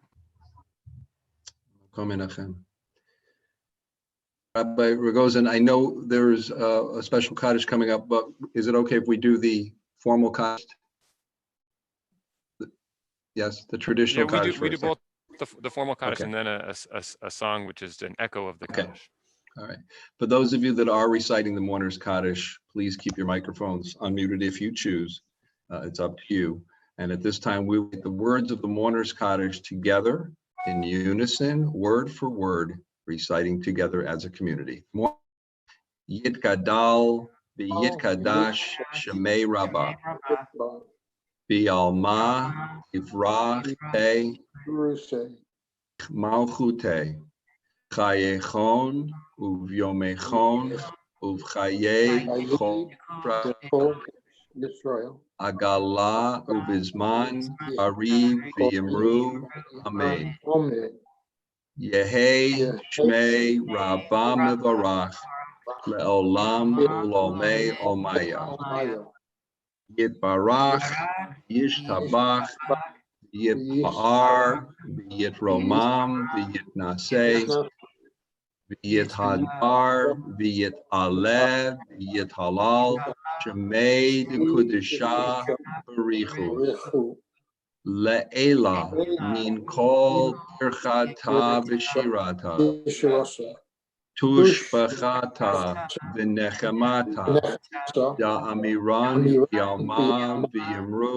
Rabbi Rogozin, I know there's a special Kaddish coming up, but is it okay if we do the formal Kaddish? Yes, the traditional Kaddish. We do both the formal Kaddish Okay. and then a song which is an echo of the Kaddish. All right. For those of you that are reciting the Mourners Kaddish, please keep your microphones unmuted if you choose. It's up to you. And at this time, we will get the words of the Mourners Kaddish together in unison, word for word, reciting together as a community. Yitkadal v'yitkadash shemei Rabbah. Bi'alma ivrach te malchute. Chayechon uvyomechon uvchaye chol Israel. Agala uvizman ariv v'yimru amen. Yehi shmei Rabbah mevarach le'olam ulomei omaya. Yitbarach yishtabach yitpa'ar yitromam v'yitnaseh v'yithadar v'yitaleh v'yithalal shemei dekudesha barichu le'ela min kol tirchata v'shirata tushbachata v'nechemata da'amiran v'yalma v'yimru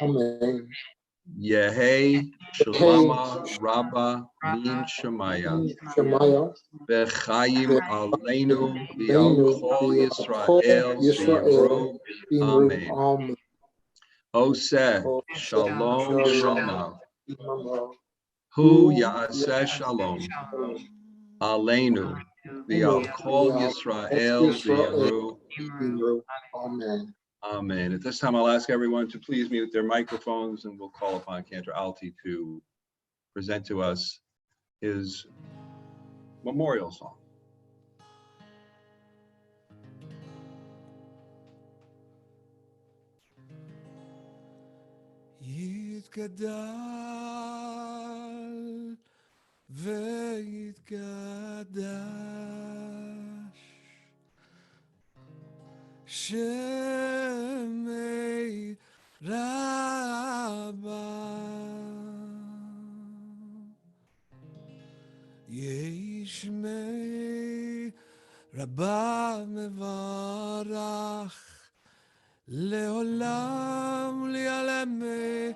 amen. Yehi shalama rabba min shemaya v'chayim aleinu v'al kol Yisrael v'yimru amen. Oseh shalom yiramav hu ya'aseh shalom aleinu v'al kol Yisrael v'yimru amen. Amen. At this time, I'll ask everyone to please mute their microphones, and we'll call upon Cantor Alti to present to us his memorial song. Yitkadal veyitkadash Shemei Rabbah Yeshmei Rabbah mevarach Leolam li'aleme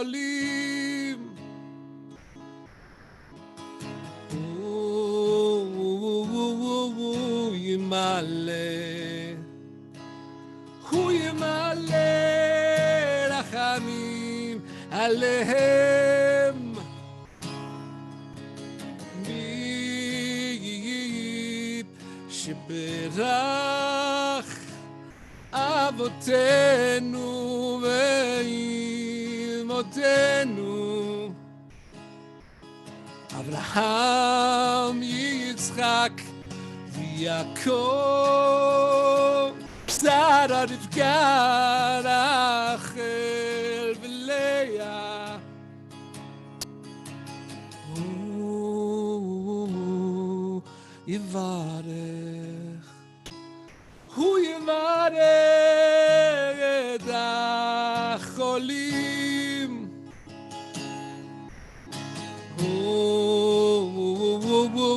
החולים. הוא ימלא רחמים עליהם. מי שברך אבותינו ואימותינו, אברהם, יצחק ויעקב, שרה, רבקה, רחל ולאה. הוא יברך, הוא יברך את החולים.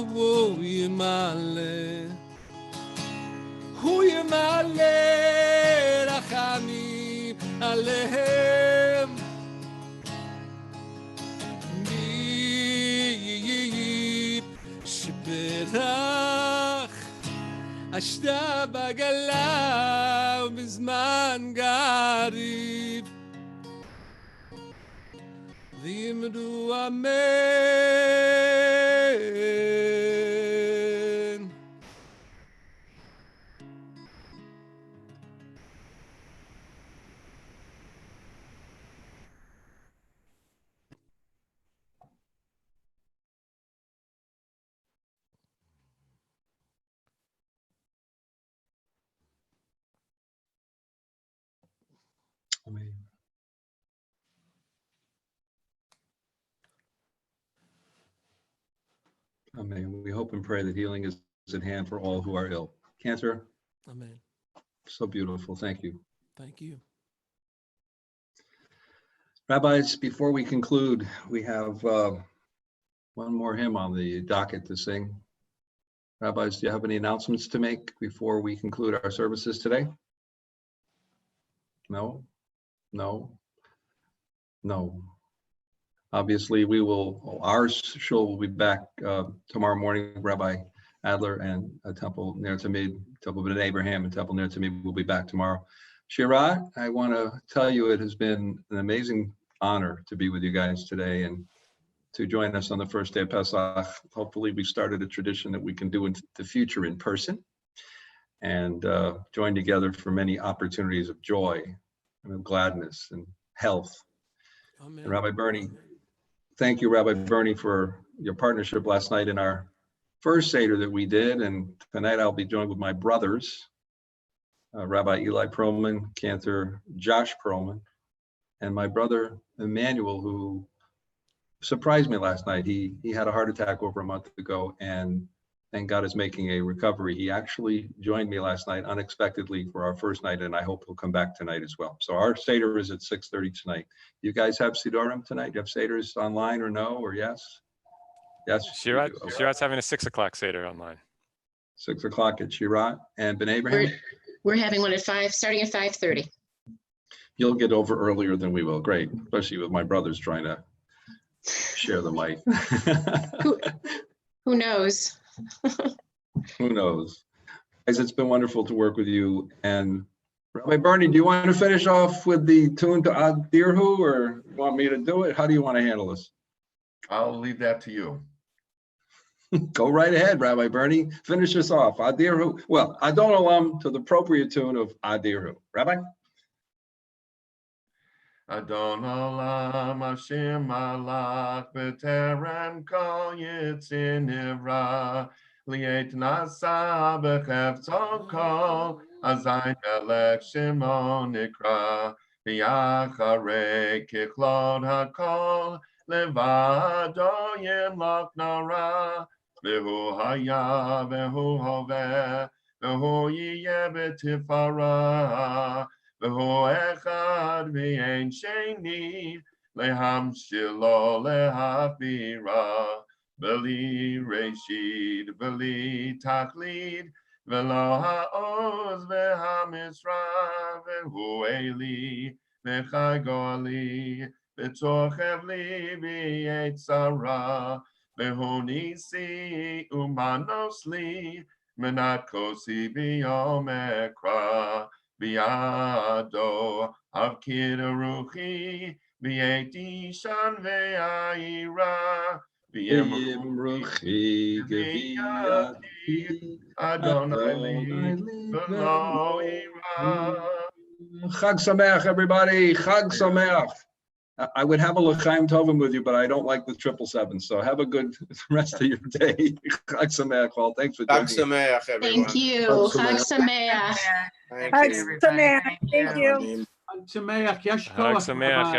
הוא ימלא, הוא ימלא רחמים עליהם. מי שברך אשתה בגלה ובזמן גריב, ויאמרו אמן. Amen. Amen. We hope and pray that healing is at hand for all who are ill. Cancer, Amen. so beautiful. Thank you. Thank you. Rabbis, before we conclude, we have one more hymn on the docket to sing. Rabbis, do you have any announcements to make before we conclude our services today? No? No? No. Obviously, our shul will be back tomorrow morning. Rabbi Adler and Temple Ner Tamid, Temple Ben Abraham and Temple Ner Tamid will be back tomorrow. Shirat, I want to tell you it has been an amazing honor to be with you guys today and to join us on the first day of Pesach. Hopefully we started a tradition that we can do in the future in person and join together for many opportunities of joy and of gladness and health. Amen. And Rabbi Bernie, thank you, Rabbi Bernie, for your partnership last night in our first Seder that we did. And tonight I'll be joined with my brothers, Rabbi Eli Perlman, Cantor Josh Perlman, and my brother Emmanuel, who surprised me last night. He had a heart attack over a month ago, and thank God is making a recovery. He actually joined me last night unexpectedly for our first night, and I hope he'll come back tonight as well. So our Seder is at 6:30 tonight. You guys have Sidorim tonight? You have Seders online or no, or yes? Yes. Shirat's having a 6 o'clock Seder online. 6 o'clock at Shirat and Ben Abraham? We're having one at 5, starting at 5:30. You'll get over earlier than we will. Great, especially with my brothers trying to share the mic. Who knows? Who knows? Guys, it's been wonderful to work with you. And Rabbi Bernie, do you want to finish off with the tune to Ad Dirhu, or you want me to do it? How do you want to handle this? I'll leave that to you. Go right ahead, Rabbi Bernie. Finish us off. Ad Dirhu. Well, Adon Olam to the appropriate tune of Ad Dirhu. Rabbi? Adon Olam Hashem Malach B'terem Kol Yitzin Nivra Liet Nasa B'cheftzon Kol Azay Melech Shemo Nikra V'yacharei Kichlot HaKol Levado Yemlach Nara V'hu Haya V'hu Hoveh V'hu Yiyeh B'tifara V'hu echad v'yein sheni lehamshilo lehavira v'li reshid v'li tachlid v'lo ha'oz v'hamizra v'hu eli v'chai go'ali וצורחב ליבי יצרה, והוניסי ומנוס לי, מנת כוסי ביום אקרא, בידו אבקיר רוחי, ביתי שן ואירה, Yimruchi geviyati Adonai li v'lo ira. Chag Sameach, everybody. Chag Sameach. I would have a l'chaim tovim with you, but I don't like the 777. So have a good rest of your day. Chag Sameach, all. Thanks for joining Chag Sameach, everyone. Thank you. Chag Sameach. Thank you. Thank you. Chag Sameach, Chag Sameach,